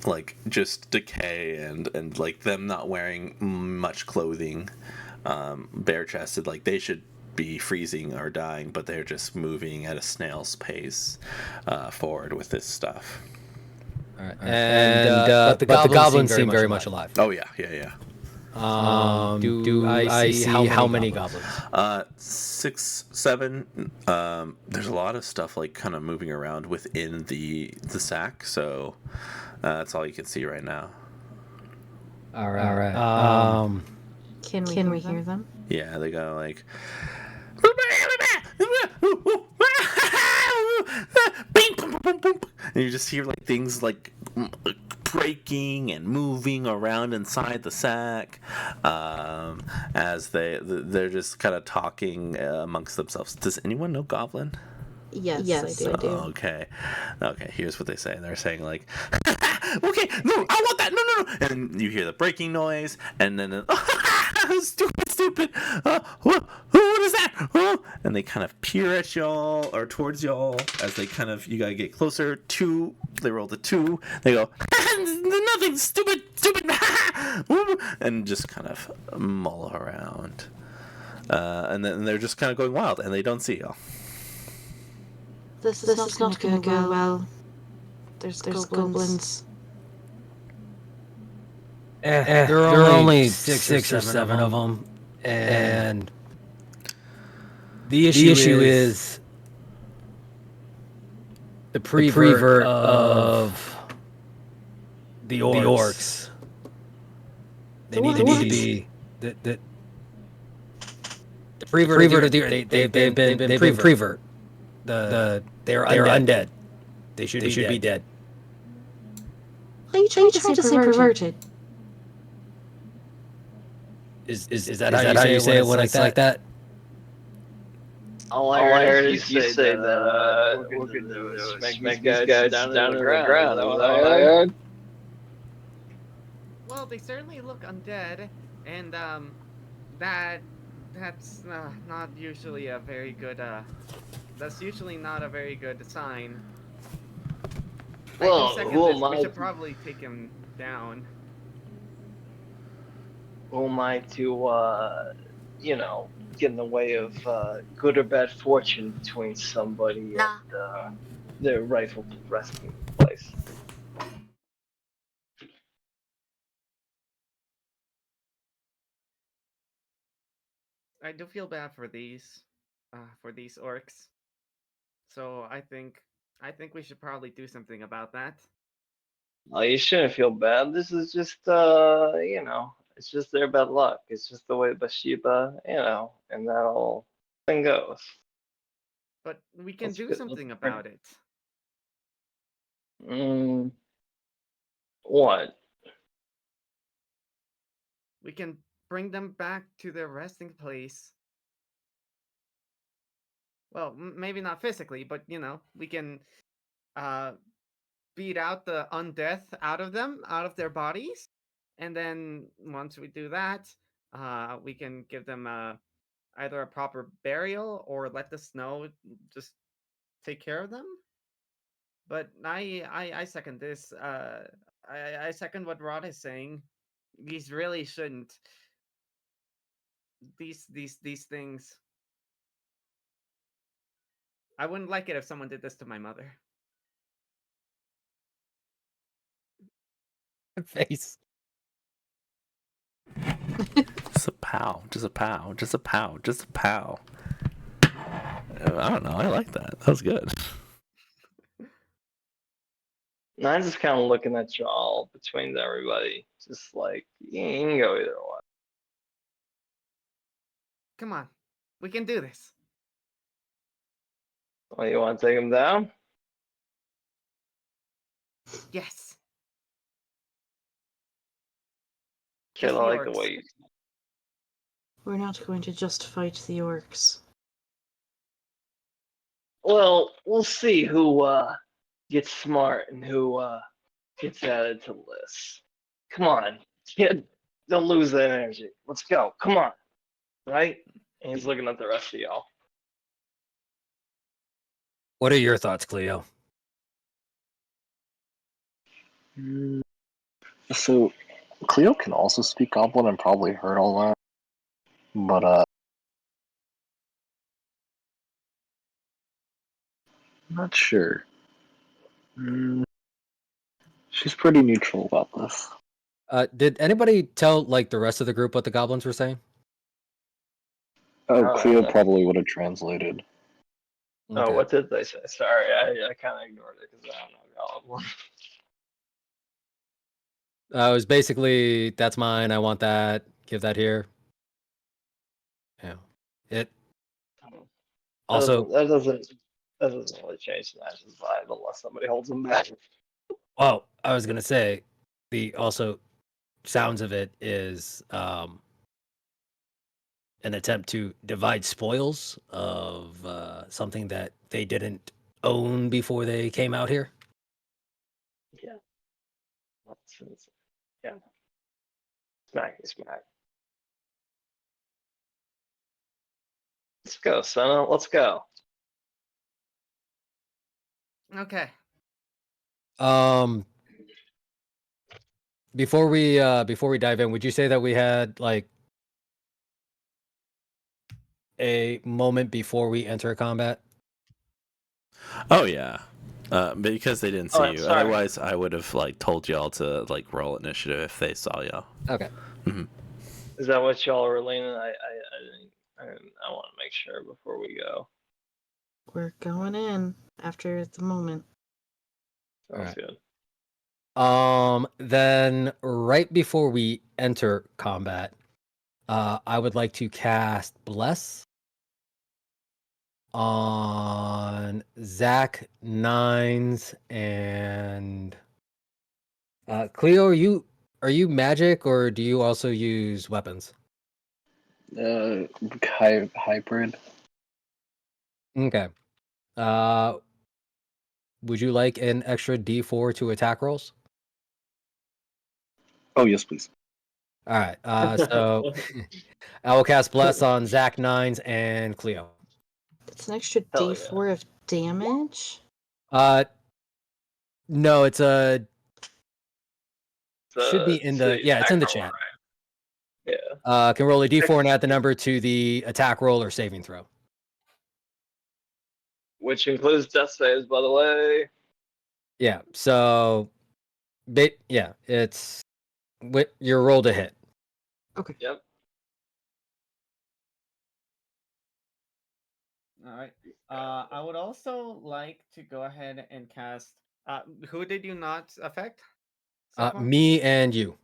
like just decay and like them not wearing much clothing, bare chested, like they should be freezing or dying, but they're just moving at a snail's pace forward with this stuff. All right. But the goblins seem very much alive. Oh yeah. Do I see how many goblins? 6, 7. There's a lot of stuff like kind of moving around within the sack, so that's all you can see right now. All right. Can we hear them? Yeah, they go like. And you just hear like things like breaking and moving around inside the sack, as they're just kind of talking amongst themselves. Does anyone know Goblin? Yes, I do. Okay. Here's what they say. They're saying like, "Okay, no, I want that. No," and you hear the breaking noise, and then stupid. What is that? And they kind of peer at y'all or towards y'all as they kind of you gotta get closer. Two. They roll the 2. They go, nothing. Stupid. And just kind of mull around. And then they're just kind of going wild, and they don't see y'all. This is not going to go well. There's goblins. There are only 6 or 7 of them, and the issue is the prevert of the orcs. They need to be the prevert of the they've been prevert. They're undead. They should be dead. Are you trying to say perverted? Is that how you say it when it's like that? All I heard is you say that we're going to smack these guys down to the ground. That was all I heard. Well, they certainly look undead, and that's not usually a very good that's usually not a very good sign. Well, who am We I? should probably take him down. Who am I to get in the way of good or bad fortune between somebody and their rightful resting place? I do feel bad for these orcs. So I think we should probably do something about that. Well, you shouldn't feel bad. This is just, it's just their bad luck. It's just the way Bathsheba, and that whole thing goes. But we can Let's do go- something let's- about it. What? We can bring them back to their resting place. Well, maybe not physically, but we can beat out the undeath out of them, out of their bodies, and then once we do that, we can give them either a proper burial or let the snow just take care of them. But I second this. I second what Rod is saying. These really shouldn't. These things. I wouldn't like it if someone did this to my mother. Face. Just a pow. I don't know. I like that. That was good. Nine's just kind of looking at y'all between everybody. Just like, you can go either way. Come on, we can do this. Well, you want to take him down? Yes. Kid, Just I the like the orcs. way you. We're not going to just fight the orcs. Well, we'll see who gets smart and who gets added to the list. Come on, kid. Don't lose that energy. Let's go. Come on. Right? And he's looking at the rest of y'all. What are your thoughts, Cleo? So, Cleo can also speak Goblin and probably heard all that. But, I'm not sure. She's pretty neutral about this. Did anybody tell like the rest of the group what the goblins were saying? Oh, Cleo probably would have translated. Oh, Okay. what did they say? Sorry, I kind of ignored it because I don't know Goblin. It was basically, that's mine. I want that. Give that here. Yeah. It That also, doesn't really change the match's vibe unless somebody holds them back. well, I was gonna say, the also sounds of it is an attempt to divide spoils of something that they didn't own before they came out here. Yeah. Yeah. Smack. Let's go, Senna. Let's go. Okay. Um, before we dive in, would you say that we had like a moment before we enter combat? Oh yeah. Because they didn't Oh, see I'm you. sorry. Otherwise, I would have like told y'all to like roll initiative if they saw y'all. Okay. Is that what y'all were leaning? I want to make sure before we go. We're going in after the moment. Sounds Alright. good. Then right before we enter combat, I would like to cast Bless on Zach, Nines, and Cleo. Are you magic or do you also use weapons? Hybrid. Okay. Uh, would you like an extra D4 to attack rolls? Oh yes, please. All right. So I will cast Bless on Zach, Nines, and Cleo. It's an extra Hell D4 of damage. No, it's a should be in It's the it's in the attack roll, chat. right? Yeah. Can roll a D4 and add the number to the attack roll or saving throw. Which includes death saves, by the way. Yeah. So, it's your roll to hit. Okay. Yep. All right. I would also like to go ahead and cast. Who did you not affect so far? Me and you.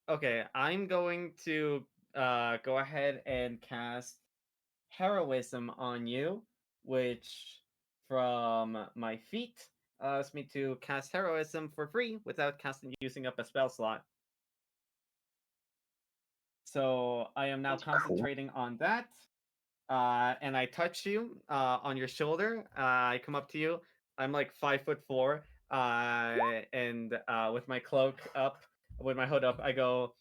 Okay, I'm going to go ahead and cast Heroism on you, which from my feat allows me to cast Heroism for free without using up a spell slot. So I am now That's cool. concentrating on that. And I touch you on your shoulder. I come up to you. I'm like 5'4", and with my cloak up, with my hood up, I go,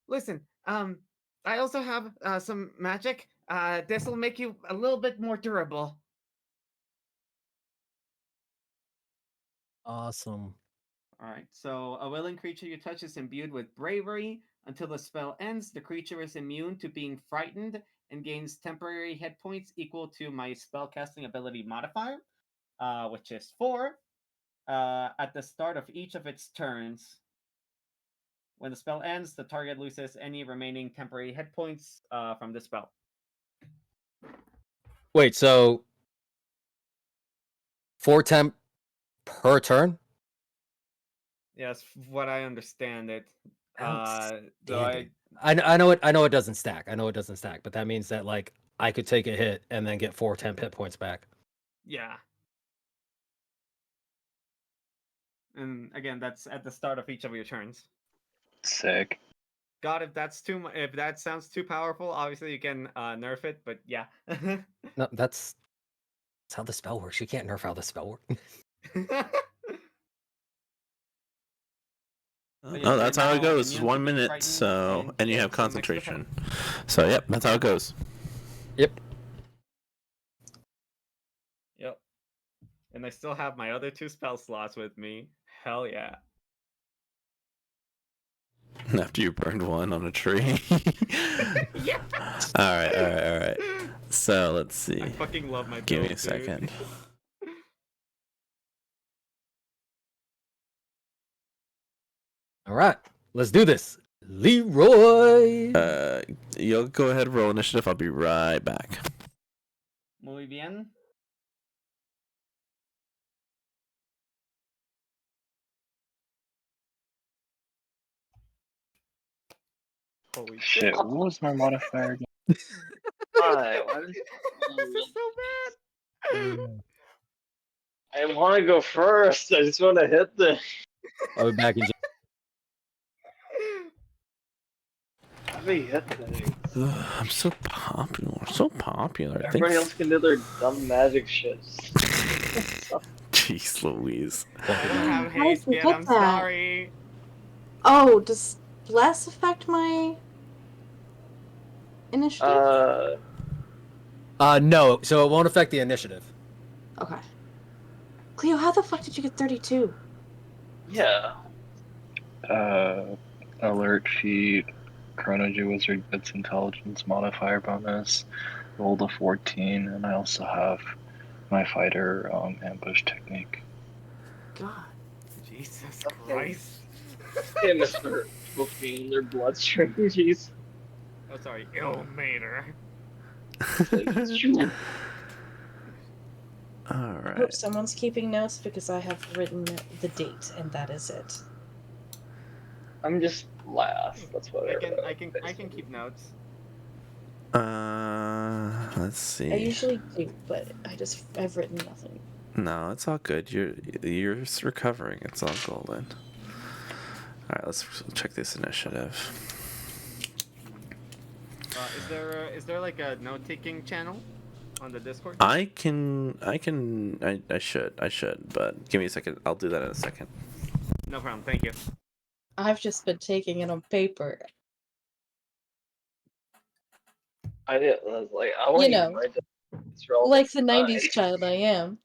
listen, I also have some magic. This will make you a little bit more durable. Awesome. All right. So a willing creature you touch is imbued with bravery. Until the spell ends, the creature is immune to being frightened and gains temporary hit points equal to my spellcasting ability modifier, which is 4, at the start of each of its turns. When the spell ends, the target loses any remaining temporary hit points from the spell. Wait, so 4 temp per turn? Yes, what I understand it. Though I know it doesn't stack. I know it doesn't stack, but that means that like I could take a hit and then get 4 temp hit points back. yeah. And again, that's at the start of each of your turns. Sick. God, if that sounds too powerful, obviously you can nerf it. But yeah. No, that's how the spell works. You can't nerf how the spell works. But Oh, yes, you're that's how it now goes. immune to 1 being minute, frightened so and you get have some extra concentration. So yep, that's how it goes. Yep. Yep. And I still have my other 2 spell slots with me. Hell yeah. After you burned one on a tree. Yeah. All right. So let's see. I fucking love my Give me build, a second. dude. All right, let's do this. Leroy. You'll go ahead and roll initiative. I'll be right back. Muy bien. Holy Shit, what was my modifier again? Why? Why does This is so bad. I want to go first? I just want to hit the. I'll be back in. Let me hit things. I'm so popular. So popular. Everybody else can do their dumb magic shit. Jeez Louise. I don't have How did haste you yet. get I'm that? sorry. Oh, does bless affect my initiative? No, so it won't affect the initiative. Okay. Cleo, how the fuck did you get 32? Yeah. Alert sheet, Chronogy Wizard gets intelligence modifier bonus, rolled a 14, and I also have my fighter ambush technique. God. Jesus Okay. Christ. Hey, Mr. Booking their bloodstream, jeez. Oh, sorry. Ilmater. I Alright. hope someone's keeping notes because I have written the date and that is it. I'm just last. That's what I can keep notes. Let's see. I usually do, but I've written nothing. No, it's all good. You're recovering. It's all golden. All right, let's check this initiative. Is there like a note taking channel on the Discord? I should, but give me a second. I'll do that in a second. No problem. Thank you. I've just been taking it on paper. I was like, I want You know, like the 90s child I am.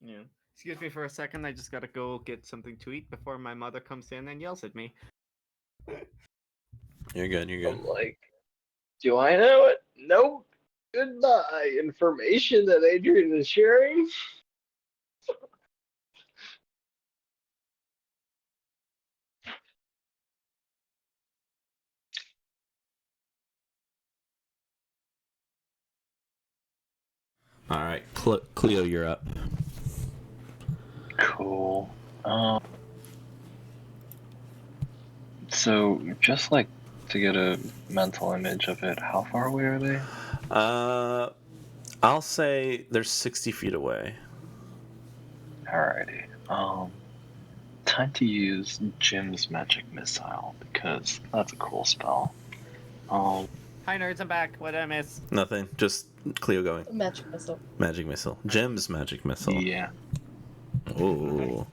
Yeah. Excuse me for a second. I just gotta go get something to eat before my mother comes in and yells at me. You're good. You're good. I'm like, do I know it? Nope. Goodbye. Information that Adrian is sharing. All right, Cleo, you're up. Cool. So just like to get a mental image of it, how far away are they? I'll say they're 60 feet away. Alrighty. Time to use Jim's magic missile because that's a cool spell. Hi nerds, I'm back. What did I miss? Nothing. Just Cleo going. Magic missile. Magic missile. Jim's magic missile. Yeah. Oh.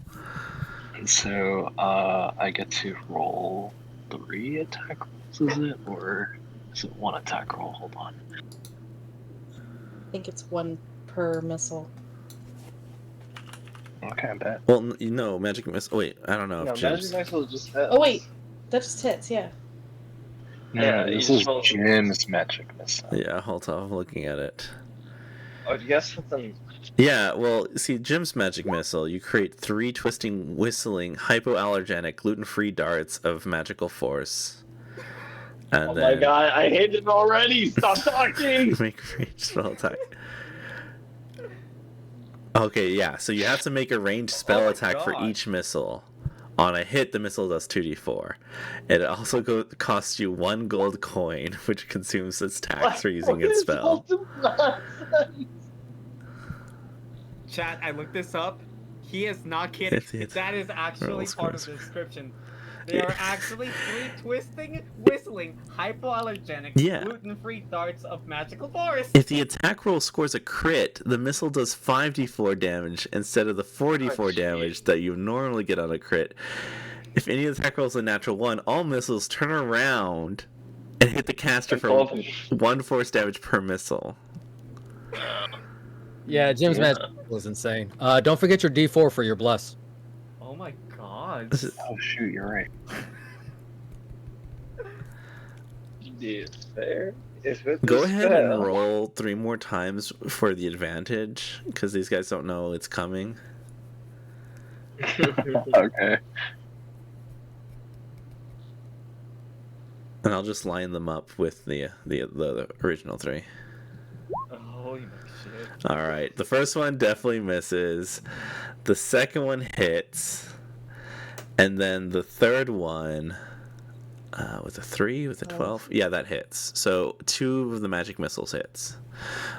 So I get to roll 3 attack rolls, is it? Or is it 1 attack roll? Hold on. I think it's 1 per missile. Okay, I bet. Well, no, magic missile. Wait, I don't know No, if Jim's. magic missile just hits. Oh wait, that just hits, yeah. No, you this just is roll- Jim's magic missile. Yeah, hold on. I'm looking at it. Oh, do you guys something? Yeah, well, see, Jim's magic missile, you create 3 twisting, whistling, hypoallergenic, gluten-free darts of magical force. And Oh then my god, I hate it already. Stop talking. make a ranged spell attack. Okay, yeah, so you have to make a ranged spell my attack for God. each missile. On a hit, the missile does 2d4. It also costs you 1 gold coin, which consumes its tax for using its spell. Chat, I looked this up. He is not kidding. It's That is actually gross, part of gross. the description. They are actually 3 twisting, whistling, hypoallergenic, Yeah. gluten-free darts of magical force. If the attack roll scores a crit, the missile does 5d4 damage instead of the 4d4 damage that you normally get on a crit. If any attack rolls a natural 1, all missiles turn around and hit the caster for 1 force damage per missile. Yeah, Jim's magic missile is insane. Don't forget your D4 for your bless. Oh my god. Oh shoot, you're right. Dude, fair. If it Go was ahead fair. and roll 3 more times for the advantage, because these guys don't know it's coming. Okay. And I'll just line them up with the original 3. Holy shit. All right, the first one definitely misses. The second one hits, and then the third one, With a 3, with a 12. 12. Yeah, that hits. So 2 of the magic missiles hits.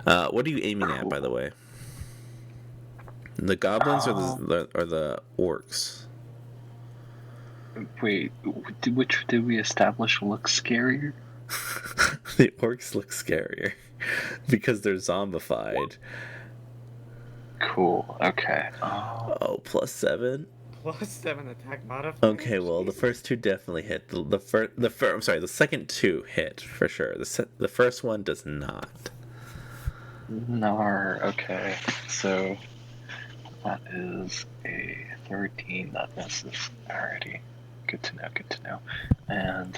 What are you aiming at, by the way? The goblins or the orcs? Wait, which did we establish looks scarier? The orcs look scarier because they're zombified. Cool. Okay. Oh, +7. +7 attack modifier. Okay, well, the first 2 definitely hit. I'm sorry, the second 2 hit for sure. The first one does not. No. Okay. So that is a 13 that misses. Alrighty. Good to know. Good to know. And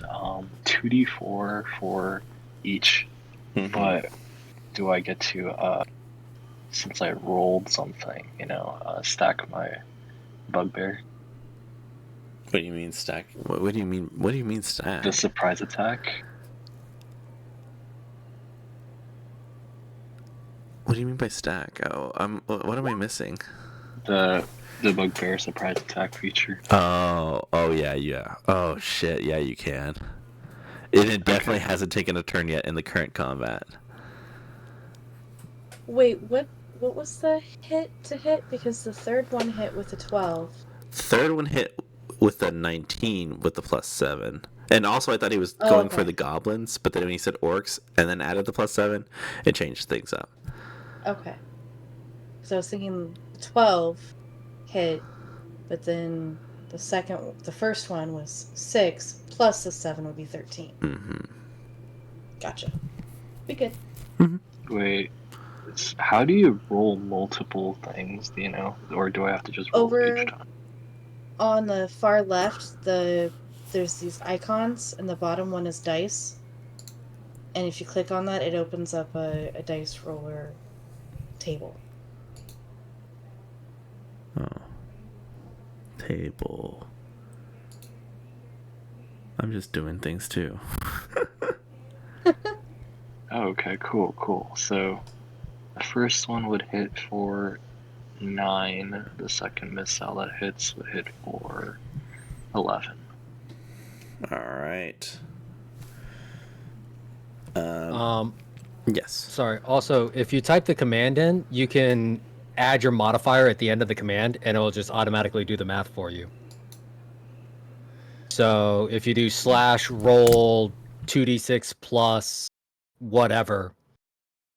2d4 for each. Mhm. But do I get to since I rolled something, stack my bugbear? What do you mean stack? What do you mean? What do you mean stack? The surprise attack? What do you mean by stack? Oh, what am I missing? The bugbear surprise attack feature. Oh yeah. Oh shit, yeah, you can. It definitely hasn't taken a turn yet in the current combat. Wait, what was the hit to hit? Because the third one hit with a 12. Third one hit with a 19 with the +7. And also, I thought he was Oh, going for okay. the goblins, but then when he said orcs and then added the +7, it changed things up. Okay. So I was thinking 12 hit, but then the first one was 6 plus the 7 would be 13. Mm-hmm. Gotcha. Be good. Wait, how do you roll multiple things? Do you know, or do I have to just roll Over each time? on the far left, there's these icons, and the bottom one is dice. And if you click on that, it opens up a dice roller table. Oh. Table. I'm just doing things too. Oh, okay, cool. So the first one would hit for 9. The second missile that hits would hit for 11. All right. Yes. Sorry. Also, if you type the command in, you can add your modifier at the end of the command, and it will just automatically do the math for you. So if you do /roll 2d6 plus whatever,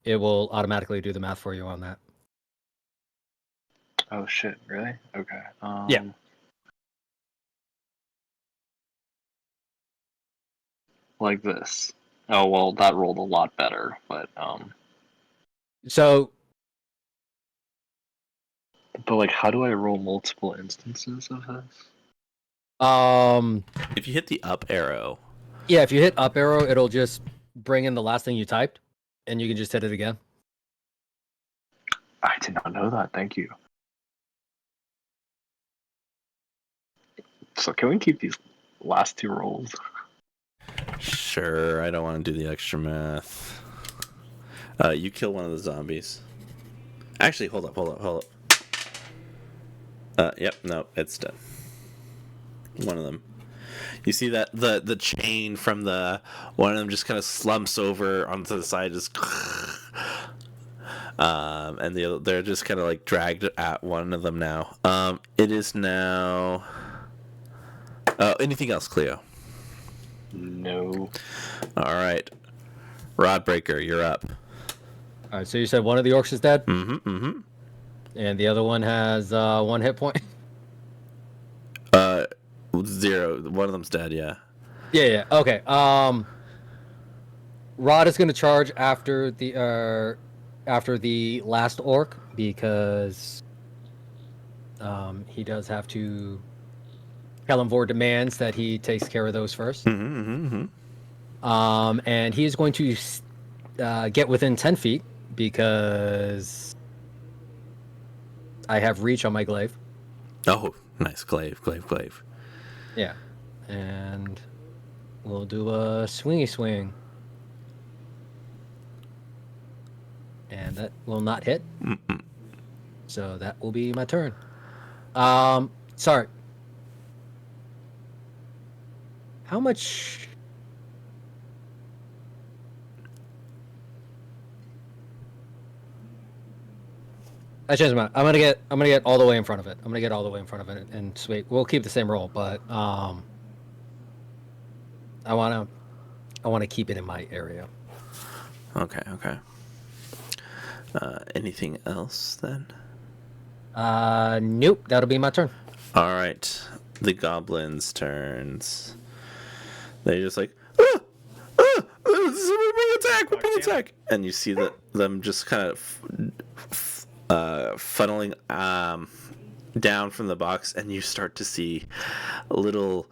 it will automatically do the math for you on that. Oh shit! Really? Okay. Yeah. Like this. Oh well, that rolled a lot better, but So like, how do I roll multiple instances of this? If you hit the up arrow. Yeah, if you hit up arrow, it'll just bring in the last thing you typed, and you can just hit it again. I did not know that. Thank you. So can we keep these last 2 rolls? Sure, I don't want to do the extra math. You kill one of the zombies. Actually, hold up. Yep, no, it's dead. One of them. You see that the chain from the one of them just kind of slumps over onto the side, just and they're just kind of like dragged at one of them now. It is now. Anything else, Cleo? No. All right, Rodbreaker, you're up. All right, so you said one of the orcs is dead, Mm-hmm. and the other one has 1 hit point. 0. One of them's dead. Yeah. Yeah. Okay. Rod is going to charge after the last orc because he does have to. Kellenvor demands that he takes care of those first. Mm-hmm. And he is going to get within 10 feet because I have reach on my glaive. Oh, nice. Glaive. Yeah. And we'll do a swingy swing. And that will not hit. Mm-mm. So that will be my turn. Sorry. How much I changed my mind. I'm gonna get all the way in front of it. I'm gonna get all the way in front of it, and sweet. We'll keep the same roll, but I wanna keep it in my area. Okay. Anything else then? Nope. That'll be my turn. All right. The goblins' turns. They just like, ah, ah, we're being attacked, we're being attacked, and you see them just kind of funneling down from the box, and you start to see little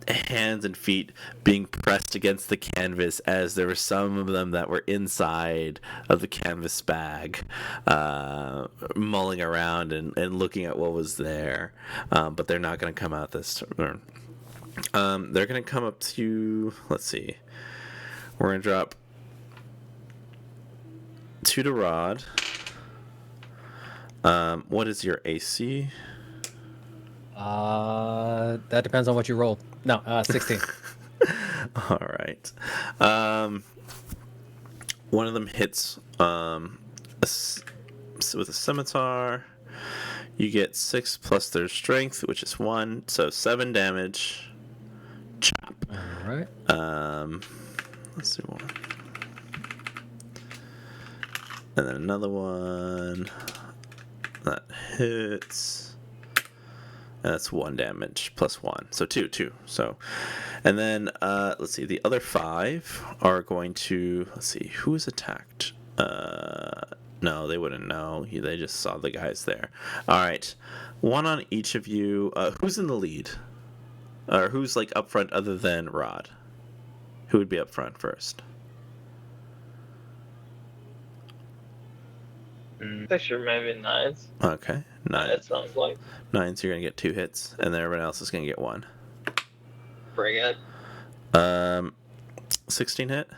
hands and feet being pressed against the canvas, as there were some of them that were inside of the canvas bag, mulling around and looking at what was there, but they're not going to come out this turn. They're going to come up to, let's see, we're going to drop 2 to Rod. What is your AC? That depends on what you rolled. No, 16. All right. One of them hits with a scimitar. You get 6 plus their strength, which is 1, so 7 damage. Chop. All right. Let's see one. And then another one that hits. And that's 1 damage plus 1, so 2. So, and then let's see. The other 5 are going to. Let's see who is attacked. No, they wouldn't know. They just saw the guys there. All right, 1 on each of you. Who's in the lead? Or who's like up front other than Rod? Who would be up front first? Picture maybe 9s. Okay, 9. It sounds like. 9, so you're gonna get 2 hits, and then everyone else is gonna get 1. Bring it. 16 hit.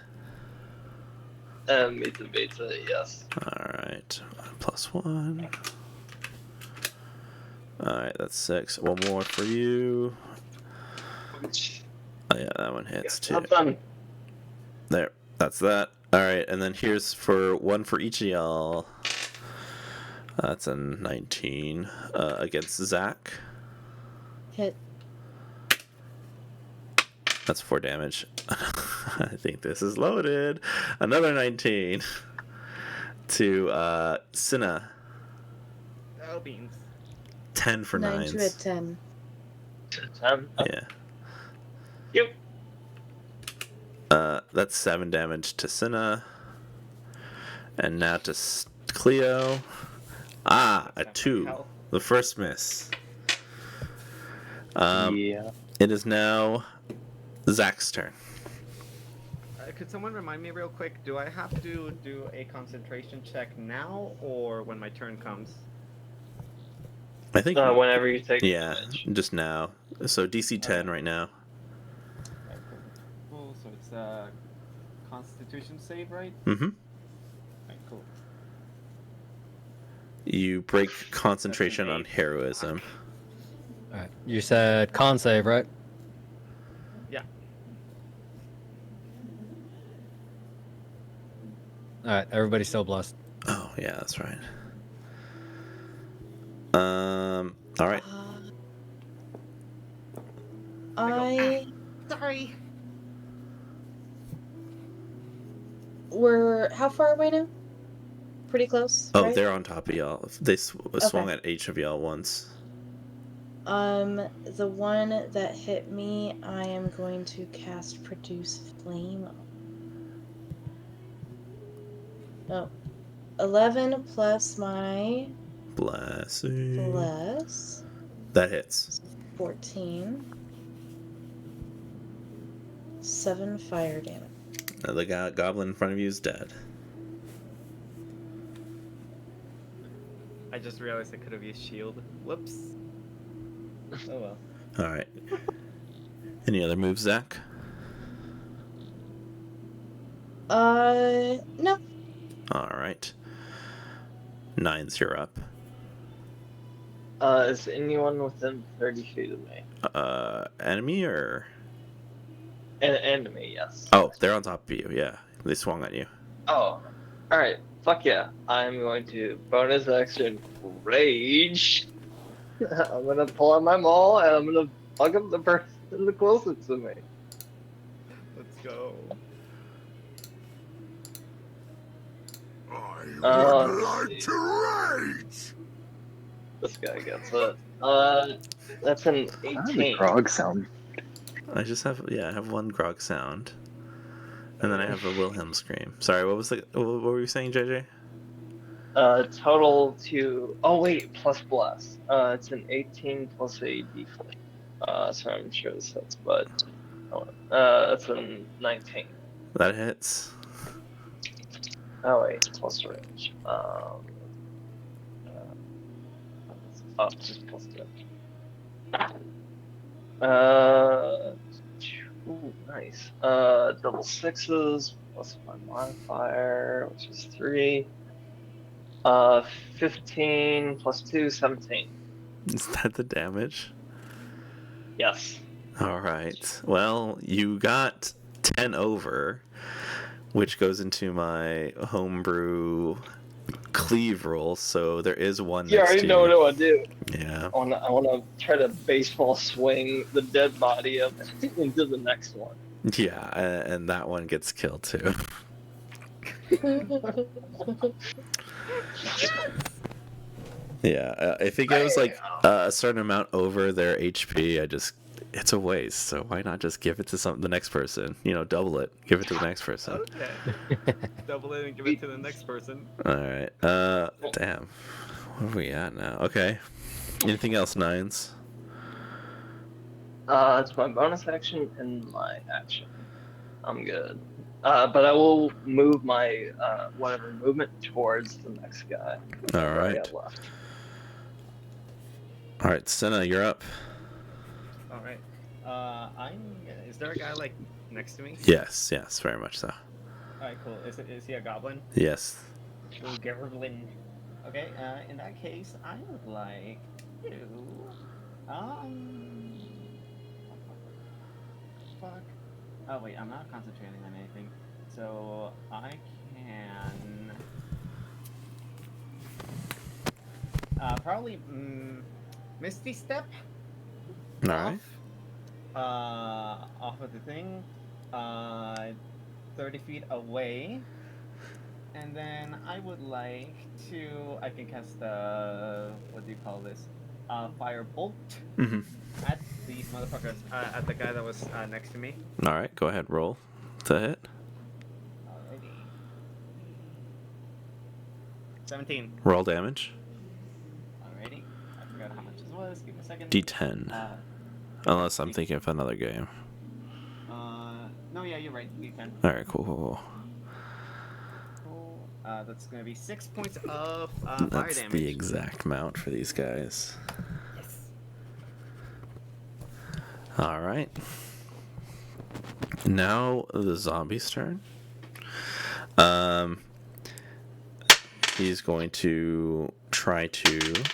Meets and beats it, yes. All right, plus 1. All right, that's 6. 1 more for you. Oh yeah, that one hits too. Not done. There, that's that. All right, and then here's for 1 for each of y'all. That's a 19 against Zach. Hit. That's 4 damage. I think this is loaded. Another 19 to Cinna. Oh, beans. 10 for 9 nines. to a 10. 10. Yeah. Yep. That's 7 damage to Cinna. And now to Cleo. A 2. The first miss. Yeah. It is now Zach's turn. Could someone remind me real quick? Do I have to do a concentration check now or when my turn comes? I think. Whenever you take Yeah, damage. just now. So DC 10 right now. Okay, cool. So it's a Constitution save, right? Mm-hmm. Okay, cool. You break concentration on heroism. All right. You said con save, right? Yeah. All right. Everybody's still blessed. Oh yeah, that's right. All right. Sorry. We're how far away now? Pretty close. Oh, right? they're on top of y'all. They swung at each of y'all once. The one that hit me, I am going to cast Produce Flame on. Oh. 11 plus my Blessing. bless. That hits. 14. 7 fire damage. The goblin in front of you is dead. I just realized I could have used shield. Whoops. Oh well. All right. Any other moves, Zach? No. All right. 9's you're up. Is anyone within 30 feet of me? Enemy or? And me, yes. Oh, they're on top of you. Yeah, they swung at you. Oh, all right. Fuck yeah. I'm going to bonus action rage. I'm gonna pull out my maul and I'm gonna fuck up the person the closest to me. Let's go. I Let would me like see. to rage! This guy gets it. That's an How the 18. grog sound? I just have I have one grog sound, and then I have a Wilhelm scream. Sorry, what were you saying, JJ? Total to. Oh wait, plus bless. It's an 18 plus a d4. So I'm sure this hits, but that's a 19. That hits. Oh wait, plus range. Oh, just plus 2. Ooh, nice. Double sixes plus my modifier, which is 3. 15 plus 2, 17. Is that the damage? Yes. All right. Well, you got 10 over, which goes into my homebrew cleave roll. So there is one You next already to know what you. I want to do. Yeah. I want to try to baseball swing the dead body up into the next one. Yeah, and that one gets killed too. Yeah, if it goes like a certain amount over their HP, it's a waste. So why not just give it to the next person? Double it, give it to the next person. Okay. Double it and give it to the next person. All right. Damn. Where are we at now? Okay. Anything else, Nines? It's my bonus action and my action. I'm good. But I will move my whatever movement towards the next guy. All Whatever I right. got left. All right, Senna, you're up. All right. Is there a guy like next to me? Yes, very much so. All right, cool. Is he a goblin? Yes. Oh, goblin. Okay. In that case, I would like to. Fuck. Oh wait, I'm not concentrating on anything, so I can. Probably Misty Step. All right. Off of the thing, 30 feet away, and then I would like to. I can cast what do you call this? Fire bolt Mm-hmm. at these motherfuckers. At the guy that was next to me. All right, go ahead. Roll to hit. Alrighty. 17. Roll damage. Alrighty. I forgot how much this was. Give me a second. D10. Unless I'm thinking of another game. No, yeah, you're right. D10. All right, cool. Cool. That's gonna be 6 points of fire That's damage. the exact amount for these guys. Yes. All right. Now the zombie's turn. He's going to try to.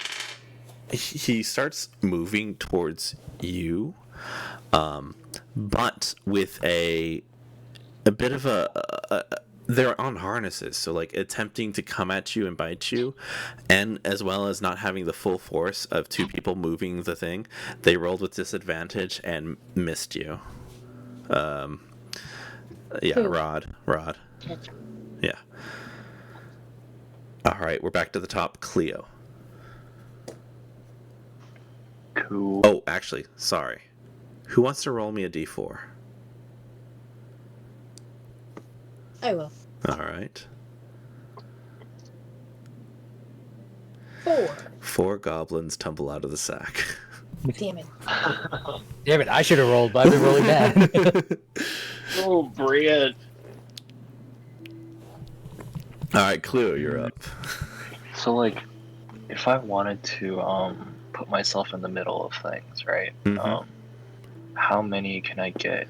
He starts moving towards you, but with a bit of they're on harnesses, so like attempting to come at you and bite you, and as well as not having the full force of two people moving the thing, they rolled with disadvantage and missed you. Yeah, Who? Rod. Yeah. All right, we're back to the top. Cleo. Cool. Oh, actually, sorry. Who wants to roll me a d4? I will. All right. 4. 4 goblins tumble out of the sack. Damn it. Damn it! I should have rolled, but I've been really bad. Oh, brilliant. All right, Cleo, you're up. So like, if I wanted to put myself in the middle of things, right? Mhm. How many can I get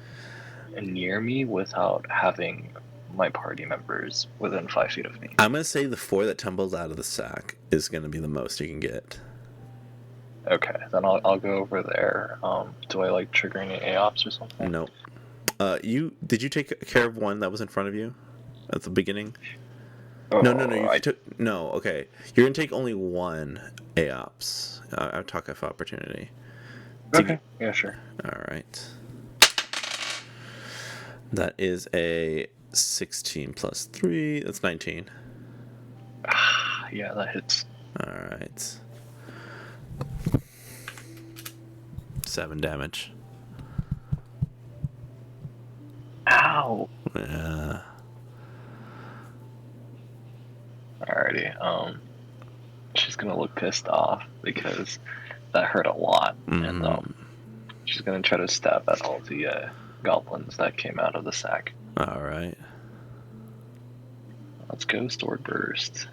near me without having my party members within 5 feet of me? I'm going to say the 4 that tumbles out of the sack is going to be the most you can get. Okay, then I'll go over there. Do I like trigger any AOPs or something? Nope. Did you take care of one that was in front of you at the beginning? No. I No. Okay, you're gonna take only one AOPS. Attack of opportunity. okay. Yeah, sure. All right. That is a 16 plus 3. That's 19. Yeah, that hits. All right. 7 damage. Ow. Yeah. Alrighty. She's gonna look pissed off because that hurt a lot, and she's gonna try to stab at all the goblins that came out of the sack. All right. Let's go, sword burst.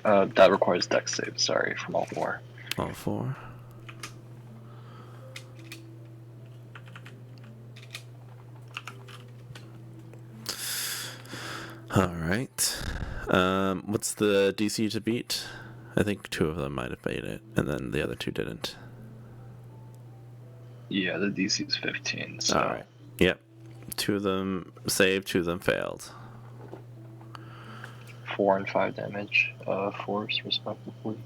That requires dex save. Sorry, from all 4. All 4. All right. What's the DC to beat? I think 2 of them might have made it, and then the other 2 didn't. Yeah, the DC is 15. So. All right. Yep. 2 of them saved, 2 of them failed. 4 and 5 damage, force respectively,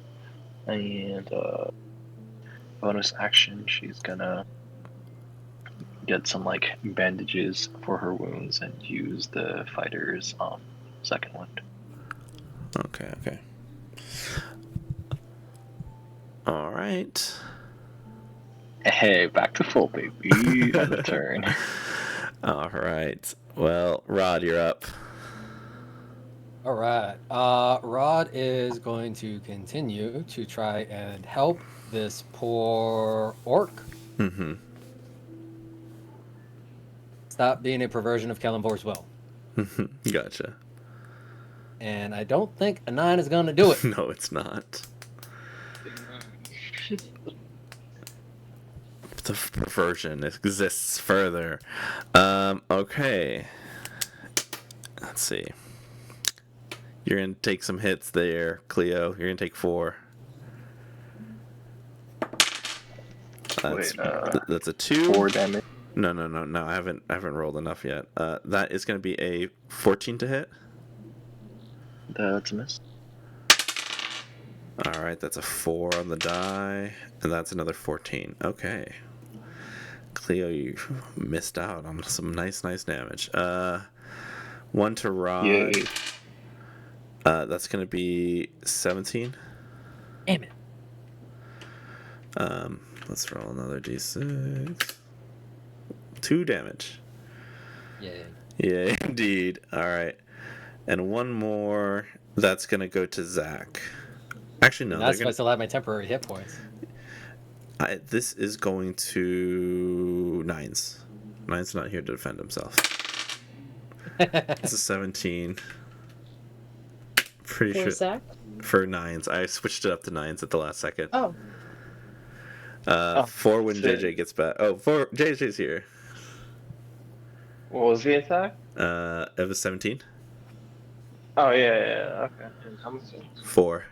and bonus action. She's gonna get some like bandages for her wounds and use the fighter's second wind. Okay. All right. Hey, back to full, baby. End of turn. All right. Well, Rod, you're up. All right. Rod is going to continue to try and help this poor orc Mm-hmm. stop being a perversion of Kellenvor's will. Gotcha. And I don't think a 9 is going to do it. No, it's not. The perversion exists further. Okay. Let's see. You're gonna take some hits there, Cleo. You're gonna take 4. That's a 2. 4 damage. No. I haven't rolled enough yet. That is gonna be a 14 to hit. That's a miss. All right, that's a 4 on the die, and that's another 14. Okay. Cleo, you missed out on some nice damage. 1 to Rod. Yay. That's gonna be 17. Damn it. Let's roll another d6. 2 damage. Yay. Yeah, indeed. All right, and 1 more. That's gonna go to Zach. Actually, no. That's if I still have my temporary hit points. This is going to Nines. Nines not here to defend himself. It's a 17. Pretty sure. Zach? For 9s. I switched it up to 9s at the last second. Oh. 4 when shit. JJ gets back. Oh, 4. JJ's here. What was the attack? It was 17. Oh yeah. Okay. And how much? 4.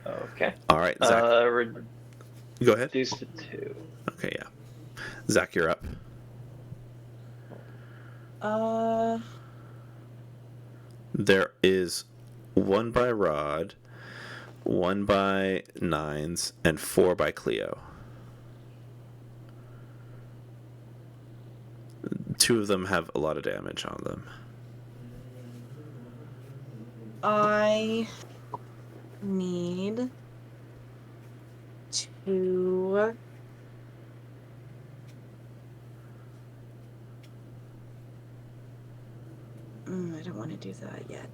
Okay. All right, Zach. Go ahead. Reduce to 2. Okay, yeah. Zach, you're up. There is 1 by Rod, 1 by Nines, and 4 by Cleo. 2 of them have a lot of damage on them. I need to I don't want to do that yet.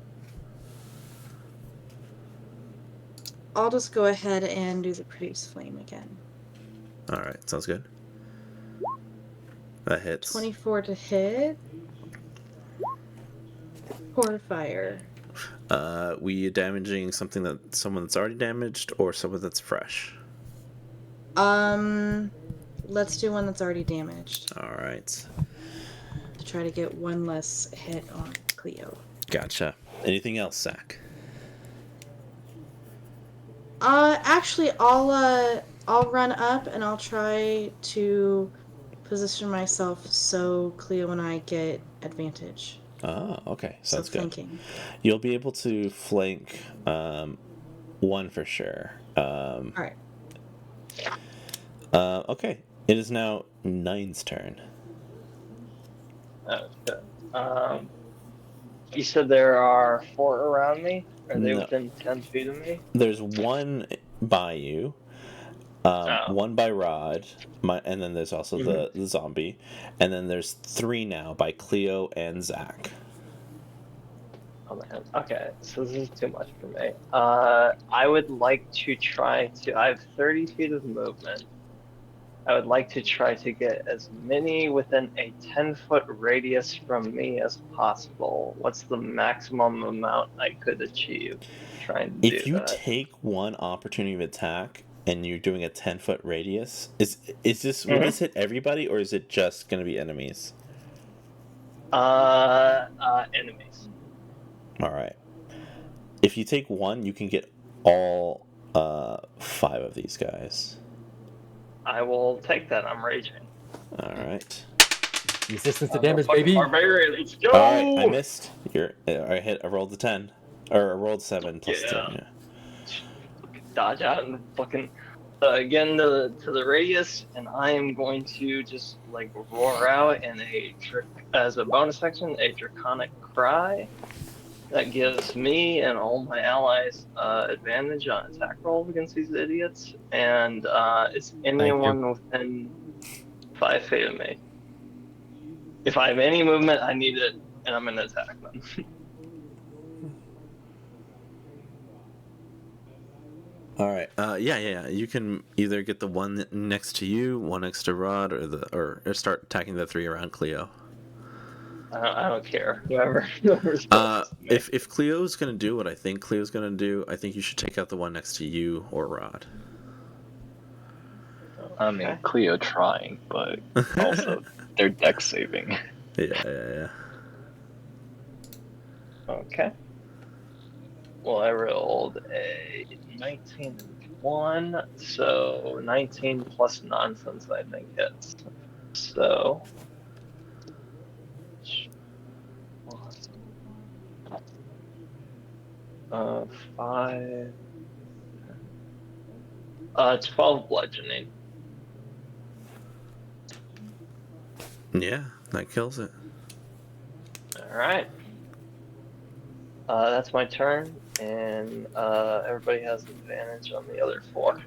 I'll just go ahead and do the produce flame again. All right, sounds good. That hits. 24 to hit. Pour fire. We damaging someone that's already damaged or someone that's fresh? Let's do one that's already damaged All right. to try to get 1 less hit on Cleo. Gotcha. Anything else, Zach? Actually, I'll run up and I'll try to position myself so Cleo and I get advantage. Oh, okay. So Sounds good. flanking. You'll be able to flank one for sure. All right. Okay. It is now Nine's turn. Okay. You said there are 4 around me? Are they No. within 10 feet of me? There's one by you, Oh. one by Rod, and then there's also the zombie, and then there's 3 now by Cleo and Zach. Oh man. Okay, so this is too much for me. I would like to try to. I have 30 feet of movement. I would like to try to get as many within a 10-foot radius from me as possible. What's the maximum amount I could achieve trying to If do you that? take one opportunity of attack and you're doing a 10-foot radius, is this will Mm-hmm. this hit everybody or is it just going to be enemies? Enemies. All right. If you take one, you can get all 5 of these guys. I will take that. I'm raging. All right. Resistance to I'm a damage, fucking baby. barbarian. Let's go. All right. I missed. I rolled a 10, or I rolled 7 plus Yeah. 10. Yeah. Fucking dodge out and fucking again to the radius, and I am going to just like roar out in as a bonus action a draconic cry that gives me and all my allies advantage on attack rolls against these idiots, and it's anyone within 5 feet of me. If I have any movement, I need it, and I'm gonna attack them. All right. Yeah. You can either get the one next to you, one next to Rod, or start attacking the 3 around Cleo. I don't care. Whoever's closest to me. If Cleo's gonna do what I think Cleo's gonna do, I think you should take out the one next to you or Rod. I mean, Okay. Cleo trying, but also they're deck saving. Yeah. Okay. Well, I rolled a 19 and 1, so 19 plus nonsense, I think hits. So. 5. 12 bludgeoning. Yeah, that kills it. Alright. That's my turn, and everybody has advantage on the other 4.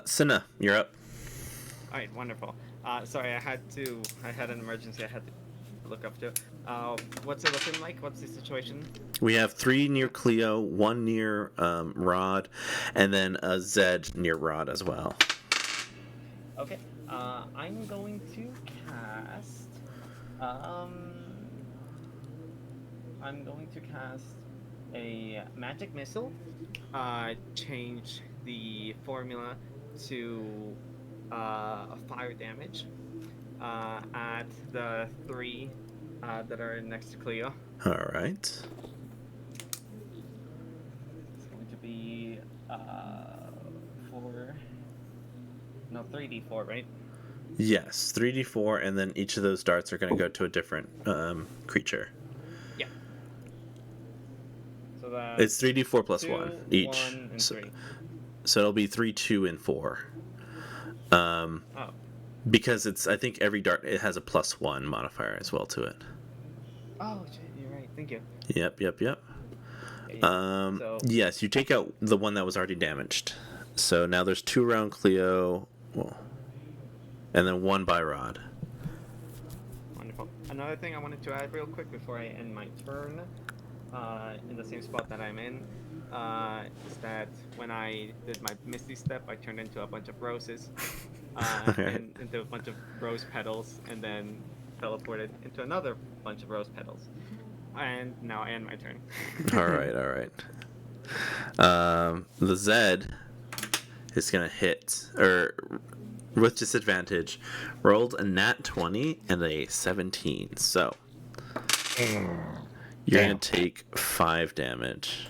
Cinna, you're up. All right, wonderful. Sorry, I had an emergency I had to look up to. What's it looking like? What's the situation? We have 3 near Cleo, 1 near Rod, and then a Zed near Rod as well. Okay. I'm going to cast. I'm going to cast a magic missile. Change the formula to fire damage at the 3 that are next to Cleo. All right. It's going to be 3d4, right? Yes, 3d4, and then each of those darts are going to go to a different creature. Yeah. So that's It's 3d4 plus 2, 1 each. 1, and 3. So it'll be 3, 2, and 4. Because I think every dart it has a +1 modifier as well to it. Oh, shit, you're right. Thank you. Yep. Yeah. Yes, you take out the one that was already damaged. So now there's 2 around Cleo, and then 1 by Rod. Wonderful. Another thing I wanted to add real quick before I end my turn, in the same spot that I'm in, is that when I did my Misty Step, I turned into a bunch of roses, and into a bunch of rose petals, and then teleported into another bunch of rose petals. And now I end my turn. All right. The Zed is going to hit, or with disadvantage, rolled a nat 20 and a 17. So you're going to take 5 damage.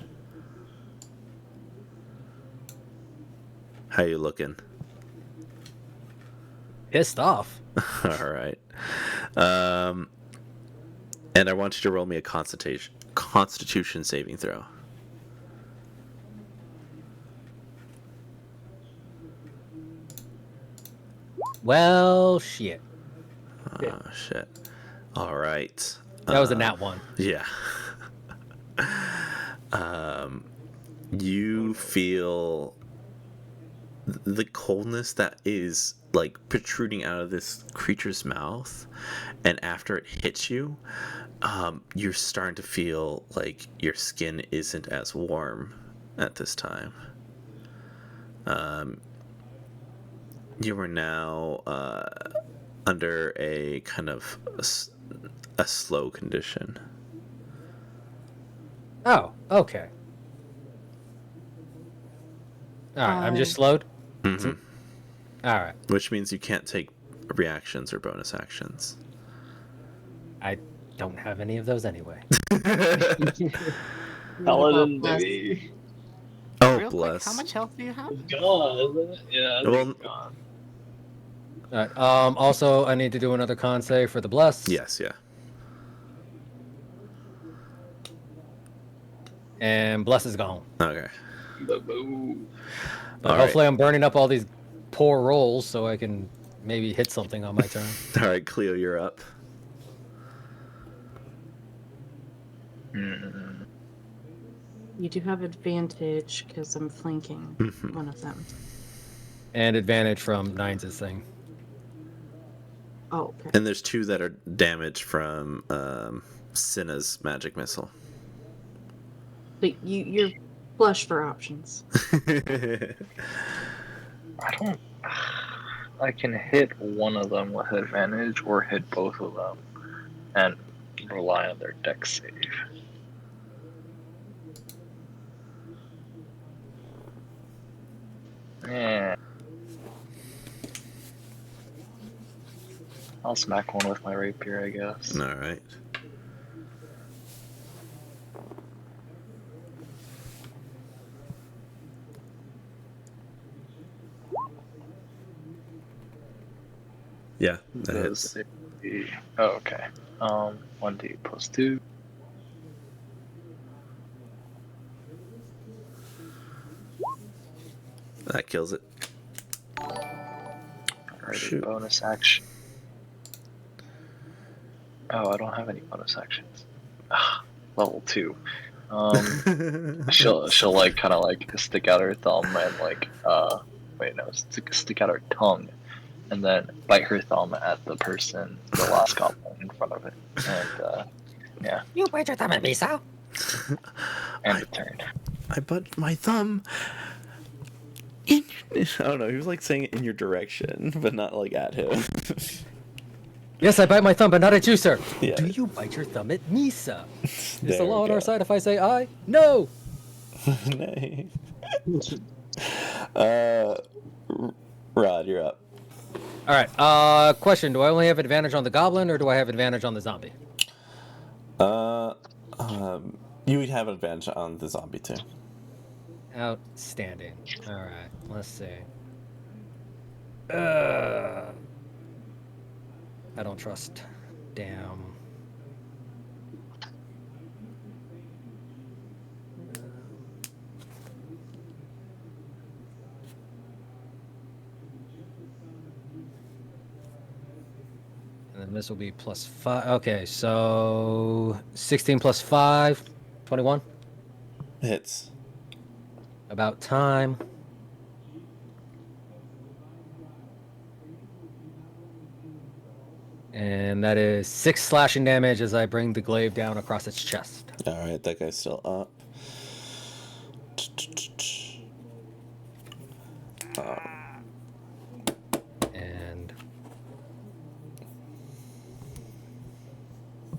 How you looking? Pissed off. All right. And I want you to roll me a Constitution saving throw. Well, shit. Oh, shit. All right. That was a nat one. Yeah. You feel the coldness that is like protruding out of this creature's mouth, and after it hits you, you're starting to feel like your skin isn't as warm at this time. You are now under a kind of a slow condition. Oh, okay. All right, I'm just slowed. Mm-hmm. All right. Which means you can't take reactions or bonus actions. I don't have any of those anyway. Paladin, baby. Oh, Real bless. quick, how much health do you have? It's gone, isn't it? Yeah, Well, it's gone. All right. Also, I need to do another con save for the bless. Yes, yeah. And bless is gone. Okay. Boo-boo. But All hopefully, I'm burning up all these poor rolls so I can maybe hit something on my turn. All right, Cleo, you're up. Mm. You do have advantage because I'm flanking Mhm. one of them. And advantage from Nines' thing. Oh, okay. And there's two that are damaged from Cinna's magic missile. But you're flush for options. I don't. I can hit one of them with advantage or hit both of them and rely on their deck save. Yeah. I'll smack one with my rapier, I guess. All right. Yeah, that hits. Does it- Oh, okay. 1d plus 2. That kills it. Alrighty, Shoot. bonus action. Oh, I don't have any bonus actions. Level 2. She'll like kind of like stick out her thumb and like wait no stick out her tongue and then bite her thumb at the person, the last goblin in front of it, and yeah. You bite your thumb at me, so? And a turn. I put my thumb in. I don't know. He was like saying it in your direction, but not like at him. Yes, I bite my thumb, but not at you, sir. Yeah. Do you bite your thumb at me, sir? Is There the law we on go. our side if I say I? No! Nay. Rod, you're up. All right. Question: do I only have advantage on the goblin, or do I have advantage on the zombie? You would have an advantage on the zombie too. Outstanding. All right. Let's see. I don't trust. Damn. And then this will be plus 5. Okay, so 16 plus 5, 21. Hits. About time. And that is 6 slashing damage as I bring the glaive down across its chest. All right, that guy's still up. And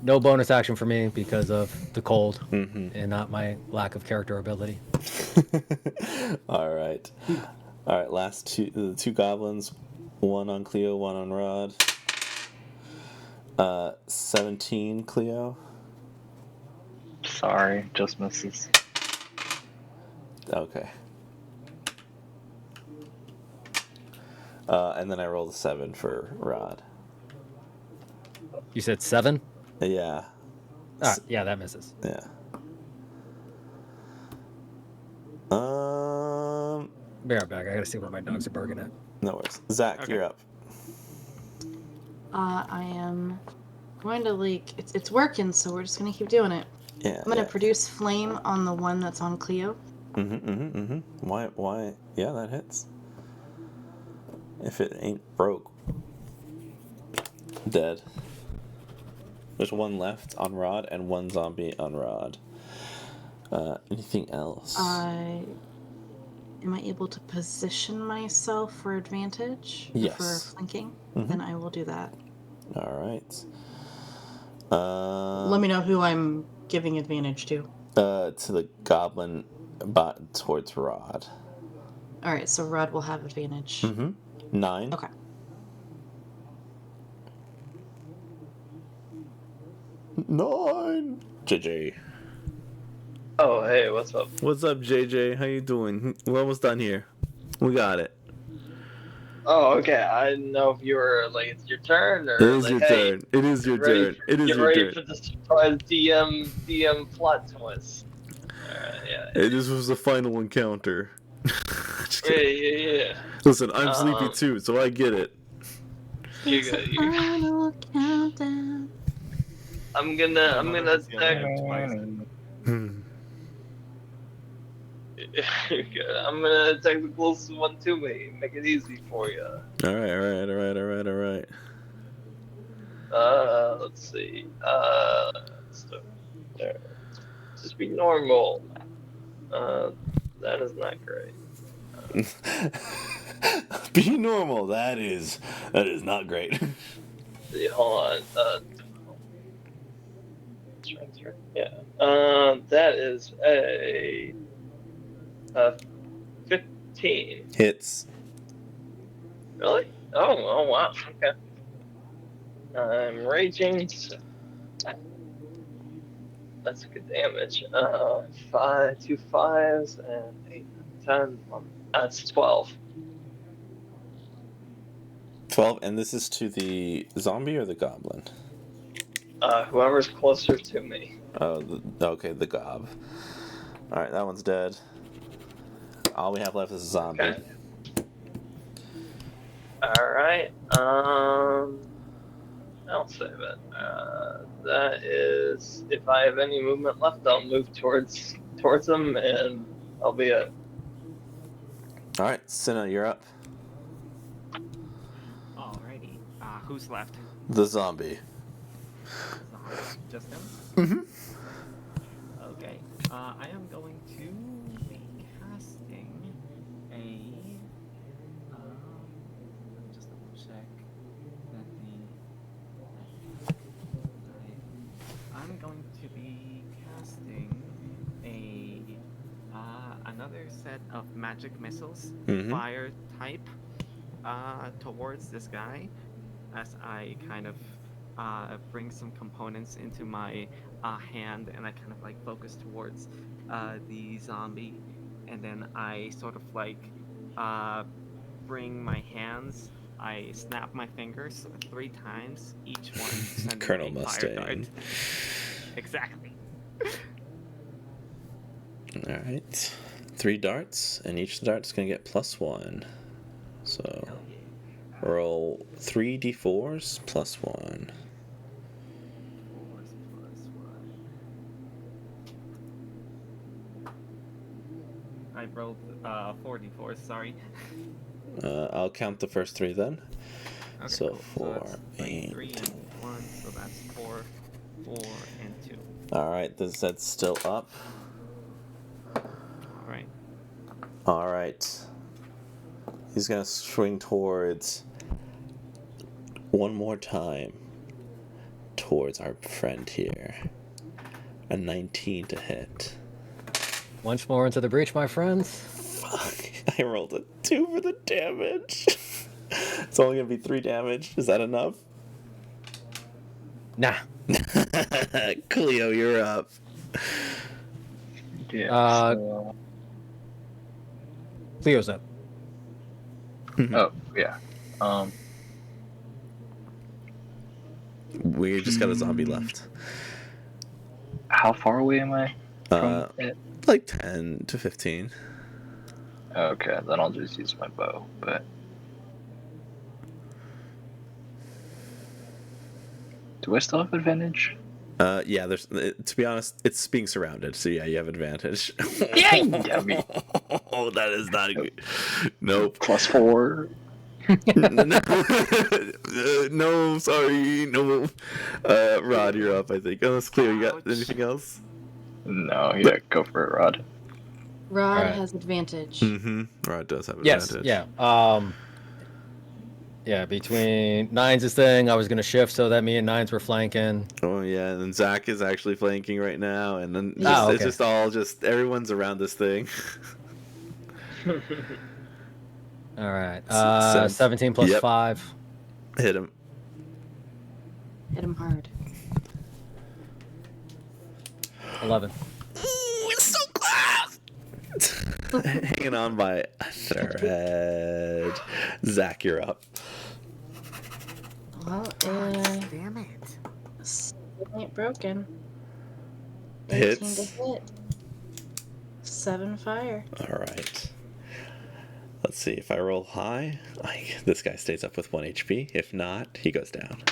no bonus action for me because of the cold and not my lack of character ability. All right. All right, last the two goblins, one on Cleo, one on Rod. 17 Cleo. Sorry, just misses. Okay. And then I rolled a 7 for Rod. You said 7? Yeah. Yeah, that misses. Yeah. Be right back. I gotta see where my dogs are barking at. No worries. Zach, Okay. you're up. I am going to it's working, so we're just gonna keep doing it. Yeah. I'm gonna produce flame on the one that's on Cleo. Why? Yeah, that hits. If it ain't broke. Dead. There's one left on Rod and one zombie on Rod. Anything else? Am I able to position myself for advantage? Yes. For flanking? Mhm. Then I will do that. All right. Let me know who I'm giving advantage to. To the goblin bot towards Rod. All right, so Rod will have advantage. 9. Okay. 9. JJ. Oh, hey, what's up? What's up, JJ? How you doing? We're almost done here. We got it. Oh, okay. I didn't know if you were like it's your turn or It is like, your hey, turn. It is your get ready turn. It is get your ready turn. for the surprise DM plot twist. Yeah. This was the final encounter. Just kidding. Yeah. Listen, I'm sleepy too, so I get it. You got you. Final countdown. I'm gonna attack. I'm gonna attack the closest one to me. Make it easy for you. All right. Let's see. So, there. Just be normal. That is not great. Be normal. That is not great. See, hold on. Yeah. That is a 15. Hits. Really? Oh wow. Okay. I'm raging. So that's good damage. 2 5s and 8, 10. That's 12. 12, and this is to the zombie or the goblin? Whoever's closer to me. Oh, okay, the gob. All right, that one's dead. All we have left is a zombie. Okay. All right. I'll save it. That is, if I have any movement left, I'll move towards them, and I'll be it. All right, Cinna, you're up. Alrighty. Who's left? The zombie. Just him? Mm-hmm. Okay. I am going to be casting a. Let me just double check that I'm going to be casting another set of magic missiles, fire type, towards this guy, as I kind of bring some components into my hand, and I kind of like focus towards the zombie, and then I sort of like bring my hands. I snap my fingers 3 times, each one sending Colonel a fire dart. Mustang. Exactly. All right, 3 darts, and each dart's gonna get +1. So Hell yeah. roll 3 d4s +1. 4 + 1. I rolled 4d4s, sorry. I'll count the first 3 then. Okay, So cool. 4, So that's 8. 3 and 1, so that's 4, 4 and 2. All right, that's still up. Alright. All right. He's gonna swing towards one more time towards our friend here. A 19 to hit. Once more into the breach, my friends. Fuck! I rolled a 2 for the damage. It's only gonna be 3 damage. Is that enough? Nah. Cleo, you're up. Yeah. Cleo's up. Oh, yeah. We just got a zombie left. How far away am I Uh, from it? like 10 to 15. Okay, then I'll just use my bow. But do I still have advantage? Yeah, there's. To be honest, it's being surrounded, so yeah, you have advantage. Yeah, me. Oh, that is not good. Nope. +4. No, no, sorry, no. Rod, you're up, I think. Unless Cleo, you got Ouch. anything else? No, yeah, go for it, Rod. Rod Alright. has advantage. Mm-hmm. Rod does have Yes, advantage. yeah. Yeah, between Nines' thing, I was gonna shift so that me and Nines were flanking. Oh yeah, and Zach is actually flanking right now, and then Yeah. just, Ah, it's okay. just all just everyone's around this thing. All right. Sense. 17 plus Yep. 5. Hit him. Hit him hard. 11. Ooh, it's so close. Hanging on by a thread. Zach, you're up. Well, Damn it. still ain't broken. 18 Hits. to hit. 7 fire. All right. Let's see. If I roll high, this guy stays up with 1 HP. If not, he goes down.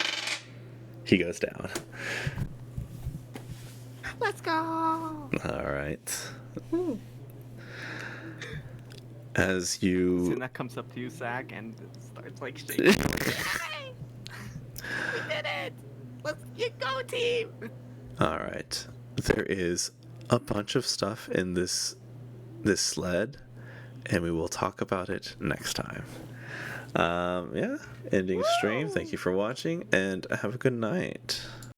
He goes down. Let's go. All right. Ooh. As you Soon that comes up to you, Zach, and it starts like shaking. We did it! Let's go, team! All right. There is a bunch of stuff in this sled, and we will talk about it next time. Yeah, ending stream. Thank you for watching, and have a good night.